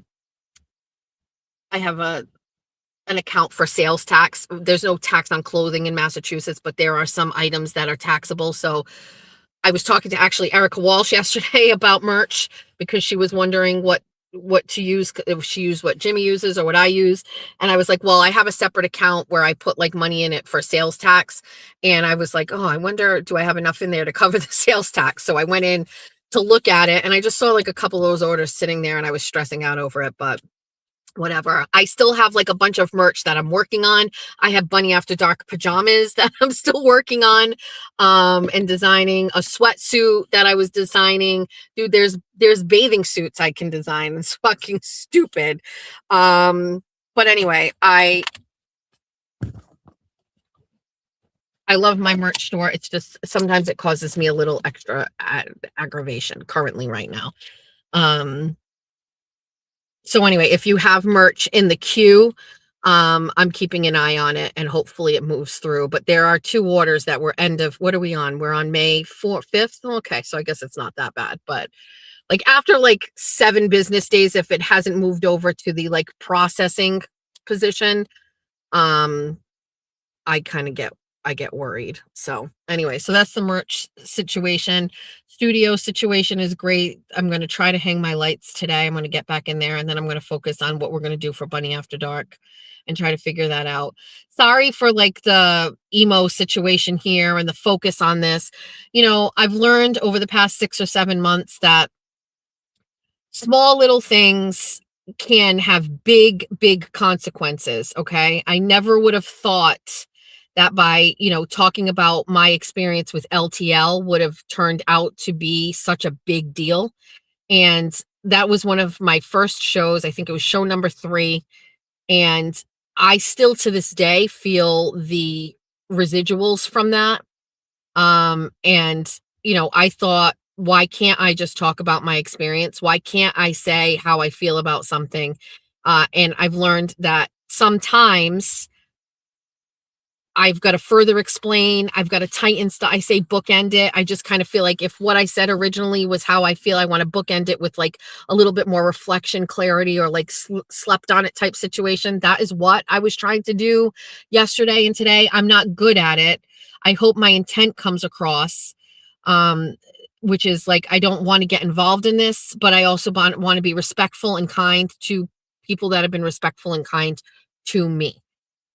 have an account for sales tax. There's no tax on clothing in Massachusetts, but there are some items that are taxable. So I was talking to actually Erica Walsh yesterday about merch because she was wondering what to use, if she used what Jimmy uses or what I use. And I was like, well, I have a separate account where I put like money in it for sales tax. And I was like, oh, I wonder, do I have enough in there to cover the sales tax? So I went in to look at it and I just saw like a couple of those orders sitting there and I was stressing out over it, but whatever. I still have like a bunch of merch that I'm working on. I have Bunny After Dark pajamas that I'm still working on, and designing a sweatsuit that I was designing. Dude, there's bathing suits I can design. It's fucking stupid. But anyway, I love my merch store. It's just sometimes it causes me a little extra aggravation currently right now. So anyway, if you have merch in the queue, I'm keeping an eye on it and hopefully it moves through. But there are 2 orders that were end of, what are we on? We're on May 5th. Okay, so I guess it's not that bad. But like after like 7 business days, if it hasn't moved over to the like processing position, I kind of get worried. So anyway, so that's the merch situation. Studio situation is great. I'm going to try to hang my lights today. I'm going to get back in there and then I'm going to focus on what we're going to do for Bunny After Dark and try to figure that out. Sorry for like the emo situation here and the focus on this. You know, I've learned over the past 6 or 7 months that small little things can have big, big consequences. Okay. I never would have thought that by, you know, talking about my experience with LTL would have turned out to be such a big deal. And that was one of my first shows. I think it was show number 3. And I still to this day feel the residuals from that. And, you know, I thought, why can't I just talk about my experience? Why can't I say how I feel about something? And I've learned that sometimes I've got to further explain. I've got to tighten stuff. I say bookend it. I just kind of feel like if what I said originally was how I feel, I want to bookend it with like a little bit more reflection, clarity, or like slept on it type situation. That is what I was trying to do yesterday and today. I'm not good at it. I hope my intent comes across, which is like, I don't want to get involved in this, but I also want to be respectful and kind to people that have been respectful and kind to me.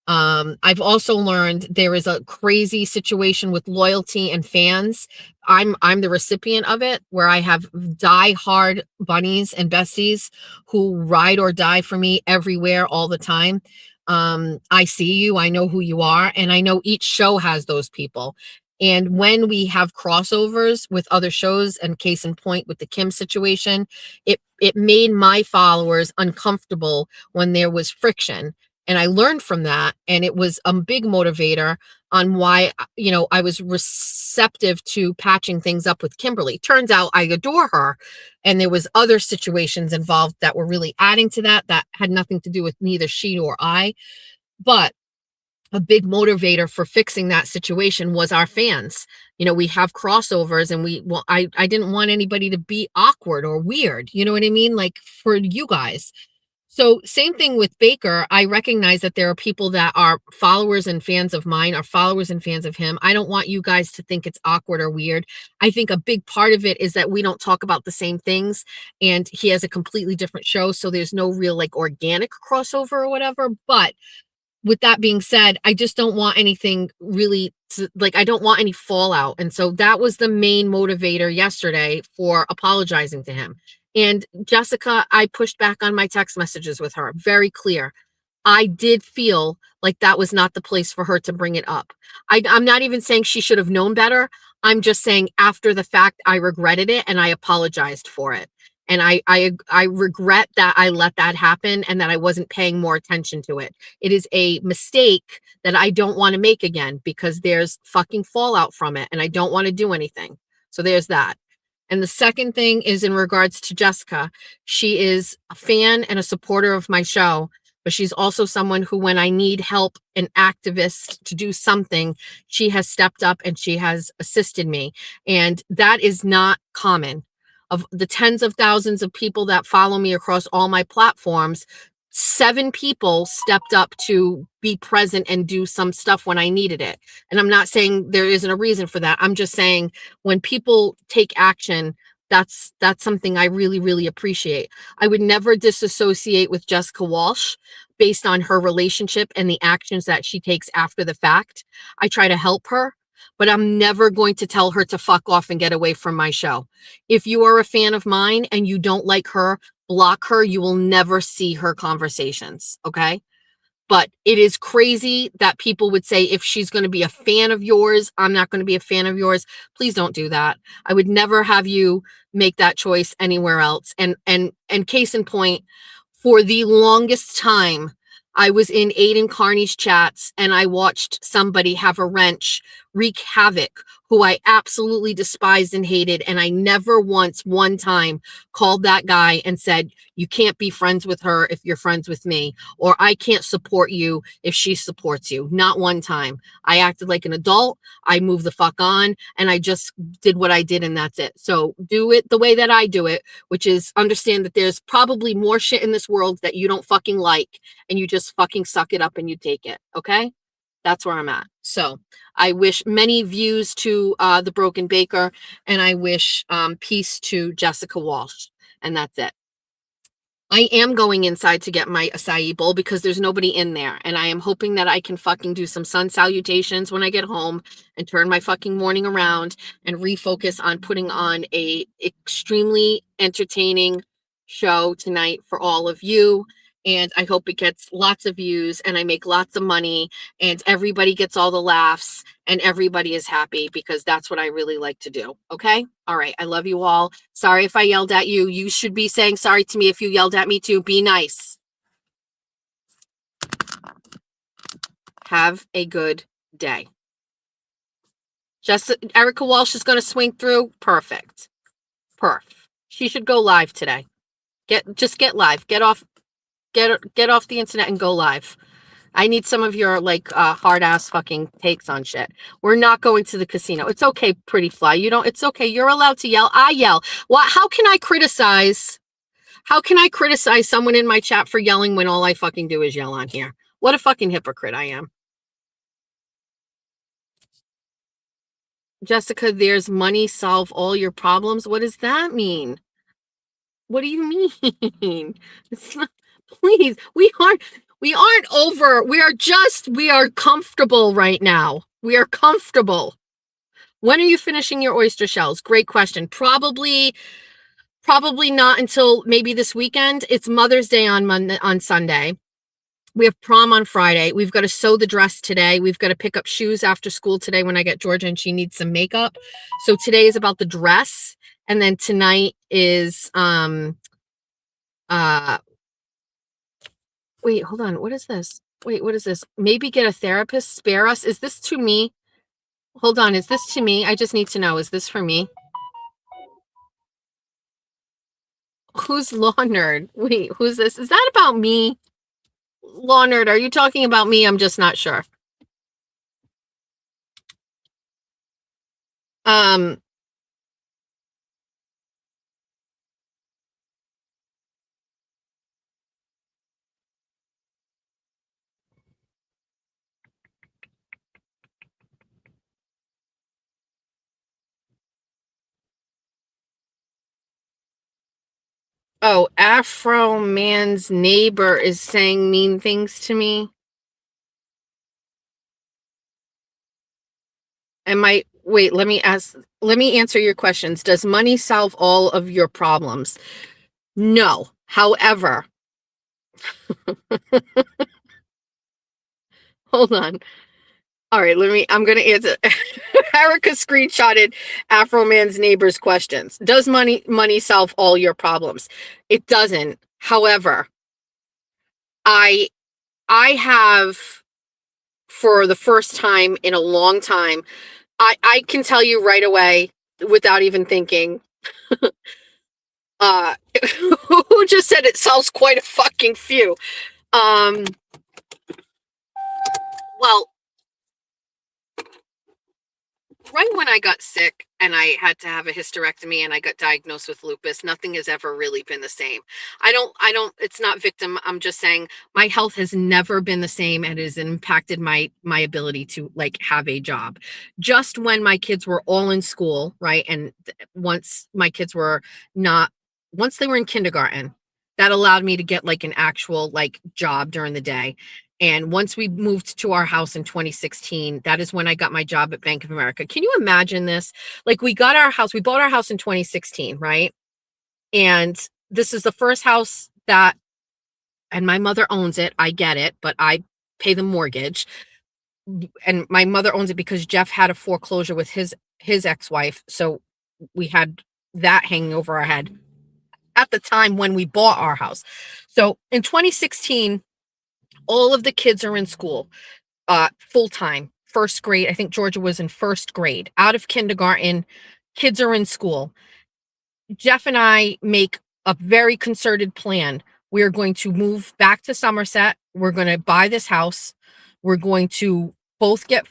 I've also learned there is a crazy situation with loyalty and fans. I'm the recipient of it, where I have die-hard bunnies and besties who ride or die for me everywhere all the time. I see you, I know who you are, and I know each show has those people. And when we have crossovers with other shows, and case in point with the Kim situation, it made my followers uncomfortable when there was friction. And I learned from that. And it was a big motivator on why, you know, I was receptive to patching things up with Kimberly. Turns out I adore her. And there was other situations involved that were really adding to that had nothing to do with neither she nor I. But a big motivator for fixing that situation was our fans. You know, we have crossovers and I didn't want anybody to be awkward or weird. You know what I mean? Like for you guys. So same thing with Baker. I recognize that there are people that are followers and fans of mine, are followers and fans of him. I don't want you guys to think it's awkward or weird. I think a big part of it is that we don't talk about the same things, and he has a completely different show. So there's no real like organic crossover or whatever. But with that being said, I just don't want anything really I don't want any fallout. And so that was the main motivator yesterday for apologizing to him. And Jessica, I pushed back on my text messages with her, very clear. I did feel like that was not the place for her to bring it up. I'm not even saying she should have known better. I'm just saying after the fact, I regretted it and I apologized for it. And I regret that I let that happen and that I wasn't paying more attention to it. It is a mistake that I don't want to make again because there's fucking fallout from it and I don't want to do anything. So there's that. And the second thing is in regards to Jessica. She is a fan and a supporter of my show, but she's also someone who, when I need help, an activist to do something, she has stepped up and she has assisted me. And that is not common. Of the tens of thousands of people that follow me across all my platforms, 7 people stepped up to be present and do some stuff when I needed it. And I'm not saying there isn't a reason for that. I'm just saying when people take action, that's something I really, really appreciate. I would never disassociate with Jessica Walsh based on her relationship and the actions that she takes after the fact. I try to help her, but I'm never going to tell her to fuck off and get away from my show. If you are a fan of mine and you don't like her, block her. You will never see her conversations. Okay. But it is crazy that people would say, if she's going to be a fan of yours, I'm not going to be a fan of yours. Please don't do that. I would never have you make that choice anywhere else. And case in point, for the longest time, I was in Aiden Carney's chats and I watched somebody have a wrench wreak havoc who I absolutely despised and hated. And I never once, one time, called that guy and said, you can't be friends with her if you're friends with me, or I can't support you if she supports you. Not one time. I acted like an adult. I moved the fuck on, and I just did what I did, and that's it. So do it the way that I do it, which is understand that there's probably more shit in this world that you don't fucking like, and you just fucking suck it up and you take it. Okay? That's where I'm at. So I wish many views to The Broken Baker, and I wish peace to Jessica Walsh. And that's it. I am going inside to get my acai bowl because there's nobody in there. And I am hoping that I can fucking do some sun salutations when I get home and turn my fucking morning around and refocus on putting on a extremely entertaining show tonight for all of you. And I hope it gets lots of views and I make lots of money and everybody gets all the laughs and everybody is happy, because that's what I really like to do. Okay? All right. I love you all. Sorry if I yelled at you. You should be saying sorry to me if you yelled at me too. Be nice. Have a good day. Erica Walsh is going to swing through. Perfect. She should go live today. Just get live. Get off the internet and go live. I need some of your hard ass fucking takes on shit. We're not going to the casino. It's okay, Pretty Fly. It's okay. You're allowed to yell. I yell. How can I criticize someone in my chat for yelling when all I fucking do is yell on here? What a fucking hypocrite I am. Jessica, there's money solve all your problems. What does that mean? What do you mean? Please, we aren't over. We are comfortable right now. We are comfortable. When are you finishing your oyster shells? Great question. Probably not until maybe this weekend. It's Mother's Day on Sunday. We have prom on Friday. We've got to sew the dress today. We've got to pick up shoes after school today when I get Georgia and she needs some makeup. So today is about the dress. And then tonight is, wait, hold on. What is this? Wait, what is this? Maybe get a therapist, spare us. Is this to me? Hold on. Is this to me? I just need to know. Is this for me? Who's Law Nerd? Wait, who's this? Is that about me? Law Nerd, are you talking about me? I'm just not sure. Oh, Afro Man's neighbor is saying mean things to me. Wait, let me answer your questions. Does money solve all of your problems? No. However, hold on. All right, I'm going to answer. Erica screenshotted Afro Man's neighbor's questions. Does money solve all your problems? It doesn't. However, I have, for the first time in a long time, I can tell you right away without even thinking, who just said it sells quite a fucking few. Well, right when I got sick and I had to have a hysterectomy and I got diagnosed with lupus, nothing has ever really been the same. It's not victim. I'm just saying my health has never been the same, and it has impacted my ability to have a job. Just when my kids were all in school, right? And once they were in kindergarten, that allowed me to get an actual job during the day. And once we moved to our house in 2016, that is when I got my job at Bank of America. Can you imagine this? We bought our house in 2016, right? And this is the first house and my mother owns it. I get it, but I pay the mortgage. And my mother owns it because Jeff had a foreclosure with his ex-wife. So we had that hanging over our head at the time when we bought our house. So in 2016, all of the kids are in school, full time first grade. I think Georgia was in first grade, out of kindergarten. Kids are in school. Jeff and I make a very concerted plan. We're going to move back to Somerset. We're going to buy this house. We're going to both get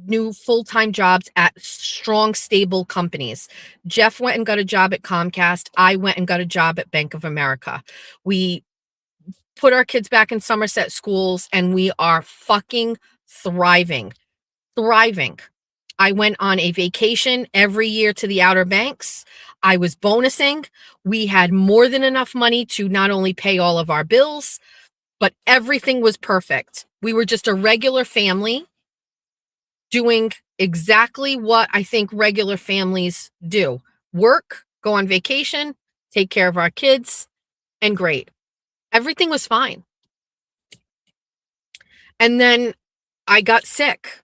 new full-time jobs at strong, stable companies. Jeff went and got a job at Comcast. I went and got a job at Bank of America. We put our kids back in Somerset schools, and we are fucking thriving. I went on a vacation every year to the Outer Banks. I was bonusing. We had more than enough money to not only pay all of our bills, but everything was perfect. We were just a regular family doing exactly what I think regular families do. Work, go on vacation, take care of our kids, and great. Everything was fine. And then I got sick.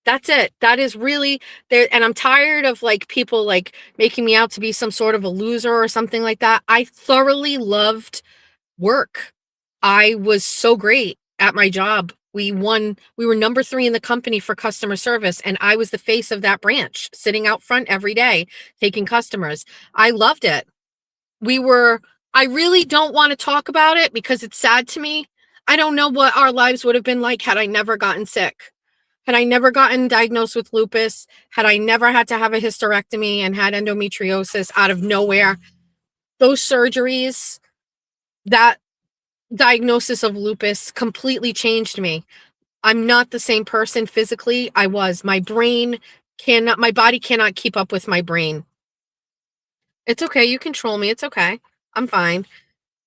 That's it. That is really there. And I'm tired of like people like making me out to be some sort of a loser or something like that. I thoroughly loved work. I was so great at my job. We were number 3 in the company for customer service. And I was the face of that branch, sitting out front every day, taking customers. I loved it. I really don't want to talk about it because it's sad to me. I don't know what our lives would have been like had I never gotten sick. Had I never gotten diagnosed with lupus, had I never had to have a hysterectomy and had endometriosis out of nowhere, those surgeries, that diagnosis of lupus completely changed me. I'm not the same person physically I was. My body cannot keep up with my brain. It's okay. You control me. It's okay. I'm fine.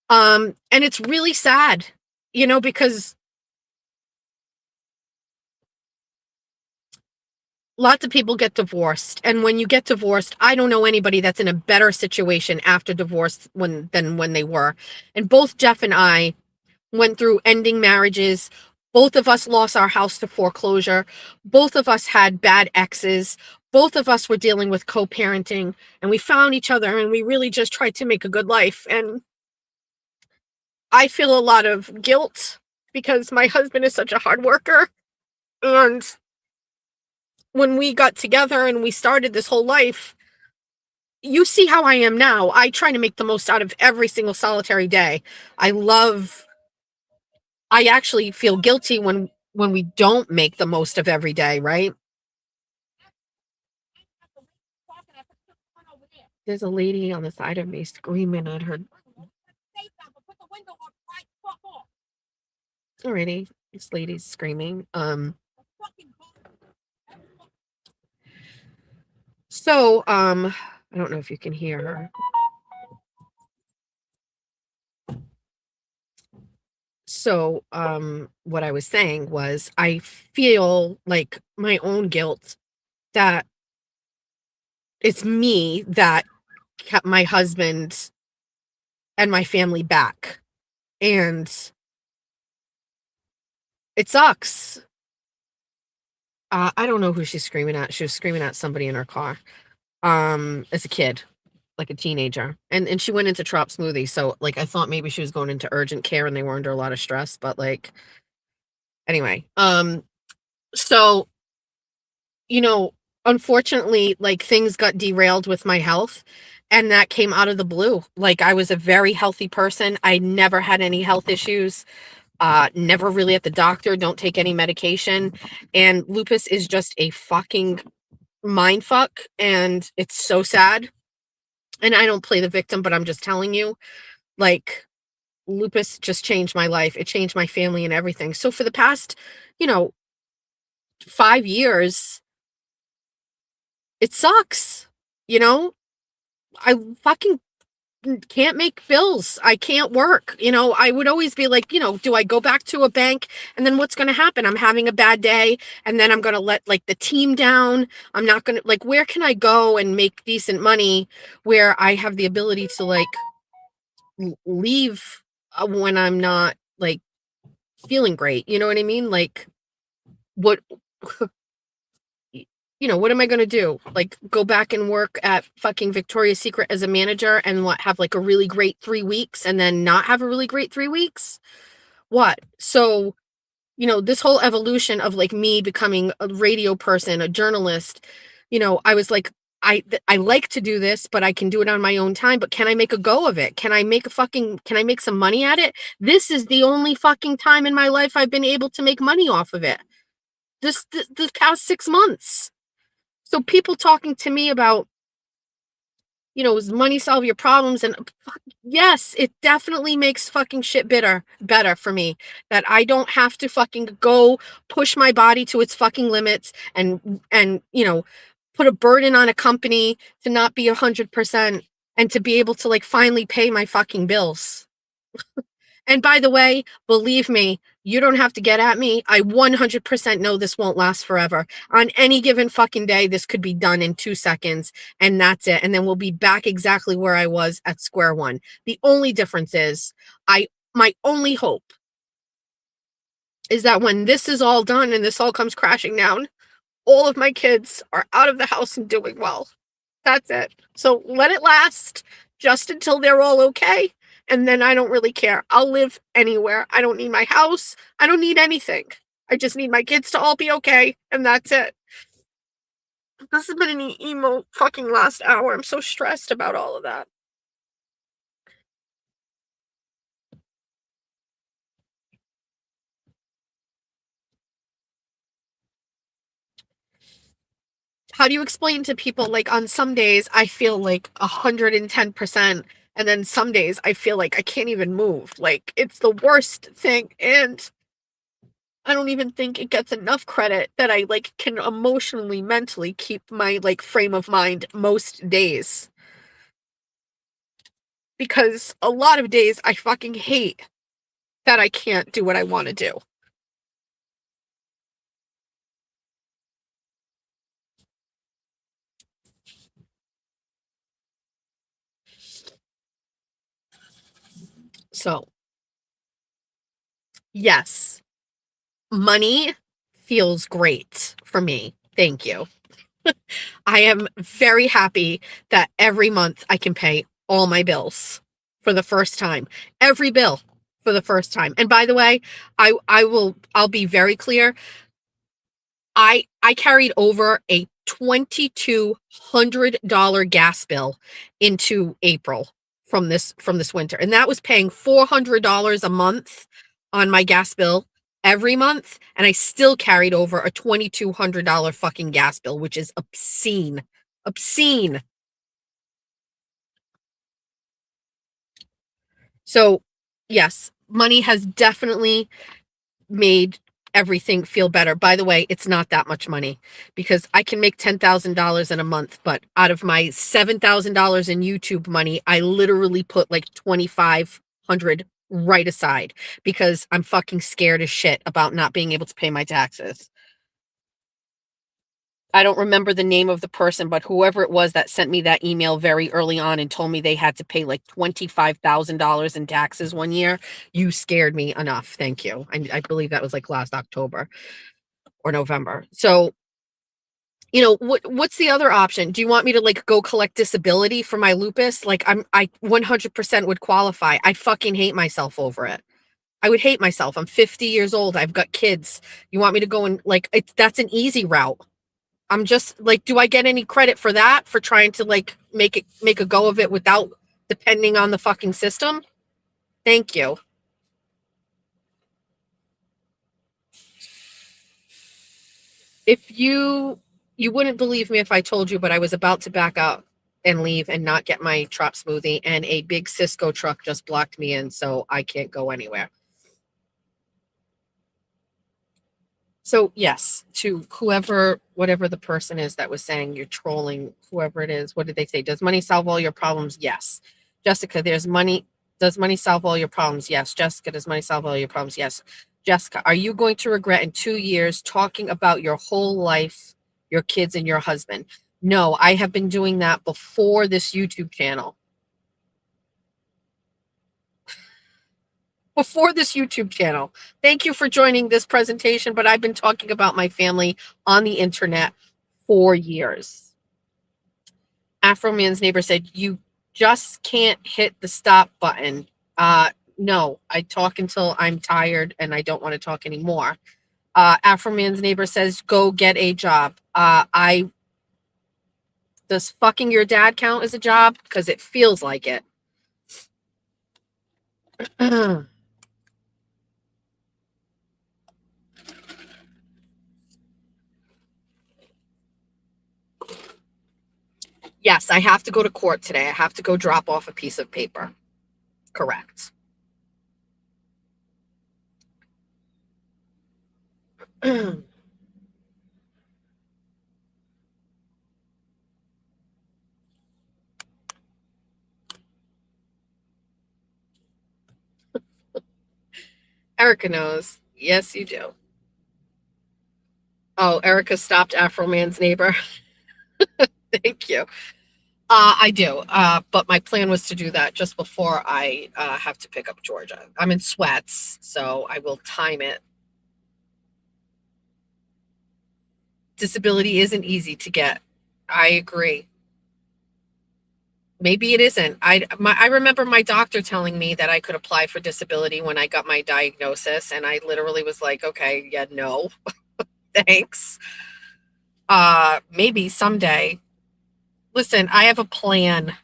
And it's really sad, because lots of people get divorced. And when you get divorced, I don't know anybody that's in a better situation after divorce than when they were. And both Jeff and I went through ending marriages. Both of us lost our house to foreclosure. Both of us had bad exes. Both of us were dealing with co-parenting, and we found each other and we really just tried to make a good life. And I feel a lot of guilt because my husband is such a hard worker. And when we got together and we started this whole life, you see how I am now. I try to make the most out of every single solitary day. I actually feel guilty when we don't make the most of every day, right? There's a lady on the side of me screaming at her. Alrighty, this lady's screaming. So, I don't know if you can hear her. So, what I was saying was I feel like my own guilt that it's me that kept my husband and my family back. And it sucks. I don't know who she's screaming at. She was screaming at somebody in her car. As a kid, like a teenager. And she went into Trop Smoothie. So like I thought maybe she was going into urgent care and they were under a lot of stress, but like anyway. So unfortunately, like things got derailed with my health, and that came out of the blue. Like I was a very healthy person. I never had any health issues. Never really at the doctor, don't take any medication. And lupus is just a fucking mind fuck, and it's so sad. And I don't play the victim, but I'm just telling you, like, lupus just changed my life. It changed my family and everything. So for the past, 5 years, it sucks. I fucking can't make bills. I can't work. I would always be like, do I go back to a bank? And then what's going to happen? I'm having a bad day, and then I'm going to let like the team down. I'm not going to like, where can I go and make decent money where I have the ability to like leave when I'm not like feeling great? You know what I mean? Like what what am I going to do? Like go back and work at fucking Victoria's Secret as a manager and have like a really great 3 weeks and then not have a really great 3 weeks? What? So you know, this whole evolution of like me becoming a radio person, a journalist, you know, I was like, I like to do this, but I can do it on my own time. But can I make a go of it? Can I make some money at it? This is the only fucking time in my life I've been able to make money off of it. The past 6 months. So people talking to me about, you know, does money solve your problems? And yes, it definitely makes fucking shit better for me, that I don't have to fucking go push my body to its fucking limits and you know, put a burden on a company to not be 100% and to be able to like finally pay my fucking bills. And by the way, believe me, you don't have to get at me. I 100% know this won't last forever. On any given fucking day, this could be done in 2 seconds and that's it. And then we'll be back exactly where I was at square one. The only difference is my only hope is that when this is all done and this all comes crashing down, all of my kids are out of the house and doing well. That's it. So let it last just until they're all okay. And then I don't really care. I'll live anywhere. I don't need my house. I don't need anything. I just need my kids to all be okay. And that's it. This has been an emo fucking last hour. I'm so stressed about all of that. How do you explain to people, like, on some days I feel like 110%, and then some days I feel like I can't even move. Like, it's the worst thing. And I don't even think it gets enough credit that I like can emotionally, mentally keep my like frame of mind most days. Because a lot of days I fucking hate that I can't do what I want to do. So, yes, money feels great for me. Thank you. I am very happy that every month I can pay all my bills for the first time. Every bill for the first time. And by the way, I'll be very clear. I carried over a $2,200 gas bill into April from this winter. And that was paying $400 a month on my gas bill every month, and I still carried over a $2,200 fucking gas bill, which is obscene. Obscene. So, yes, money has definitely made everything feel better. By the way, it's not that much money because I can make $10,000 in a month, but out of my $7,000 in YouTube money, I literally put like 2,500 right aside because I'm fucking scared as shit about not being able to pay my taxes. I don't remember the name of the person, but whoever it was that sent me that email very early on and told me they had to pay like $25,000 in taxes one year, you scared me enough. Thank you. I believe that was like last October or November. So, you know, what's the other option? Do you want me to like go collect disability for my lupus? Like I 100% would qualify. I fucking hate myself over it. I would hate myself. I'm 50 years old. I've got kids. You want me to go and like that's an easy route. I'm just like, do I get any credit for that? For trying to like make a go of it without depending on the fucking system? Thank you. If you wouldn't believe me if I told you, but I was about to back up and leave and not get my Trop smoothie, and a big Cisco truck just blocked me in, so I can't go anywhere. So yes, to whoever, whatever the person is that was saying you're trolling, whoever it is, what did they say? Does money solve all your problems? Yes. Jessica, there's money. Does money solve all your problems? Yes. Jessica, does money solve all your problems? Yes. Jessica, are you going to regret in 2 years talking about your whole life, your kids, and your husband? No, I have been doing that before this YouTube channel. Before this YouTube channel. Thank you for joining this presentation, but I've been talking about my family on the internet for years. Afro Man's neighbor said, you just can't hit the stop button. No, I talk until I'm tired and I don't want to talk anymore. Afroman's neighbor says, go get a job. Does fucking your dad count as a job? Because it feels like it. Yes, I have to go to court today. I have to go drop off a piece of paper. Correct. Erica knows. Yes, you do. Oh, Erica stopped Afroman's neighbor. Thank you. I do. But my plan was to do that just before I have to pick up Georgia. I'm in sweats, so I will time it. Disability isn't easy to get. I agree. Maybe it isn't. I remember my doctor telling me that I could apply for disability when I got my diagnosis, and I literally was like, okay, yeah, no, thanks. Maybe someday. Listen, I have a plan.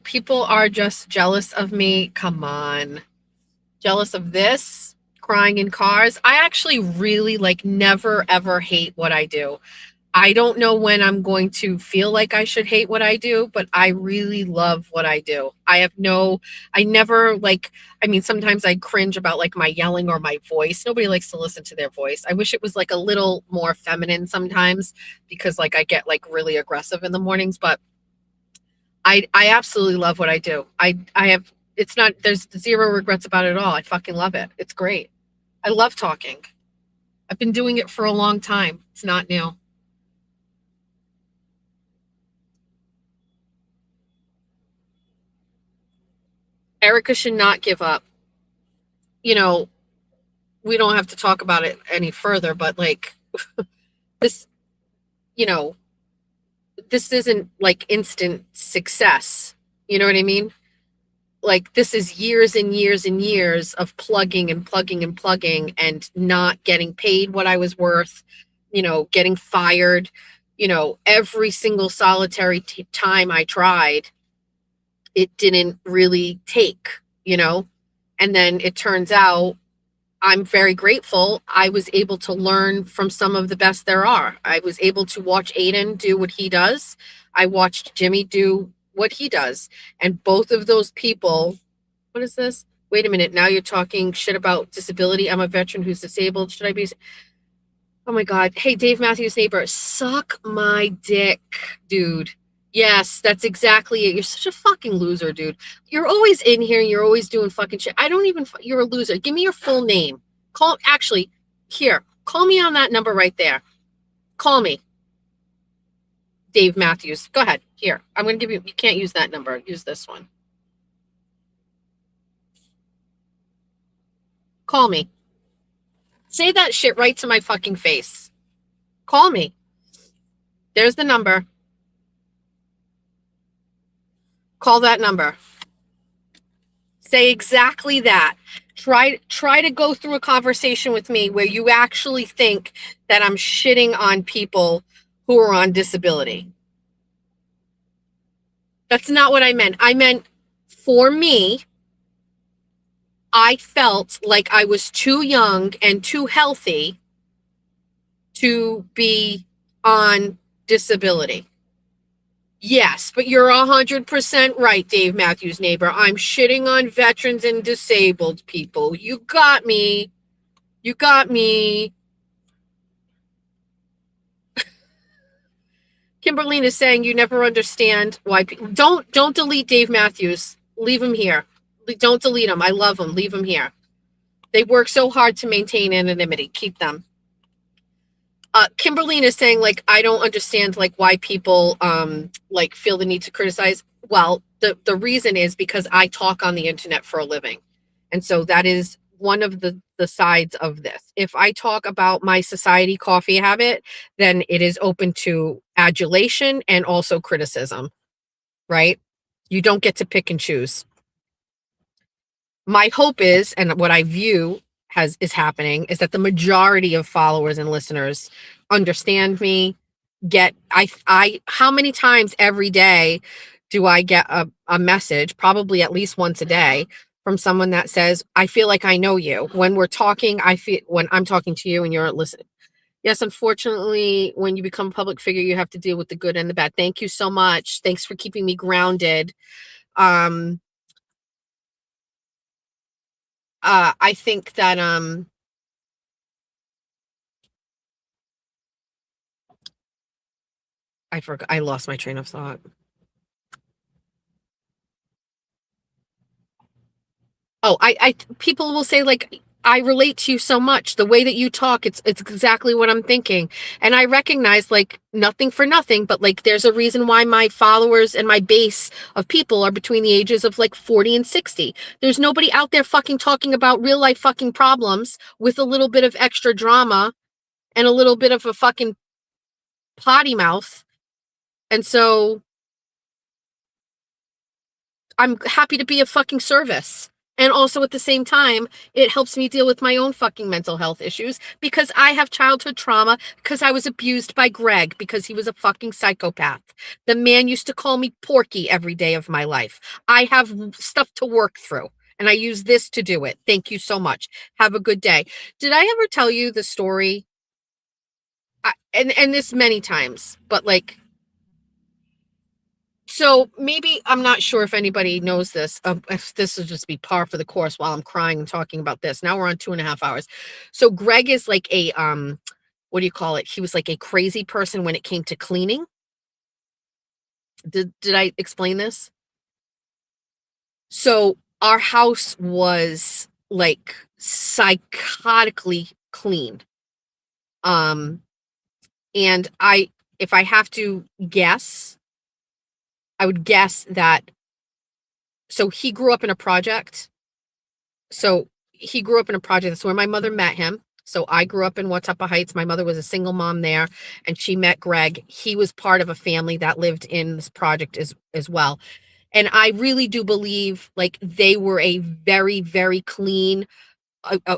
People are just jealous of me. Come on. Jealous of this, crying in cars. I actually really never ever hate what I do. I don't know when I'm going to feel like I should hate what I do, but I really love what I do. I never sometimes I cringe about my yelling or my voice. Nobody likes to listen to their voice. I wish it was a little more feminine sometimes because I get really aggressive in the mornings, but I absolutely love what I do. There's zero regrets about it at all. I fucking love it. It's great. I love talking. I've been doing it for a long time. It's not new. Erica should not give up. We don't have to talk about it any further, but this, this isn't instant success. You know what I mean? This is years and years and years of plugging and plugging and plugging and not getting paid what I was worth, getting fired, every single solitary time I tried, it didn't really take, and then it turns out I'm very grateful. I was able to learn from some of the best there are. I was able to watch Aiden do what he does. I watched Jimmy do what he does. And both of those people, what is this? Wait a minute. Now you're talking shit about disability. I'm a veteran who's disabled. Should I be? Oh my God. Hey, Dave Matthews' neighbor, suck my dick, dude. Yes, that's exactly it. You're such a fucking loser, dude. You're always in here and you're always doing fucking shit. You're a loser. Give me your full name. Call me on that number right there. Call me. Dave Matthews. Go ahead. Here. I'm going to give you can't use that number. Use this one. Call me. Say that shit right to my fucking face. Call me. There's the number. Call that number. Say exactly that. Try to go through a conversation with me where you actually think that I'm shitting on people who are on disability. That's not what I meant. I meant for me, I felt like I was too young and too healthy to be on disability. Yes, but you're 100% right, Dave Matthews' neighbor. I'm shitting on veterans and disabled people. You got me. You got me. Kimberly is saying you never understand why people don't delete Dave Matthews. Leave him here. Don't delete him. I love him. Leave him here. They work so hard to maintain anonymity. Keep them. Kimberly is saying I don't understand why people feel the need to criticize. Well, the reason is because I talk on the internet for a living. And so that is one of the sides of this. If I talk about my society coffee habit, then it is open to adulation and also criticism, right? You don't get to pick and choose. My hope is, and what I view is happening, is that the majority of followers and listeners understand me. How many times every day do I get a message, probably at least once a day, from someone that says, I feel like I know you. When we're talking, when I'm talking to you and you're listening. Yes, unfortunately, when you become a public figure, you have to deal with the good and the bad. Thank you so much. Thanks for keeping me grounded. I think that I lost my train of thought. Oh, people will say, like, I relate to you so much. The way that you talk, it's exactly what I'm thinking. And I recognize, like, nothing for nothing, but like there's a reason why my followers and my base of people are between the ages of like 40 and 60. There's nobody out there fucking talking about real life fucking problems with a little bit of extra drama and a little bit of a fucking potty mouth. And so I'm happy to be of fucking service. And also at the same time, it helps me deal with my own fucking mental health issues because I have childhood trauma because I was abused by Greg because he was a fucking psychopath. The man used to call me Porky every day of my life. I have stuff to work through and I use this to do it. Thank you so much. Have a good day. Did I ever tell you the story? And this many times, but like, so maybe I'm not sure if anybody knows this. If this will just be par for the course while I'm crying and talking about this. Now we're on 2.5 hours. So Greg is like a what do you call it? He was like a crazy person when it came to cleaning. Did I explain this? So our house was like psychotically clean. And if I have to guess, I would guess that. So he grew up in a project. That's where my mother met him. So I grew up in Watuppa Heights. My mother was a single mom there, and she met Greg. He was part of a family that lived in this project as well. And I really do believe like they were a very, very clean,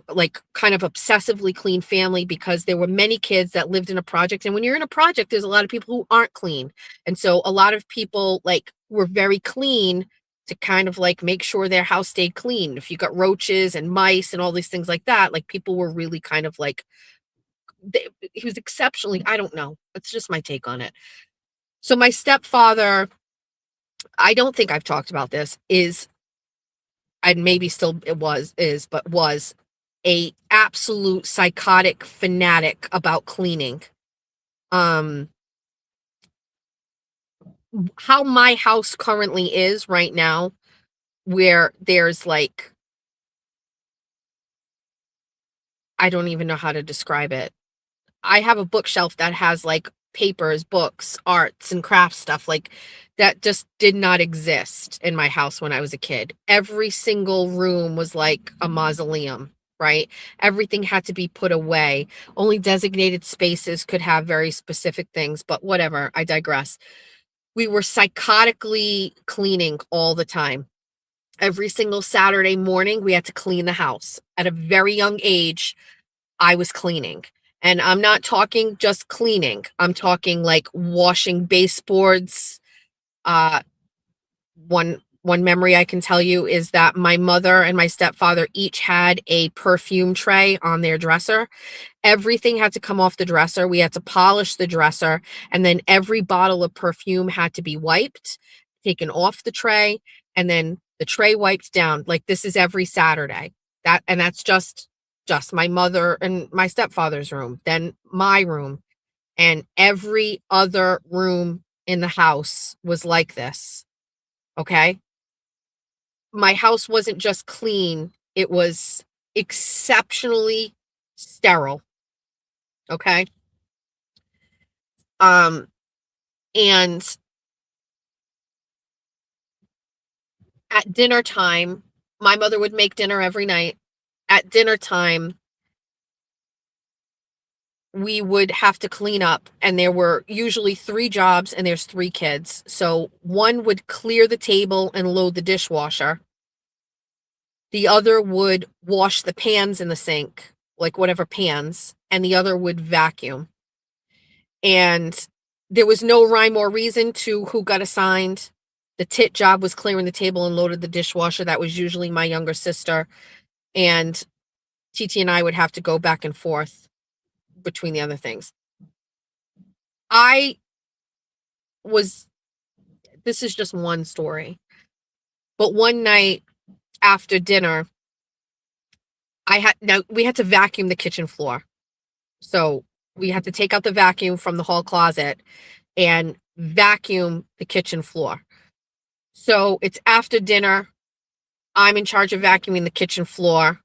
like kind of obsessively clean family because there were many kids that lived in a project. And when you're in a project, there's a lot of people who aren't clean. And so a lot of people like were very clean to kind of like make sure their house stayed clean. If you got roaches and mice and all these things like that, like people were really kind of like, he was exceptionally, I don't know. That's just my take on it. So my stepfather, I don't think I've talked about this, and maybe still was a absolute psychotic fanatic about cleaning. How my house currently is right now, where there's like, I don't even know how to describe it. I have a bookshelf that has like papers, books, arts, and craft stuff like that just did not exist in my house when I was a kid. Every single room was like a mausoleum, right? Everything had to be put away. Only designated spaces could have very specific things, but whatever, I digress. We were psychotically cleaning all the time. Every single Saturday morning, we had to clean the house. At a very young age, I was cleaning. And I'm not talking just cleaning. I'm talking like washing baseboards. One memory I can tell you is that my mother and my stepfather each had a perfume tray on their dresser. Everything had to come off the dresser. We had to polish the dresser, and then every bottle of perfume had to be wiped, taken off the tray, and then the tray wiped down. Like this is every Saturday. That's just my mother and my stepfather's room, then my room, and every other room in the house was like this. Okay? My house wasn't just clean, it was exceptionally sterile. Okay? And at dinner time, my mother would make dinner every night. At dinner time, we would have to clean up, and there were usually 3 jobs and there's 3 kids. So one would clear the table and load the dishwasher. The other would wash the pans in the sink, like whatever pans, and the other would vacuum. And there was no rhyme or reason to who got assigned. The tit job was clearing the table and loaded the dishwasher. That was usually my younger sister. And TT and I would have to go back and forth between the other things. This is just one story. But one night after dinner, we had to vacuum the kitchen floor. So we had to take out the vacuum from the hall closet and vacuum the kitchen floor. So it's after dinner. I'm in charge of vacuuming the kitchen floor.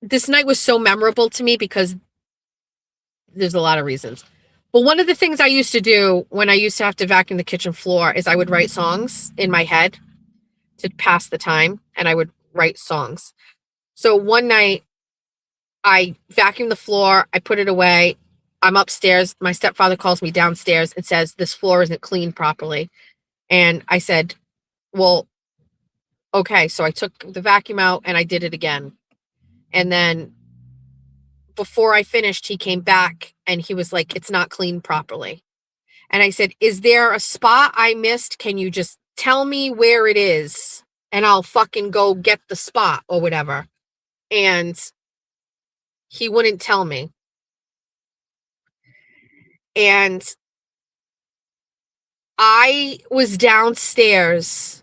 This night was so memorable to me because there's a lot of reasons. But one of the things I used to do when I used to have to vacuum the kitchen floor is I would write songs in my head to pass the time, and I would write songs. So one night I vacuumed the floor, I put it away. I'm upstairs. My stepfather calls me downstairs and says, this floor isn't cleaned properly. And I said, well, okay. So I took the vacuum out and I did it again. And then before I finished, he came back and he was like, it's not cleaned properly. And I said, is there a spot I missed? Can you just tell me where it is and I'll fucking go get the spot or whatever? And he wouldn't tell me. And I was downstairs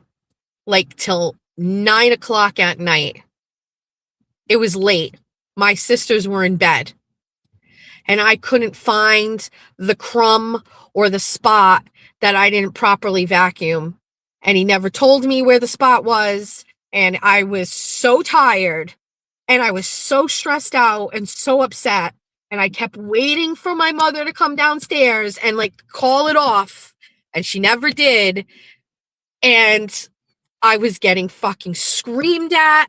like till 9 o'clock at night. It was late. My sisters were in bed. And I couldn't find the crumb or the spot that I didn't properly vacuum. And he never told me where the spot was. And I was so tired. And I was so stressed out and so upset. And I kept waiting for my mother to come downstairs and like call it off. And she never did. And I was getting fucking screamed at.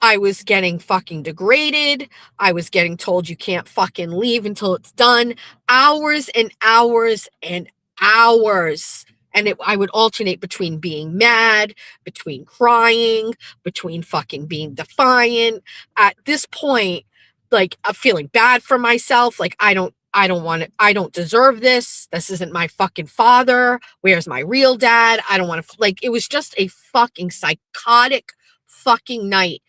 I was getting fucking degraded. I was getting told you can't fucking leave until it's done. Hours and hours and hours. And I would alternate between being mad, between crying, between fucking being defiant. At this point, like, I'm feeling bad for myself. Like, I don't want it. I don't deserve this. This isn't my fucking father. Where's my real dad? I don't want to, like, it was just a fucking psychotic fucking night.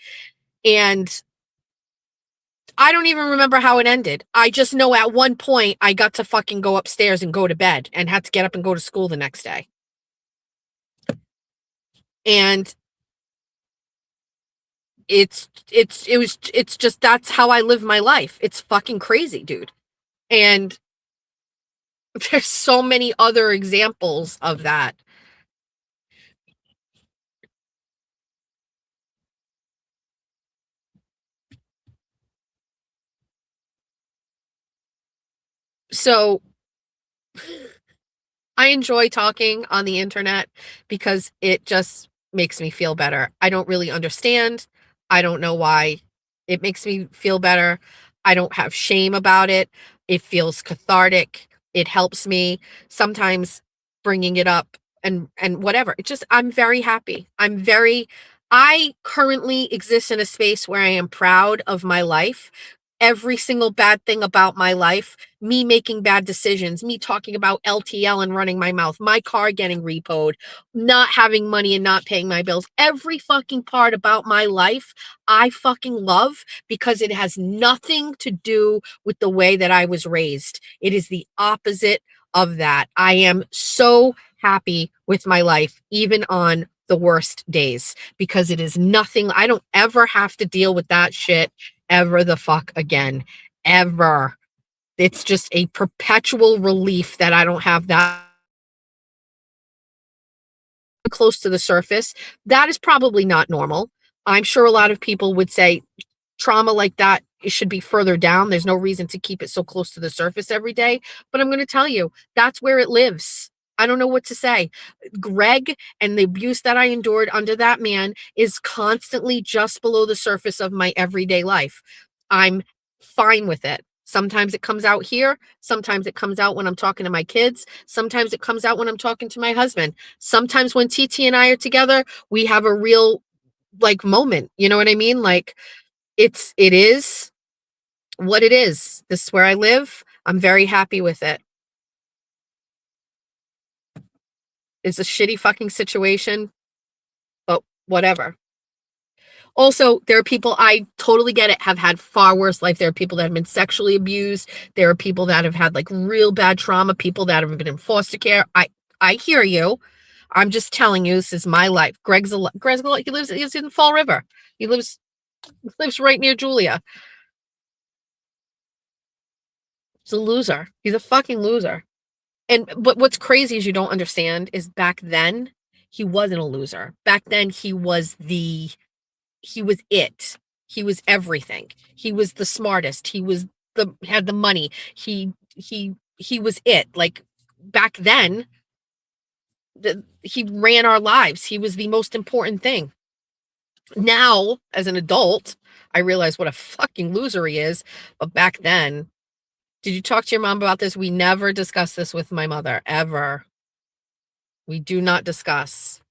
And I don't even remember how it ended. I just know at one point I got to fucking go upstairs and go to bed and had to get up and go to school the next day. And it's just, that's how I live my life. It's fucking crazy, dude. And there's so many other examples of that. So I enjoy talking on the internet because it just makes me feel better. I don't really understand. I don't know why it makes me feel better. I don't have shame about it. It feels cathartic. It helps me sometimes bringing it up and whatever. It just, I'm very happy. I currently exist in a space where I am proud of my life. Every single bad thing about my life, me making bad decisions, me talking about LTL and running my mouth, my car getting repoed, not having money and not paying my bills. Every fucking part about my life, I fucking love because it has nothing to do with the way that I was raised. It is the opposite of that. I am so happy with my life, even on the worst days, because it is nothing. I don't ever have to deal with that shit ever the fuck again, ever. It's just a perpetual relief that I don't have that close to the surface. That is probably not normal. I'm sure a lot of people would say trauma like that, it should be further down. There's no reason to keep it so close to the surface every day. But I'm going to tell you, that's where it lives. I don't know what to say. Greg and the abuse that I endured under that man is constantly just below the surface of my everyday life. I'm fine with it. Sometimes it comes out here. Sometimes it comes out when I'm talking to my kids. Sometimes it comes out when I'm talking to my husband. Sometimes when TT and I are together, we have a real like moment. You know what I mean? Like it is what it is. This is where I live. I'm very happy with it. It's a shitty fucking situation, but whatever. Also, there are people, I totally get it, have had far worse life. There are people that have been sexually abused. There are people that have had like real bad trauma, people that have been in foster care. I hear you. I'm just telling you, this is my life. Greg's he's in Fall River. He lives right near Julia. He's a loser. He's a fucking loser. But what's crazy is you don't understand is back then he wasn't a loser. Back then he was it. He was everything. He was the smartest. He was had the money. He was it. Like back then, he ran our lives. He was the most important thing. Now, as an adult, I realize what a fucking loser he is. But back then, did you talk to your mom about this? We never discuss this with my mother, ever. We do not discuss.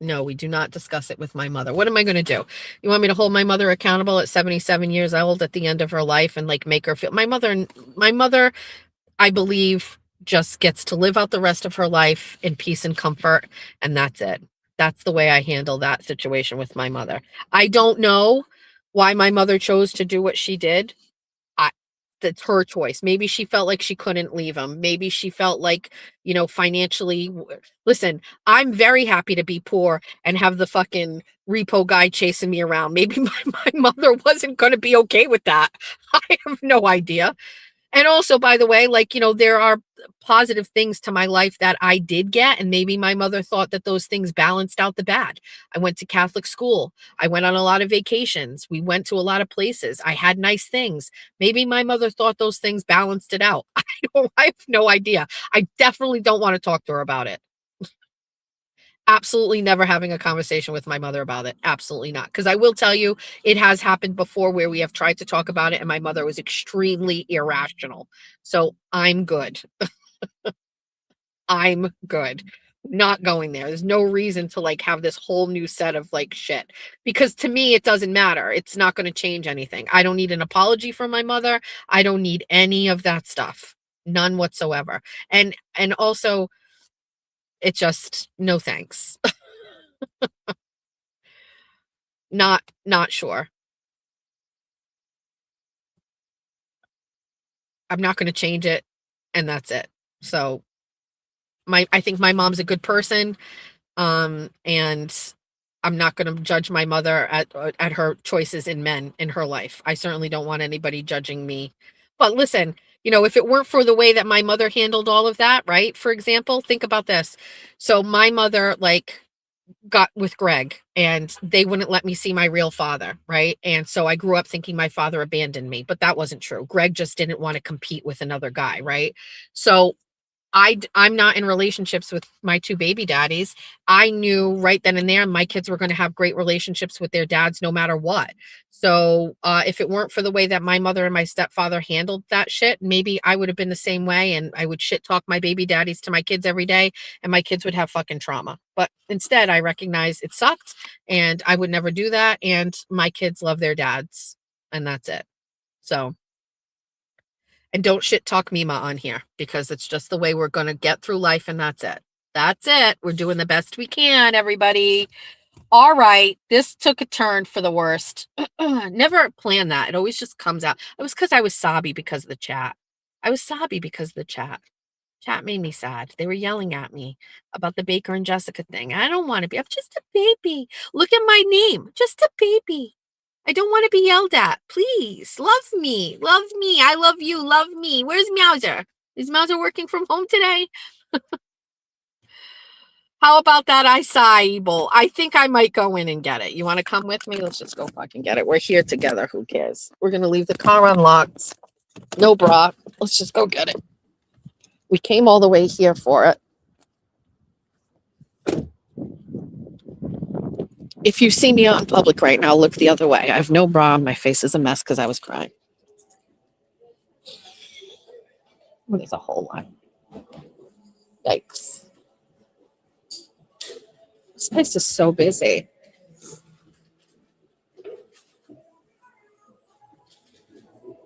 No, we do not discuss it with my mother. What am I going to do? You want me to hold my mother accountable at 77 years old at the end of her life and like make her feel my mother, I believe, just gets to live out the rest of her life in peace and comfort. And that's it. That's the way I handle that situation with my mother. I don't know why my mother chose to do what she did. That's her choice. Maybe she felt like she couldn't leave him. Maybe she felt like, financially. Listen, I'm very happy to be poor and have the fucking repo guy chasing me around. Maybe my mother wasn't going to be okay with that. I have no idea. And also, by the way, like, there are positive things to my life that I did get. And maybe my mother thought that those things balanced out the bad. I went to Catholic school. I went on a lot of vacations. We went to a lot of places. I had nice things. Maybe my mother thought those things balanced it out. I have no idea. I definitely don't want to talk to her about it. Absolutely never having a conversation with my mother about it. Absolutely not. Because I will tell you, it has happened before where we have tried to talk about it and my mother was extremely irrational. So I'm good. I'm good. Not going there. There's no reason to like have this whole new set of like shit. Because to me, it doesn't matter. It's not going to change anything. I don't need an apology from my mother. I don't need any of that stuff. None whatsoever. And also, it just, no thanks. Not sure. I'm not going to change it. And that's it. So I think my mom's a good person. And I'm not going to judge my mother at her choices in men in her life. I certainly don't want anybody judging me. But listen, if it weren't for the way that my mother handled all of that, right? For example, think about this. So my mother, like, got with Greg and they wouldn't let me see my real father, right? And so I grew up thinking my father abandoned me, but that wasn't true. Greg just didn't want to compete with another guy, right? So I'm not in relationships with my two baby daddies. I knew right then and there my kids were going to have great relationships with their dads no matter what. So if it weren't for the way that my mother and my stepfather handled that shit, maybe I would have been the same way and I would shit talk my baby daddies to my kids every day and my kids would have fucking trauma. But instead, I recognize it sucked and I would never do that. And my kids love their dads and that's it. So. And don't shit talk Mima on here because it's just the way we're going to get through life and that's it. That's it. We're doing the best we can, everybody. All right. This took a turn for the worst. Never planned that. It always just comes out. It was because I was sobby because of the chat. Chat made me sad. They were yelling at me about the Baker and Jessica thing. I don't want to be. I'm just a baby. Look at my name. Just a baby. I don't want to be yelled at. Please, love me. Love me. I love you. Love me. Where's Mouser? Is Mouser working from home today? How about that acai bowl? I think I might go in and get it. You want to come with me? Let's just go fucking get it. We're here together. Who cares? We're going to leave the car unlocked. No bra. Let's just go get it. We came all the way here for it. If you see me out in public right now, look the other way. I have no bra. My face is a mess because I was crying. Oh, there's a whole lot. Yikes. This place is so busy.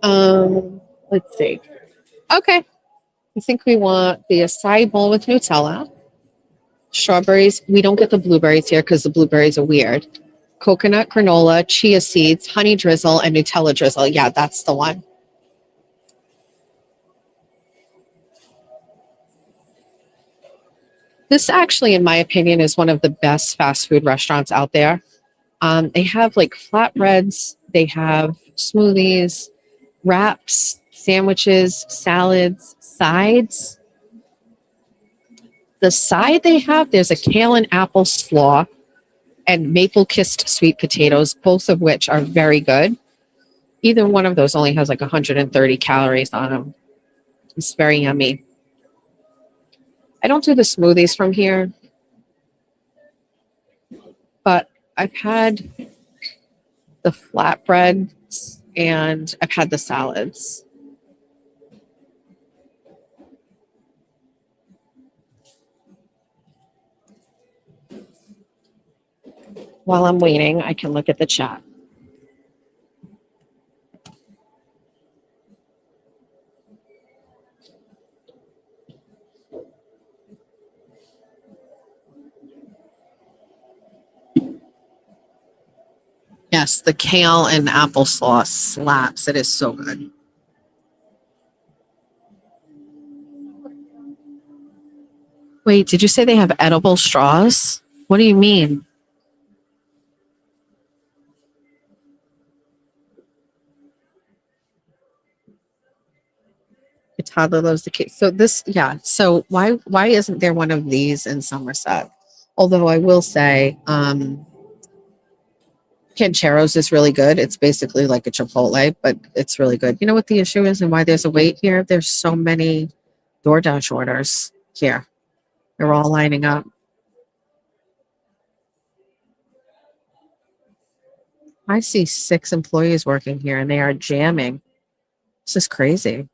Let's see. Okay. I think we want the acai bowl with Nutella. Strawberries. We don't get the blueberries here because the blueberries are weird. Coconut granola, chia seeds, honey drizzle, and Nutella drizzle. Yeah, that's the one. This actually, in my opinion, is one of the best fast food restaurants out there. They have like flatbreads, they have smoothies, wraps, sandwiches, salads, sides. The side they have, there's a kale and apple slaw and maple kissed sweet potatoes, both of which are very good. Either one of those only has like 130 calories on them. It's very yummy. I don't do the smoothies from here, but I've had the flatbreads and I've had the salads. While I'm waiting, I can look at the chat. Yes, the kale and applesauce slaps. It is so good. Wait, did you say they have edible straws? What do you mean? A toddler loves the cake. So this, yeah. So why isn't there one of these in Somerset? Although I will say, Pancheros is really good. It's basically like a Chipotle, but it's really good. You know what the issue is and why there's a wait here? There's so many DoorDash orders here. They're all lining up. I see 6 employees working here and they are jamming. This is crazy.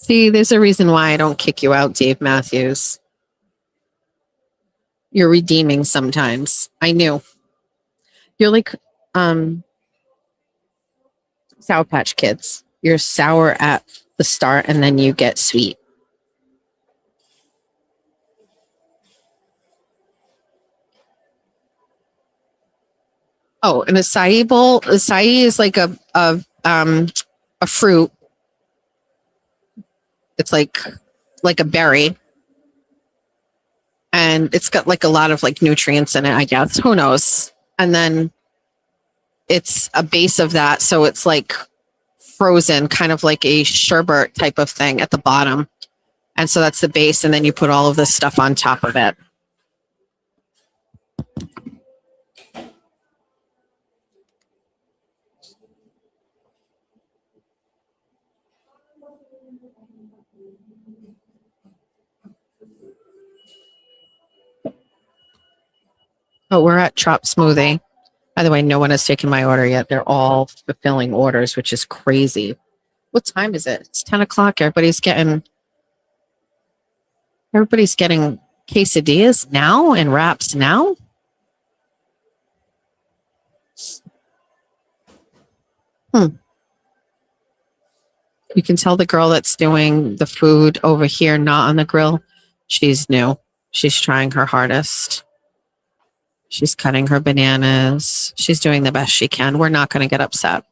See, there's a reason why I don't kick you out, Dave Matthews. You're redeeming sometimes. I knew. You're like Sour Patch Kids. You're sour at the start and then you get sweet. Oh, an acai bowl. Acai is like a fruit. It's like a berry, and it's got like a lot of like nutrients in it. I guess who knows. And then it's a base of that, so it's like frozen, kind of like a sherbet type of thing at the bottom. And so that's the base, and then you put all of this stuff on top of it. Oh, we're at Chop Smoothie. By the way, no one has taken my order yet. They're all fulfilling orders, which is crazy. What time is it? It's 10 o'clock. Everybody's getting quesadillas now and wraps now. You can tell the girl that's doing the food over here, not on the grill, she's new. She's trying her hardest. She's cutting her bananas. She's doing the best she can. We're not going to get upset.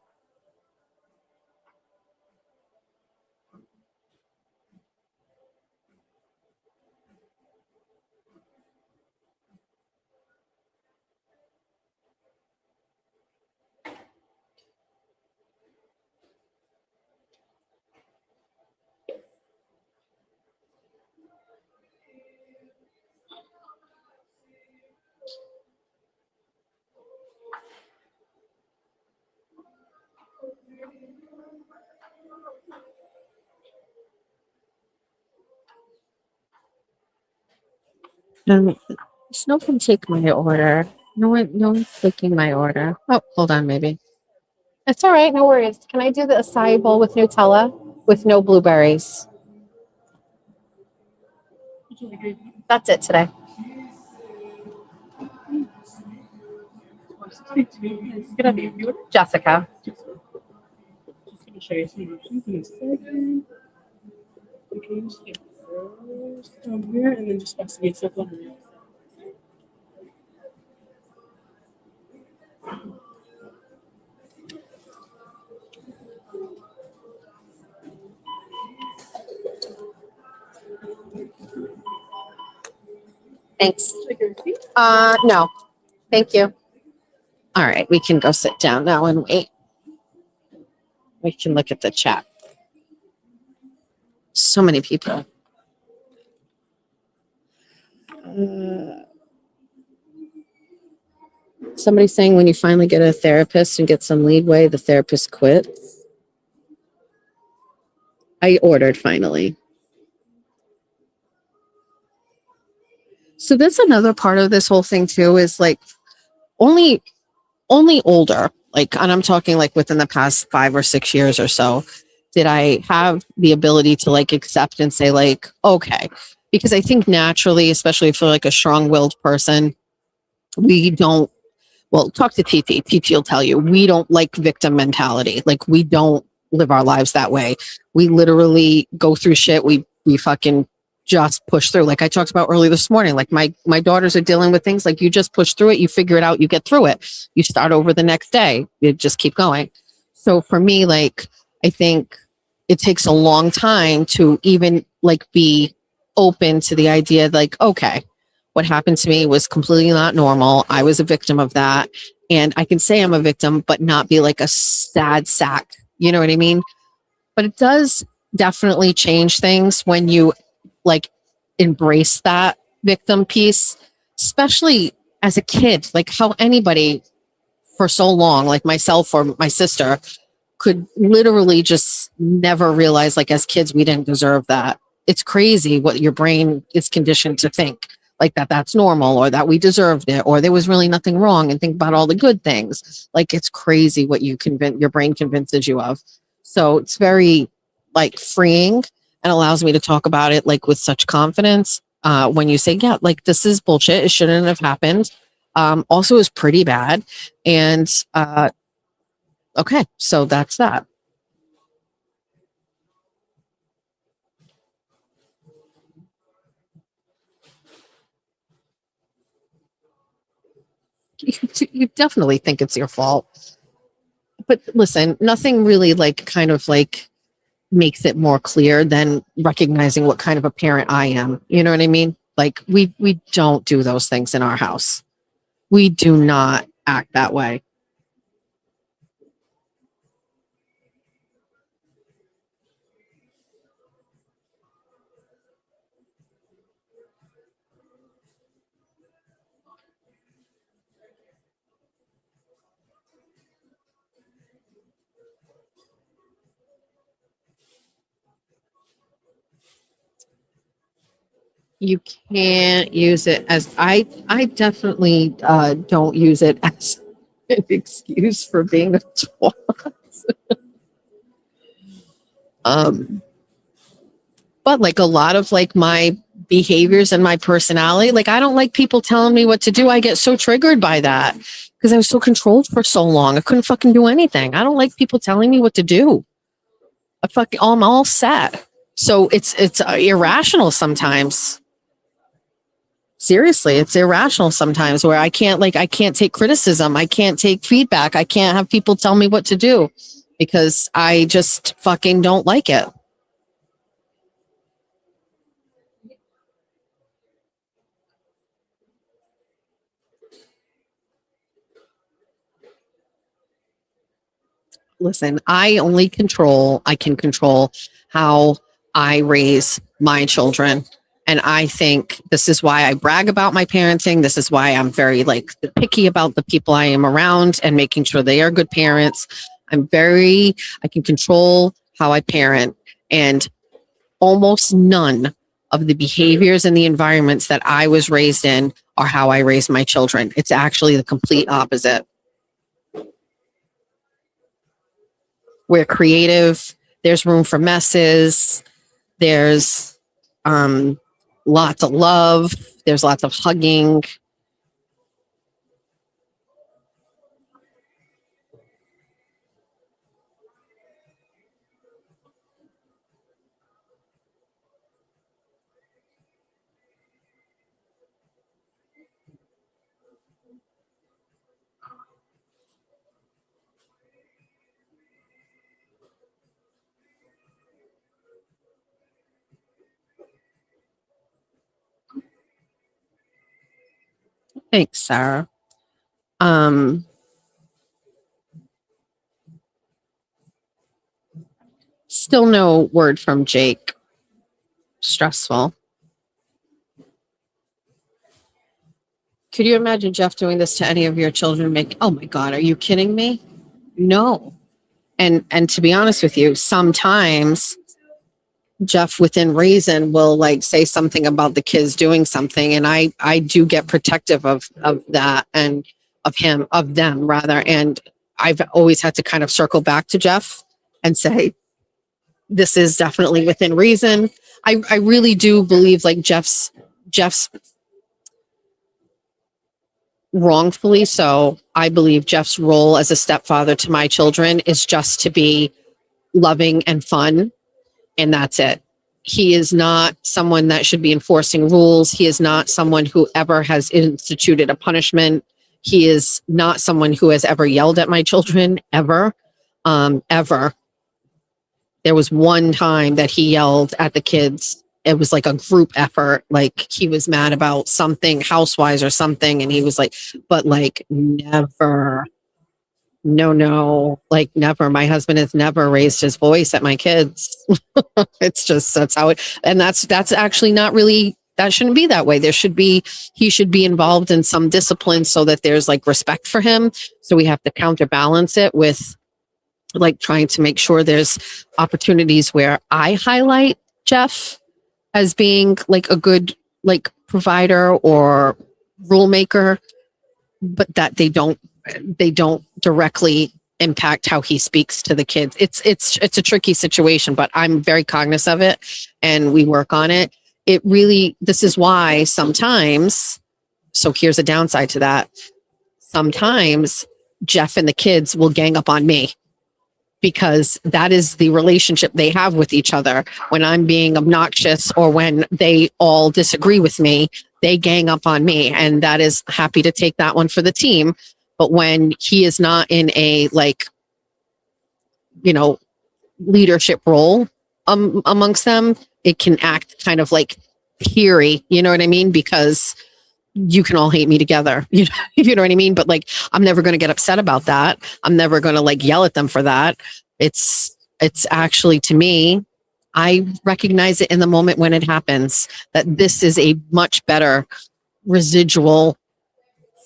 Snow can take my order. No one's taking my order. Oh, hold on, maybe. It's all right. No worries. Can I do the acai bowl with Nutella with no blueberries? That's it today. It's gonna be beautiful. Jessica. Just gonna show you some options in a second. Okay, just get first down here and then just press the circle on the outside. Thanks. Take your seat. No. Thank you. All right, we can go sit down now and wait. We can look at the chat. So many people. Somebody saying when you finally get a therapist and get some leadway, the therapist quits. I ordered finally. So that's another part of this whole thing too, is like only older, like, and I'm talking like within the past 5 or 6 years or so, did I have the ability to like accept and say like, okay, because I think naturally, especially if you're like a strong-willed person, we don't, well, talk to TT. TT will tell you, we don't like victim mentality. Like we don't live our lives that way. We literally go through shit. We fucking just push through. Like I talked about earlier this morning, like my daughters are dealing with things, like you just push through it, you figure it out, you get through it, you start over the next day, you just keep going. So for me, like, I think it takes a long time to even like be open to the idea, like, okay, what happened to me was completely not normal. I was a victim of that. And I can say I'm a victim, but not be like a sad sack. You know what I mean? But it does definitely change things when you like embrace that victim piece, especially as a kid, like how anybody for so long, like myself or my sister, could literally just never realize, like as kids, we didn't deserve that. It's crazy what your brain is conditioned to think, like that's normal, or that we deserved it, or there was really nothing wrong, and think about all the good things. Like it's crazy what your brain convinces you of. So it's very like freeing and allows me to talk about it like with such confidence. When you say, yeah, like this is bullshit, it shouldn't have happened. Also is pretty bad. And okay, so that's that. You definitely think it's your fault. But listen, nothing really like kind of like makes it more clear than recognizing what kind of a parent I am. You know what I mean? Like we don't do those things in our house. We do not act that way. You can't use it as I definitely don't use it as an excuse for being a twat. But like a lot of like my behaviors and my personality, like I don't like people telling me what to do. I get so triggered by that because I was so controlled for so long. I couldn't fucking do anything. I don't like people telling me what to do. I'm all set. So it's irrational sometimes. Seriously, it's irrational sometimes where I can't take criticism. I can't take feedback. I can't have people tell me what to do because I just fucking don't like it. Listen, I can control how I raise my children. And I think this is why I brag about my parenting. This is why I'm very like picky about the people I am around and making sure they are good parents. I can control how I parent, and almost none of the behaviors and the environments that I was raised in are how I raise my children. It's actually the complete opposite. We're creative. There's room for messes. There's lots of love. There's lots of hugging. Thanks, Sarah. Still no word from Jake. Stressful. Could you imagine Jeff doing this to any of your children? Oh my God, are you kidding me? No. And to be honest with you, sometimes Jeff within reason will like say something about the kids doing something. And I do get protective of that and of them rather. And I've always had to kind of circle back to Jeff and say, this is definitely within reason. I really do believe like Jeff's wrongfully so. I believe Jeff's role as a stepfather to my children is just to be loving and fun. And that's it. He is not someone that should be enforcing rules. He is not someone who ever has instituted a punishment. He is not someone who has ever yelled at my children, ever. Ever. There was one time that he yelled at the kids. It was like a group effort. Like he was mad about something, house-wise or something. And he was like, but like never. No, like never. My husband has never raised his voice at my kids. It's just, that's how it, and that's actually not really, that shouldn't be that way. He should be involved in some discipline so that there's like respect for him. So we have to counterbalance it with like trying to make sure there's opportunities where I highlight Jeff as being like a good like provider or rule maker, but that they don't directly impact how he speaks to the kids. It's a tricky situation, but I'm very cognizant of it and we work on it. This is why sometimes, so here's a downside to that. Sometimes Jeff and the kids will gang up on me because that is the relationship they have with each other. When I'm being obnoxious or when they all disagree with me, they gang up on me, and that is happy to take that one for the team. But when he is not in a leadership role amongst them, it can act kind of like peery, you know what I mean? Because you can all hate me together, you know what I mean? But like, I'm never going to get upset about that. I'm never going to like yell at them for that. It's actually, to me, I recognize it in the moment when it happens, that this is a much better residual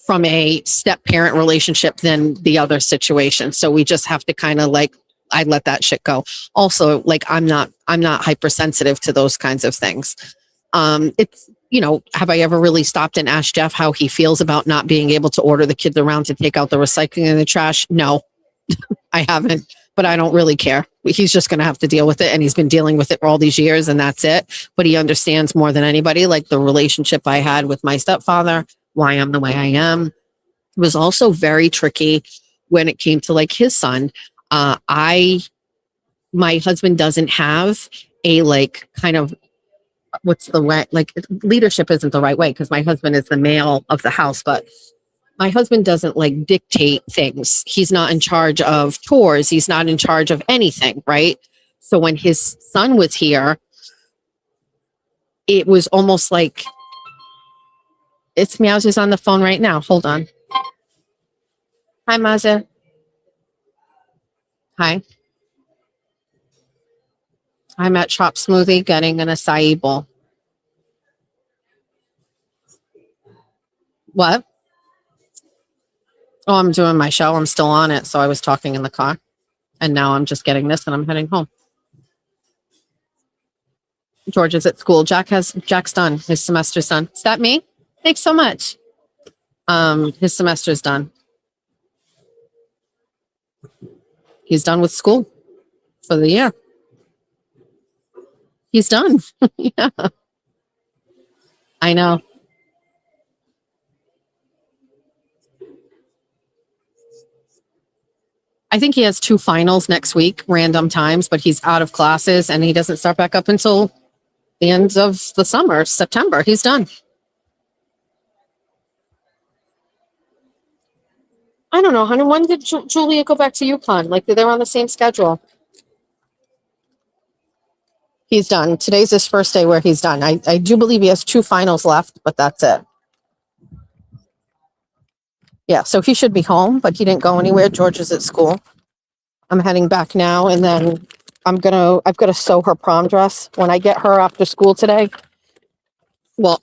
from a step parent relationship than the other situation. So we just have to kind of like, I let that shit go. Also, like, I'm not hypersensitive to those kinds of things. It's, have I ever really stopped and asked Jeff how he feels about not being able to order the kids around to take out the recycling and the trash? No, I haven't, but I don't really care. He's just going to have to deal with it. And he's been dealing with it for all these years, and that's it. But he understands more than anybody, like the relationship I had with my stepfather, why I'm the way I am. It was also very tricky when it came to like his son. My husband doesn't have a like kind of, what's the way, like leadership isn't the right way because my husband is the male of the house, but my husband doesn't like dictate things. He's not in charge of chores. He's not in charge of anything, right? So when his son was here, it was almost like, it's Meows's on the phone right now. Hold on. Hi, Mazza. Hi. I'm at Chop Smoothie getting an acai bowl. What? Oh, I'm doing my show. I'm still on it. So I was talking in the car. And now I'm just getting this and I'm heading home. George is at school. Jack's done. His semester's done. Is that me? Thanks so much. His semester's done. He's done with school for the year. He's done. Yeah, I know. I think he has 2 finals next week, random times, but he's out of classes and he doesn't start back up until the end of the summer, September. He's done. I don't know, honey. When did Julia go back to UConn? Like, they're on the same schedule. He's done. Today's his first day where he's done. I do believe he has 2 finals left, but that's it. Yeah, so he should be home, but he didn't go anywhere. George is at school. I'm heading back now, and then I've got to sew her prom dress when I get her after school today. Well,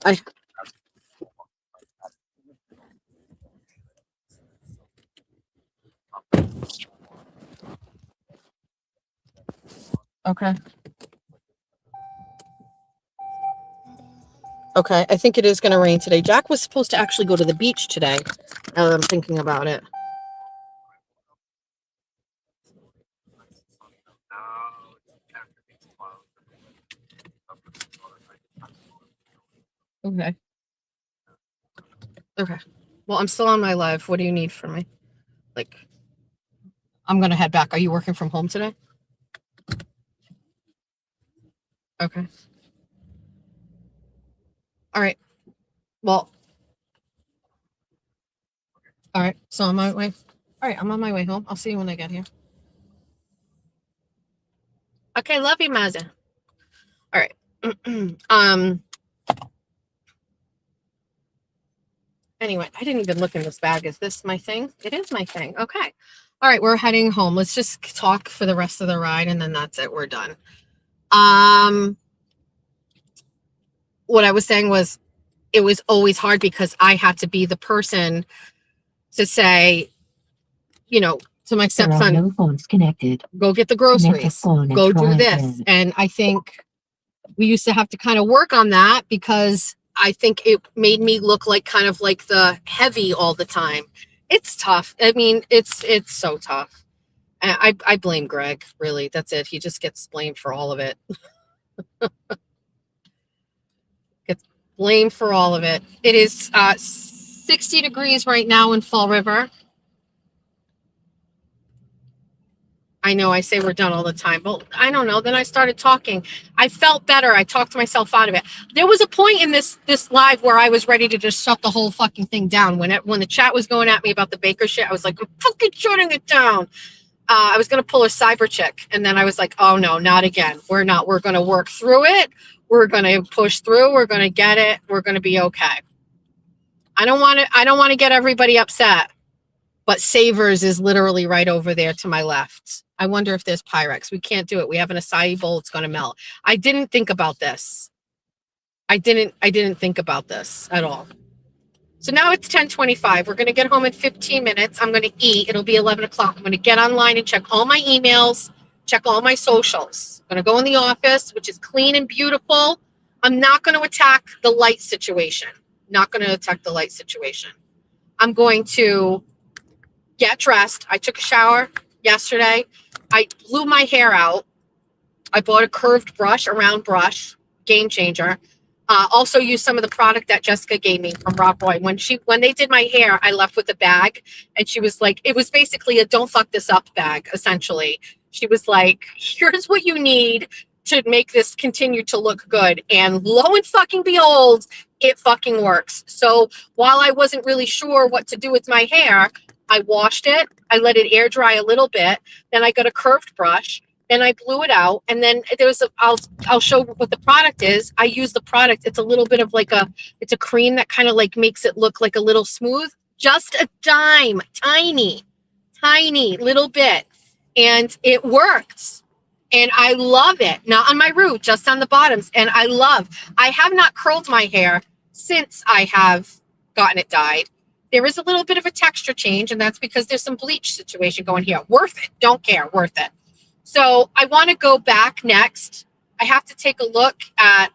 okay. Okay, I think it is going to rain today. Jack was supposed to actually go to the beach today. Now that I'm thinking about it. Okay. Okay. Well, I'm still on my live. What do you need from me? Like, I'm going to head back. Are you working from home today? Okay. All right. Well, all right. So I'm on my way. All right. I'm on my way home. I'll see you when I get here. Okay. Love you, Mazza. All right. Anyway, I didn't even look in this bag. Is this my thing? It is my thing. Okay. All right. We're heading home. Let's just talk for the rest of the ride and then that's it. We're done. What I was saying was it was always hard because I had to be the person to say, you know, to my stepson, no phones connected. Go get the groceries, go do this. Again. And I think we used to have to kind of work on that because I think it made me look like kind of like the heavy all the time. It's tough. I mean, it's so tough. I blame Greg, really. That's it. He just gets blamed for all of it. Gets blamed for all of it. It is 60 degrees right now in Fall River. I know I say we're done all the time, but I don't know. Then I started talking. I felt better. I talked myself out of it. There was a point in this live where I was ready to just shut the whole fucking thing down. When the chat was going at me about the Baker shit, I was like, I'm fucking shutting it down. I was going to pull a cyber chick. And then I was like, oh no, not again. We're not. We're going to work through it. We're going to push through. We're going to get it. We're going to be okay. I don't want to get everybody upset. But Savers is literally right over there to my left. I wonder if there's Pyrex. We can't do it. We have an acai bowl. It's going to melt. I didn't think about this. I didn't think about this at all. So now it's 10:25. We're going to get home in 15 minutes. I'm going to eat. It'll be 11 o'clock. I'm going to get online and check all my emails, check all my socials. I'm going to go in the office, which is clean and beautiful. I'm not going to attack the light situation. Not going to attack the light situation. I'm going to get dressed. I took a shower yesterday. I blew my hair out. I bought a curved brush, a round brush, game changer. Also used some of the product that Jessica gave me from Rob Roy. When they did my hair, I left with a bag and she was like, it was basically a don't fuck this up bag, essentially. She was like, here's what you need to make this continue to look good. And lo and fucking behold, it fucking works. So while I wasn't really sure what to do with my hair, I washed it. I let it air dry a little bit. Then I got a curved brush. Then I blew it out. And then I'll show what the product is. I use the product. It's a little bit of it's a cream that kind of like makes it look like a little smooth. Just a dime, tiny little bit. And it worked. And I love it. Not on my root, just on the bottoms. And I have not curled my hair since I have gotten it dyed. There is a little bit of a texture change, and that's because there's some bleach situation going here. Worth it. Don't care. Worth it. So I want to go back next I have to take a look at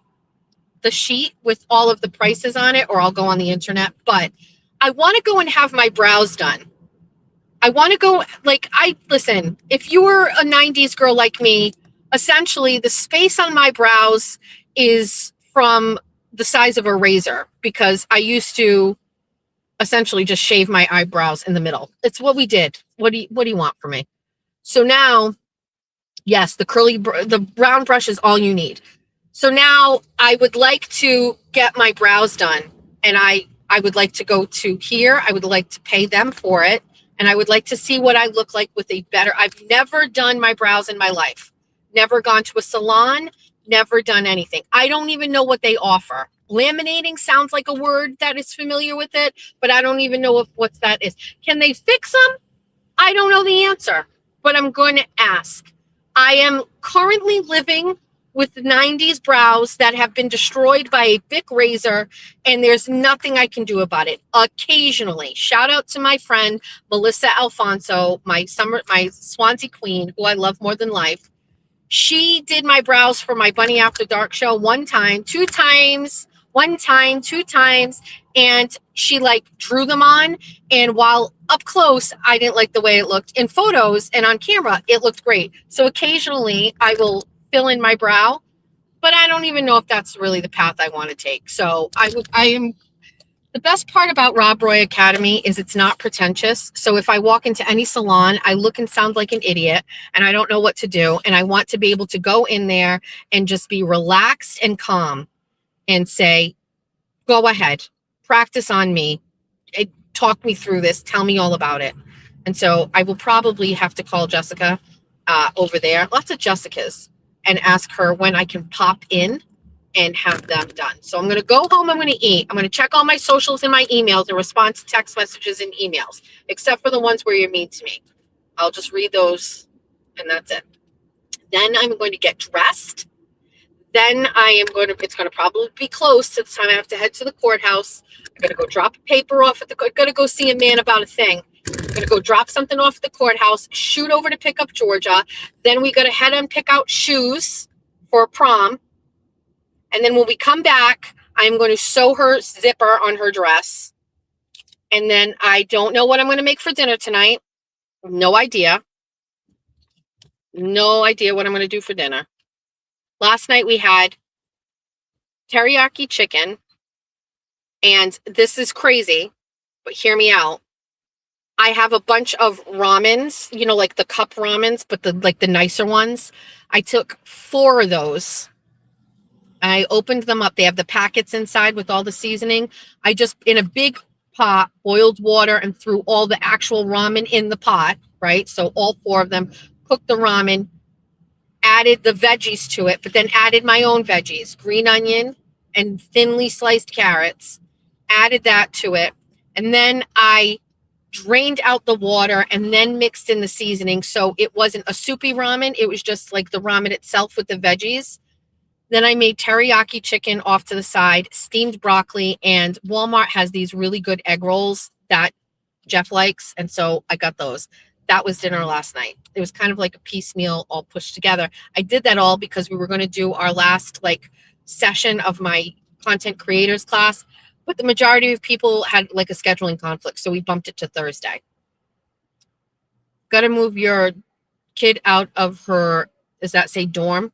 the sheet with all of the prices on it, or I'll go on the internet. But I want to go and have my brows done. I want to go, like, listen, if you were a 90s girl like me, essentially the space on my brows is from the size of a razor, because I used to essentially just shave my eyebrows in the middle. It's what we did. What do you want from me? So now, yes, the brown brush is all you need. So now I would like to get my brows done, and I would like to go to here. I would like to pay them for it, and I would like to see what I look like with a better. I've never done my brows in my life. Never gone to a salon, never done anything. I don't even know what they offer. Laminating sounds like a word that is familiar with it, but I don't even know what that is. Can they fix them? I don't know the answer, but I'm going to ask. I am currently living with 90s brows that have been destroyed by a Bic razor, and there's nothing I can do about it. Occasionally, shout out to my friend Melissa Alfonso, my Swansea queen, who I love more than life. She did my brows for my Bunny After Dark show one time, two times, and she like drew them on. And while up close, I didn't like the way it looked. In photos and on camera, it looked great. So occasionally I will fill in my brow, but I don't even know if that's really the path I want to take. So the best part about Rob Roy Academy is it's not pretentious. So if I walk into any salon, I look and sound like an idiot and I don't know what to do. And I want to be able to go in there and just be relaxed and calm and say, go ahead, practice on me, talk me through this, tell me all about it. And so I will probably have to call Jessica over there, lots of Jessicas, and ask her when I can pop in and have them done. So I'm going to go home. I'm going to eat. I'm going to check all my socials and my emails and respond to text messages and emails, except for the ones where you're mean to me. I'll just read those and that's it. Then I'm going to get dressed. Then it's going to probably be close to the time I have to head to the courthouse. I'm going to go drop a paper off I'm going to go see a man about a thing. I'm going to go drop something off at the courthouse, shoot over to pick up Georgia. Then we got to head and pick out shoes for prom. And then when we come back, I'm going to sew her zipper on her dress. And then I don't know what I'm going to make for dinner tonight. No idea. No idea what I'm going to do for dinner. Last night we had teriyaki chicken. And this is crazy, but hear me out. I have a bunch of ramens, like the cup ramens, but the nicer ones. I took 4 of those. I opened them up. They have the packets inside with all the seasoning. I just, in a big pot, boiled water and threw all the actual ramen in the pot, right? So all 4 of them, cooked the ramen, added the veggies to it, but then added my own veggies, green onion and thinly sliced carrots, added that to it. And then I drained out the water and then mixed in the seasoning. So it wasn't a soupy ramen. It was just like the ramen itself with the veggies. Then I made teriyaki chicken off to the side, steamed broccoli, and Walmart has these really good egg rolls that Jeff likes. And so I got those. That was dinner last night. It was kind of like a piecemeal all pushed together. I did that all because we were going to do our last session of my content creators class, but the majority of people had a scheduling conflict. So we bumped it to Thursday. Got to move your kid out of her, does that say dorm?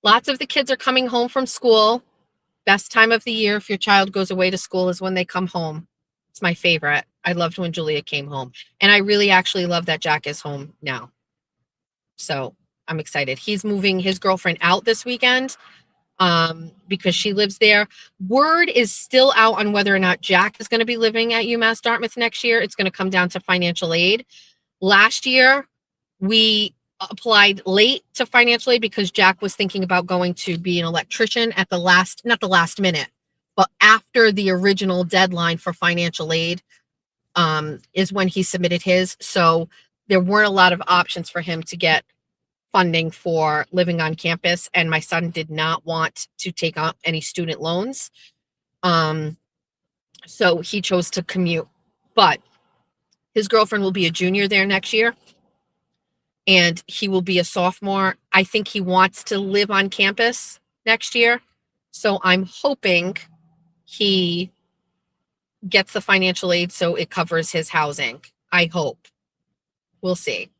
Lots of the kids are coming home from school. Best time of the year if your child goes away to school is when they come home. It's my favorite. I loved when Julia came home. And I really actually love that Jack is home now. So I'm excited. He's moving his girlfriend out this weekend because she lives there. Word is still out on whether or not Jack is going to be living at UMass Dartmouth next year. It's going to come down to financial aid. Last year, we applied late to financial aid because Jack was thinking about going to be an electrician at not the last minute, but after the original deadline for financial aid is when he submitted his. So there weren't a lot of options for him to get funding for living on campus. And my son did not want to take on any student loans. So he chose to commute, but his girlfriend will be a junior there next year. and he will be a sophomore. I think he wants to live on campus next year. So I'm hoping he gets the financial aid so it covers his housing. I hope. We'll see.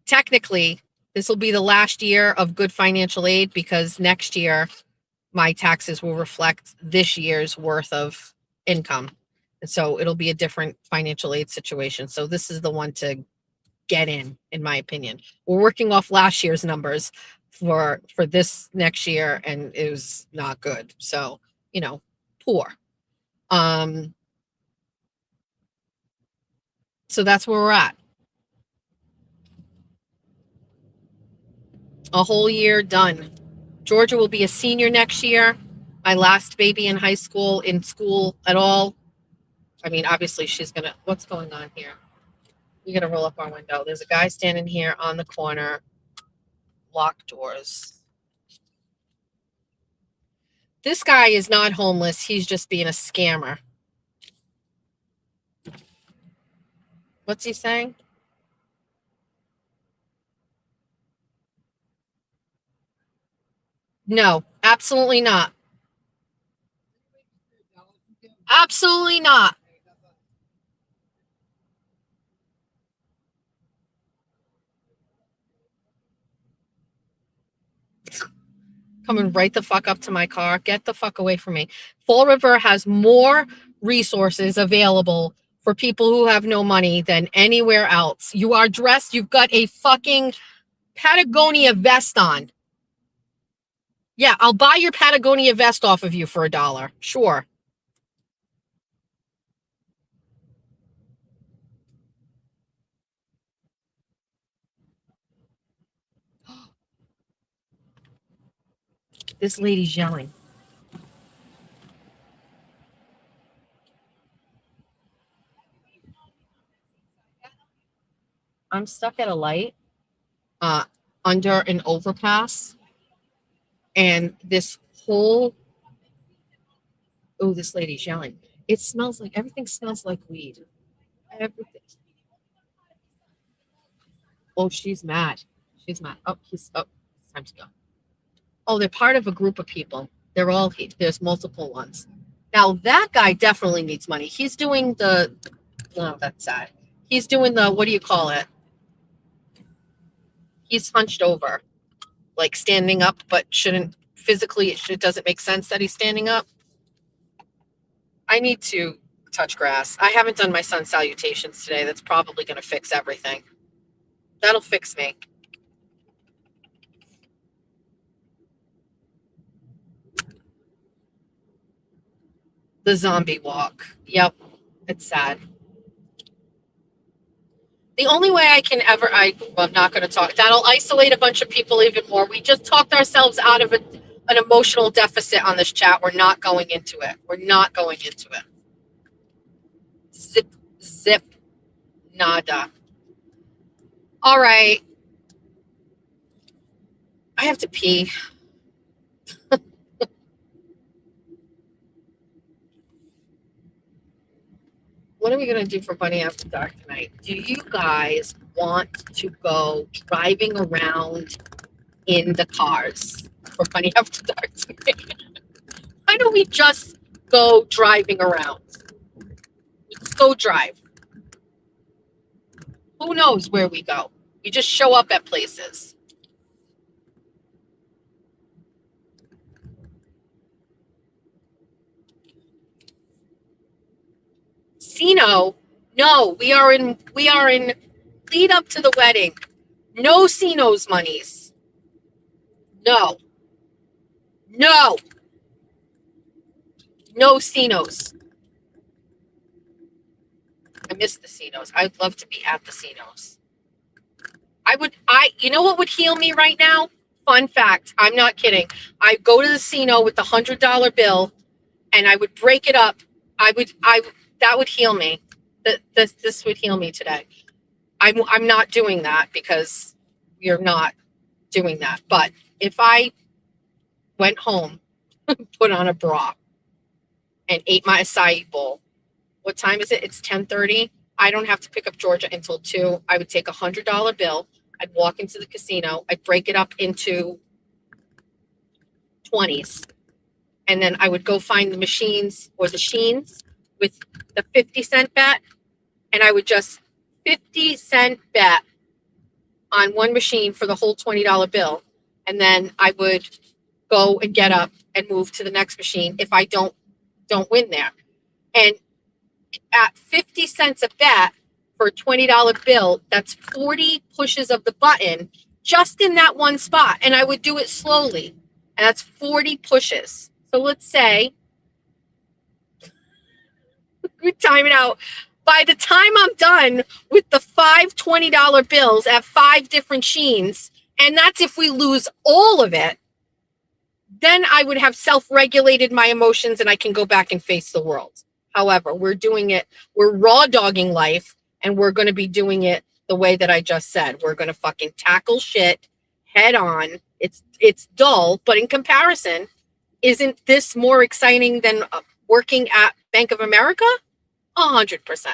Technically, this will be the last year of good financial aid because next year my taxes will reflect this year's worth of income. And so it'll be a different financial aid situation. So this is the one to get in my opinion. We're working off last year's numbers for this next year, and it was not good. So, poor. So that's where we're at. A whole year done. Georgia will be a senior next year. My last baby in school at all. I mean, obviously what's going on here? We're gonna roll up our window. There's a guy standing here on the corner. Locked doors. This guy is not homeless. He's just being a scammer. What's he saying? No, absolutely not. Absolutely not. Coming right the fuck up to my car. Get the fuck away from me. Fall River has more resources available for people who have no money than anywhere else. You are dressed. You've got a fucking Patagonia vest on. Yeah, I'll buy your Patagonia vest off of you for $1. Sure. This lady's yelling. I'm stuck at a light under an overpass, and this lady's yelling. Everything smells like weed. Everything. Oh, she's mad. She's mad. It's time to go. Oh, they're part of a group of people. There's multiple ones. Now that guy definitely needs money. He's doing that's sad. He's doing what do you call it? He's hunched over, like standing up, but it doesn't make sense that he's standing up. I need to touch grass. I haven't done my sun salutations today. That's probably going to fix everything. That'll fix me. The zombie walk. Yep. It's sad. The only way I'm not going to talk. That'll isolate a bunch of people even more. We just talked ourselves out of an emotional deficit on this chat. We're not going into it. Zip, nada. All right. I have to pee. What are we going to do for Bunny After Dark tonight? Do you guys want to go driving around in the cars for Bunny After Dark tonight? Why don't we just go driving around? Let's go drive. Who knows where we go? We just show up at places. Sino, no, we are in lead up to the wedding. No Sino's monies. No Cinos. I miss the Cinos. I'd love to be at the Cinos. You know what would heal me right now? Fun fact. I'm not kidding. I'd go to the Cino with the $100 bill and I would break it up. That would heal me. This would heal me today. I'm not doing that because you're not doing that. But if I went home, put on a bra, and ate my acai bowl, what time is it? It's 10:30. I don't have to pick up Georgia until 2. I would take $100 bill. I'd walk into the casino. I'd break it up into 20s. And then I would go find the machines or the sheens with the 50-cent bet. And I would just 50-cent bet on one machine for the whole $20 bill. And then I would go and get up and move to the next machine if I don't win there. And at 50 cents a bet for a $20 bill, that's 40 pushes of the button just in that one spot. And I would do it slowly. And that's 40 pushes. So let's say, we time it out. By the time I'm done with the 5 $20 bills at 5 different sheens, and that's if we lose all of it, then I would have self-regulated my emotions and I can go back and face the world. However, we're raw dogging life, and we're going to be doing it the way that I just said. We're going to fucking tackle shit head on. It's dull, but in comparison, isn't this more exciting than working at Bank of America? 100%.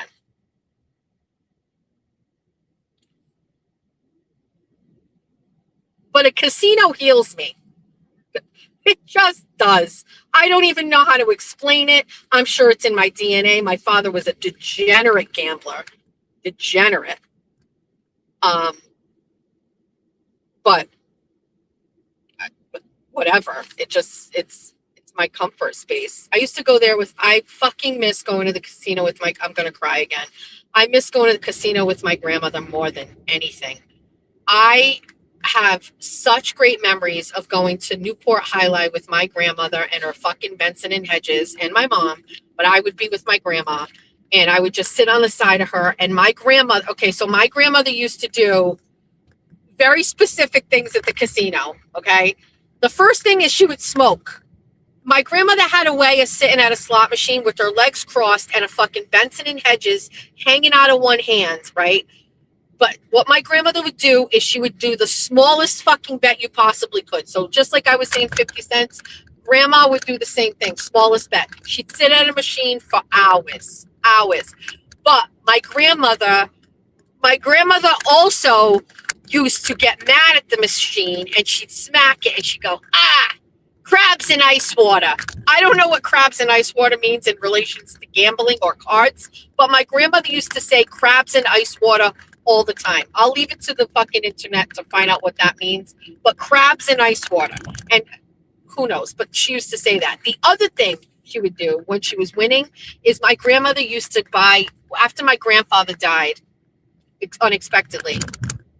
But a casino heals me. It just does. I don't even know how to explain it. I'm sure it's in my DNA. My father was a degenerate gambler. Degenerate. But whatever. It's my comfort space. I used to go there I fucking miss going to the casino with I'm gonna cry again. I miss going to the casino with my grandmother more than anything. I have such great memories of going to Newport Highlight with my grandmother and her fucking Benson and Hedges and my mom, but I would be with my grandma and I would just sit on the side of her. And my grandmother, okay, so my grandmother used to do very specific things at the casino, okay? The first thing is she would smoke. My grandmother had a way of sitting at a slot machine with her legs crossed and a fucking Benson and Hedges hanging out of one hand, right? But what my grandmother would do is she would do the smallest fucking bet you possibly could. So just like I was saying, 50 cents, grandma would do the same thing, smallest bet. She'd sit at a machine for hours. But my grandmother also used to get mad at the machine and she'd smack it and she'd go, crabs in ice water. I don't know what crabs in ice water means in relations to gambling or cards, but my grandmother used to say crabs in ice water all the time. I'll leave it to the fucking internet to find out what that means, but crabs in ice water. And who knows, but she used to say that. The other thing she would do when she was winning is my grandmother used to buy, after my grandfather died unexpectedly,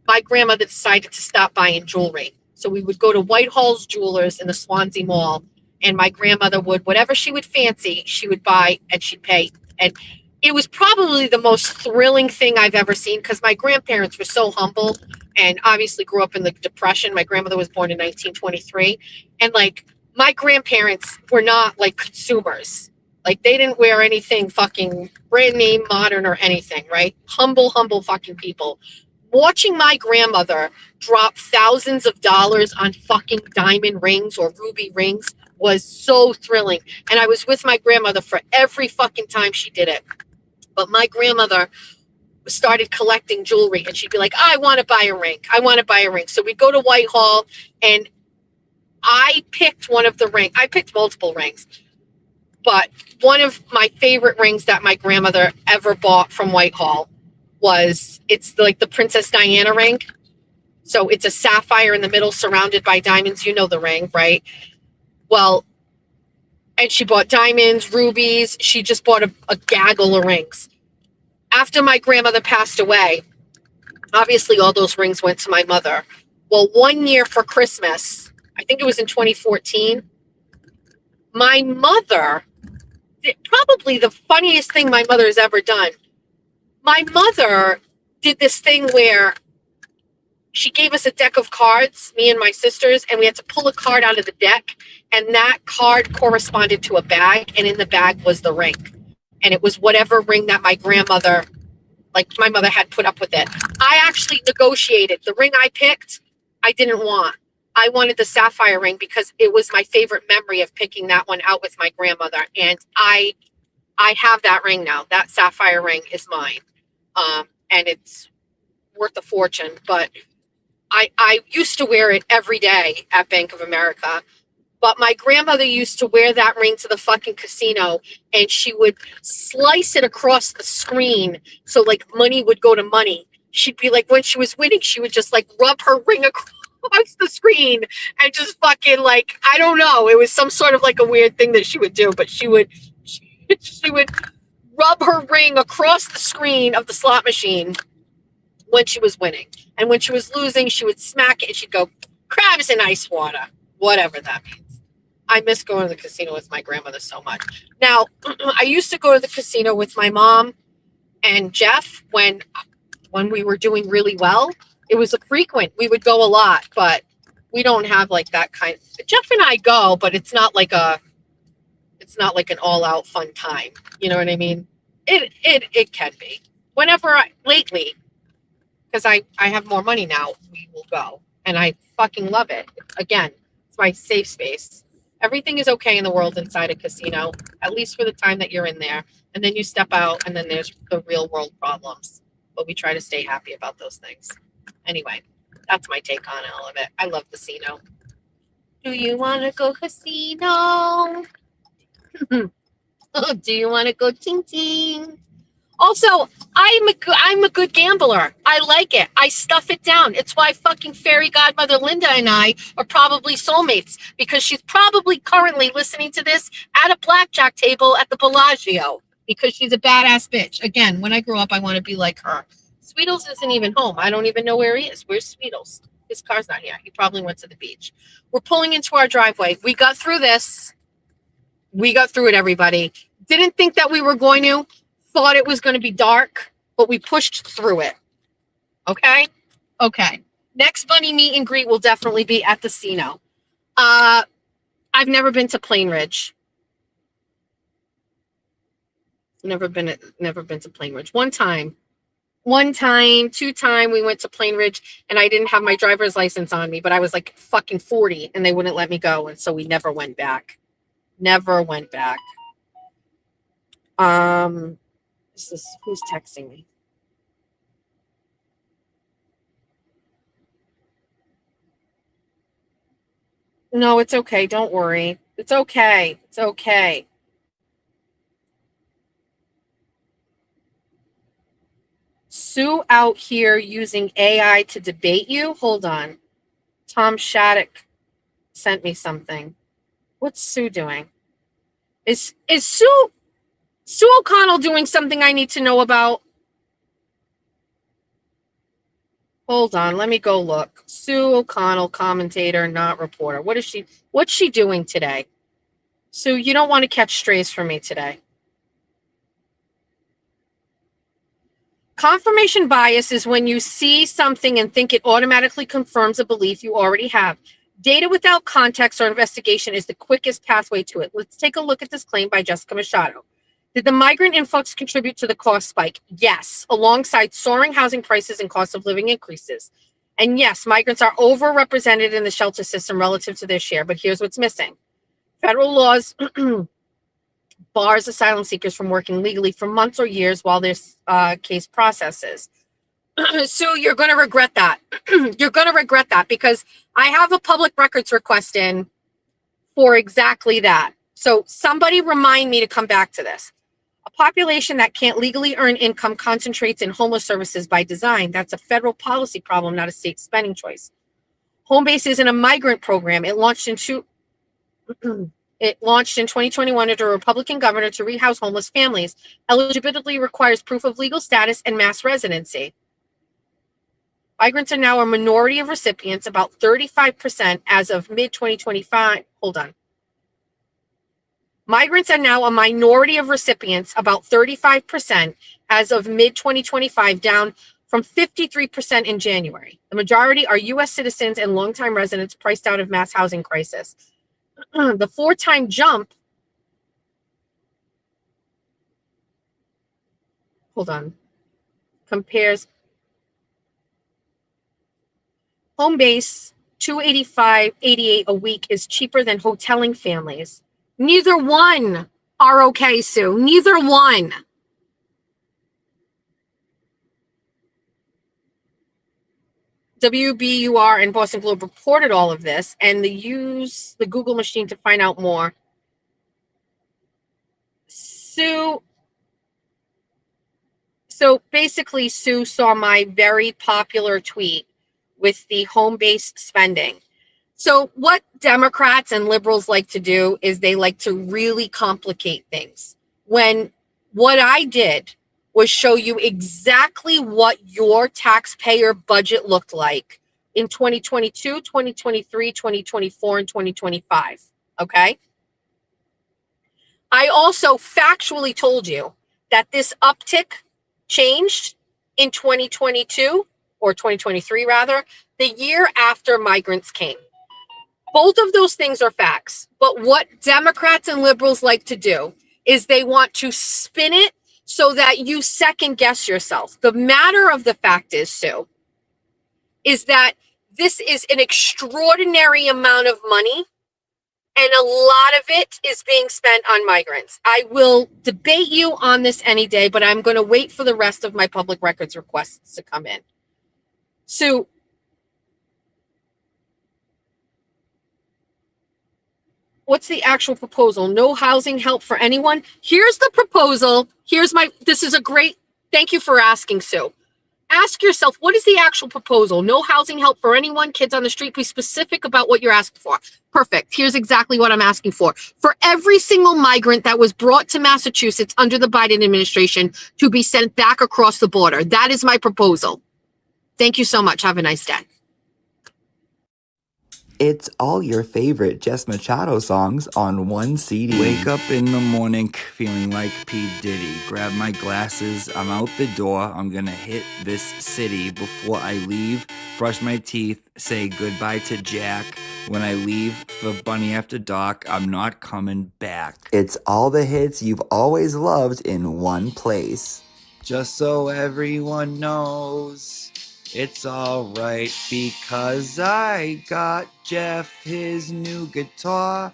my grandmother decided to stop buying jewelry. So we would go to Whitehall's Jewelers in the Swansea Mall, and my grandmother would, whatever she would fancy, she would buy and she'd pay. And it was probably the most thrilling thing I've ever seen because my grandparents were so humble and obviously grew up in the Depression. My grandmother was born in 1923. And like my grandparents were not like consumers. Like they didn't wear anything fucking brand name, modern or anything, right? Humble fucking people. Watching my grandmother drop thousands of dollars on fucking diamond rings or ruby rings was so thrilling. And I was with my grandmother for every fucking time she did it. But my grandmother started collecting jewelry and she'd be like, I want to buy a ring. I want to buy a ring. So we go to Whitehall and I picked one of the rings. I picked multiple rings. But one of my favorite rings that my grandmother ever bought from Whitehall it's like the Princess Diana ring. So it's a sapphire in the middle surrounded by diamonds. You know the ring, right? Well, and she bought diamonds, rubies. She just bought a gaggle of rings. After my grandmother passed away, obviously all those rings went to my mother. Well, one year for Christmas, I think it was in 2014, my mother did probably the funniest thing my mother has ever done. My mother did this thing where she gave us a deck of cards, me and my sisters, and we had to pull a card out of the deck, and that card corresponded to a bag, and in the bag was the ring. And it was whatever ring that my grandmother, like my mother had put up with it. I actually negotiated. The ring I picked, I didn't want. I wanted the sapphire ring because it was my favorite memory of picking that one out with my grandmother. And I have that ring now. That sapphire ring is mine. And it's worth a fortune. But I used to wear it every day at Bank of America. But my grandmother used to wear that ring to the fucking casino, and she would slice it across the screen so like money would go to money. She'd be like, when she was winning, she would just like rub her ring across the screen and just fucking like, I don't know. It was some sort of like a weird thing that she would do, but she would rub her ring across the screen of the slot machine when she was winning. And when she was losing, she would smack it and she'd go, crabs in ice water, whatever that means. I miss going to the casino with my grandmother so much. Now, I used to go to the casino with my mom and Jeff when we were doing really well. It was a frequent. We would go a lot, but we don't have like that kind. Jeff and I go, but it's not like an all-out fun time. You know what I mean? It can be. Lately, because I have more money now, we will go. And I fucking love it. Again, it's my safe space. Everything is okay in the world inside a casino, at least for the time that you're in there. And then you step out and then there's the real world problems. But we try to stay happy about those things. Anyway, that's my take on all of it. I love casino. Do you want to go casino? Do you want to go ting ting? Also, I'm a good gambler. I like it. I stuff it down. It's why fucking fairy godmother Linda and I are probably soulmates, because she's probably currently listening to this at a blackjack table at the Bellagio, because she's a badass bitch. Again, when I grow up, I want to be like her. Sweetles isn't even home. I don't even know where he is. Where's Sweetles? His car's not here. He probably went to the beach. We're pulling into our driveway. We got through this. We got through it, everybody. Didn't think that we were going to. Thought it was going to be dark, but we pushed through it. Okay? Okay. Next bunny meet and greet will definitely be at the casino. I've never been to Plain Ridge. Never been to Plain Ridge. One time, two time we went to Plain Ridge and I didn't have my driver's license on me, but I was like fucking 40 and they wouldn't let me go. And so we never went back. Never went back. Who's texting me? No, it's okay. Don't worry. It's okay. It's okay. Sue out here using AI to debate you? Hold on. Tom Shattuck sent me something. What's Sue doing? Is Sue O'Connell doing something I need to know about? Hold on, let me go look. Sue O'Connell, commentator, not reporter. What's she doing today? Sue, you don't want to catch strays from me today. Confirmation bias is when you see something and think it automatically confirms a belief you already have. Data without context or investigation is the quickest pathway to it. Let's take a look at this claim by Jessica Machado. Did the migrant influx contribute to the cost spike? Yes, alongside soaring housing prices and cost of living increases. And yes, migrants are overrepresented in the shelter system relative to their share, but here's what's missing. Federal laws bars asylum seekers from working legally for months or years while this case processes. Sue, you're going to regret that. You're going to regret that because I have a public records request in for exactly that. So somebody remind me to come back to this. A population that can't legally earn income concentrates in homeless services by design. That's a federal policy problem, not a state spending choice. Homebase isn't a migrant program. It launched in 2021 under a Republican governor to rehouse homeless families. Eligibility requires proof of legal status and mass residency. Migrants are now a minority of recipients, about 35% as of mid-2025. Hold on. Migrants are now a minority of recipients, about 35% as of mid-2025, down from 53% in January. The majority are U.S. citizens and longtime residents priced out of mass housing crisis. The 4-time jump, hold on, compares Homebase $285.88 a week is cheaper than hoteling families. Neither one are okay, Sue. Neither one. WBUR and Boston Globe reported all of this, and they use the Google machine to find out more. So basically, Sue saw my very popular tweet with the home-based spending. So what Democrats and liberals like to do is they like to really complicate things. When what I did was show you exactly what your taxpayer budget looked like in 2022, 2023, 2024, and 2025. Okay? I also factually told you that this uptick changed in 2022, or 2023 rather, the year after migrants came. Both of those things are facts. But what Democrats and liberals like to do is they want to spin it so that you second guess yourself. The matter of the fact is, Sue, is that this is an extraordinary amount of money, and a lot of it is being spent on migrants. I will debate you on this any day, but I'm going to wait for the rest of my public records requests to come in. Sue, what's the actual proposal? No housing help for anyone? Here's the proposal. This is a great, thank you for asking, Sue. Ask yourself, what is the actual proposal? No housing help for anyone, kids on the street. Be specific about what you're asking for. Perfect. Here's exactly what I'm asking for. For every single migrant that was brought to Massachusetts under the Biden administration to be sent back across the border. That is my proposal. Thank you so much. Have a nice day. It's all your favorite Jess Machado songs on one CD. Wake up in the morning feeling like P. Diddy. Grab my glasses, I'm out the door. I'm gonna hit this city. Before I leave, brush my teeth, say goodbye to Jack. When I leave for Bunny After Dark, I'm not coming back. It's all the hits you've always loved in one place. Just so everyone knows, it's alright because I got Jeff his new guitar.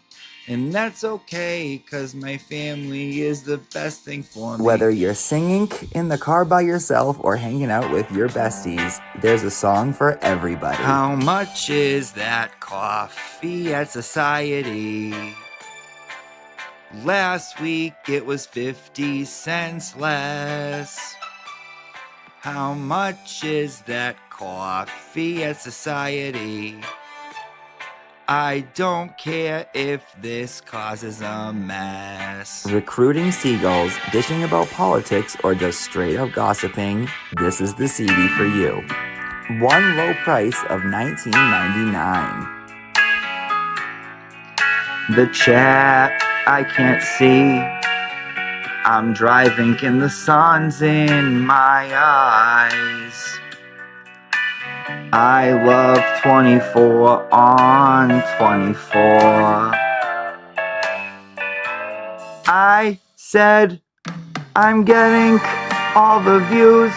And that's okay, cause my family is the best thing for me. Whether you're singing in the car by yourself or hanging out with your besties, there's a song for everybody. How much is that coffee at Society? Last week it was 50 cents less. How much is that coffee at Society? I don't care if this causes a mess. Recruiting seagulls, dishing about politics, or just straight up gossiping, this is the CD for you. One low price of $19.99. The chat I can't see. I'm driving and the sun's in my eyes. I love 24 on 24. I said I'm getting all the views.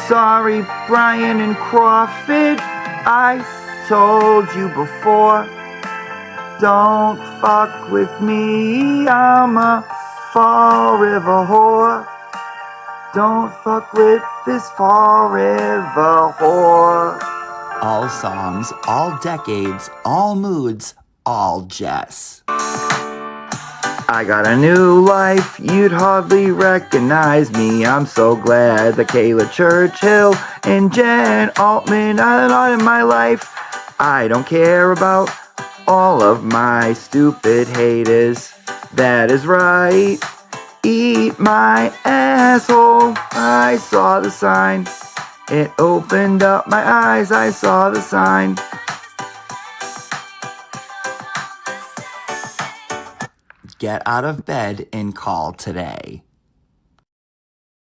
Sorry, Brian and Crawford, I told you before. Don't fuck with me, I'm a Fall River whore. Don't fuck with this Fall River whore. All songs, all decades, all moods, all Jess. I got a new life, you'd hardly recognize me. I'm so glad that Kayla Churchill and Jen Altman are not in my life. I don't care about all of my stupid haters. That is right. Eat my asshole. I saw the sign. It opened up my eyes. I saw the sign. Get out of bed and call today.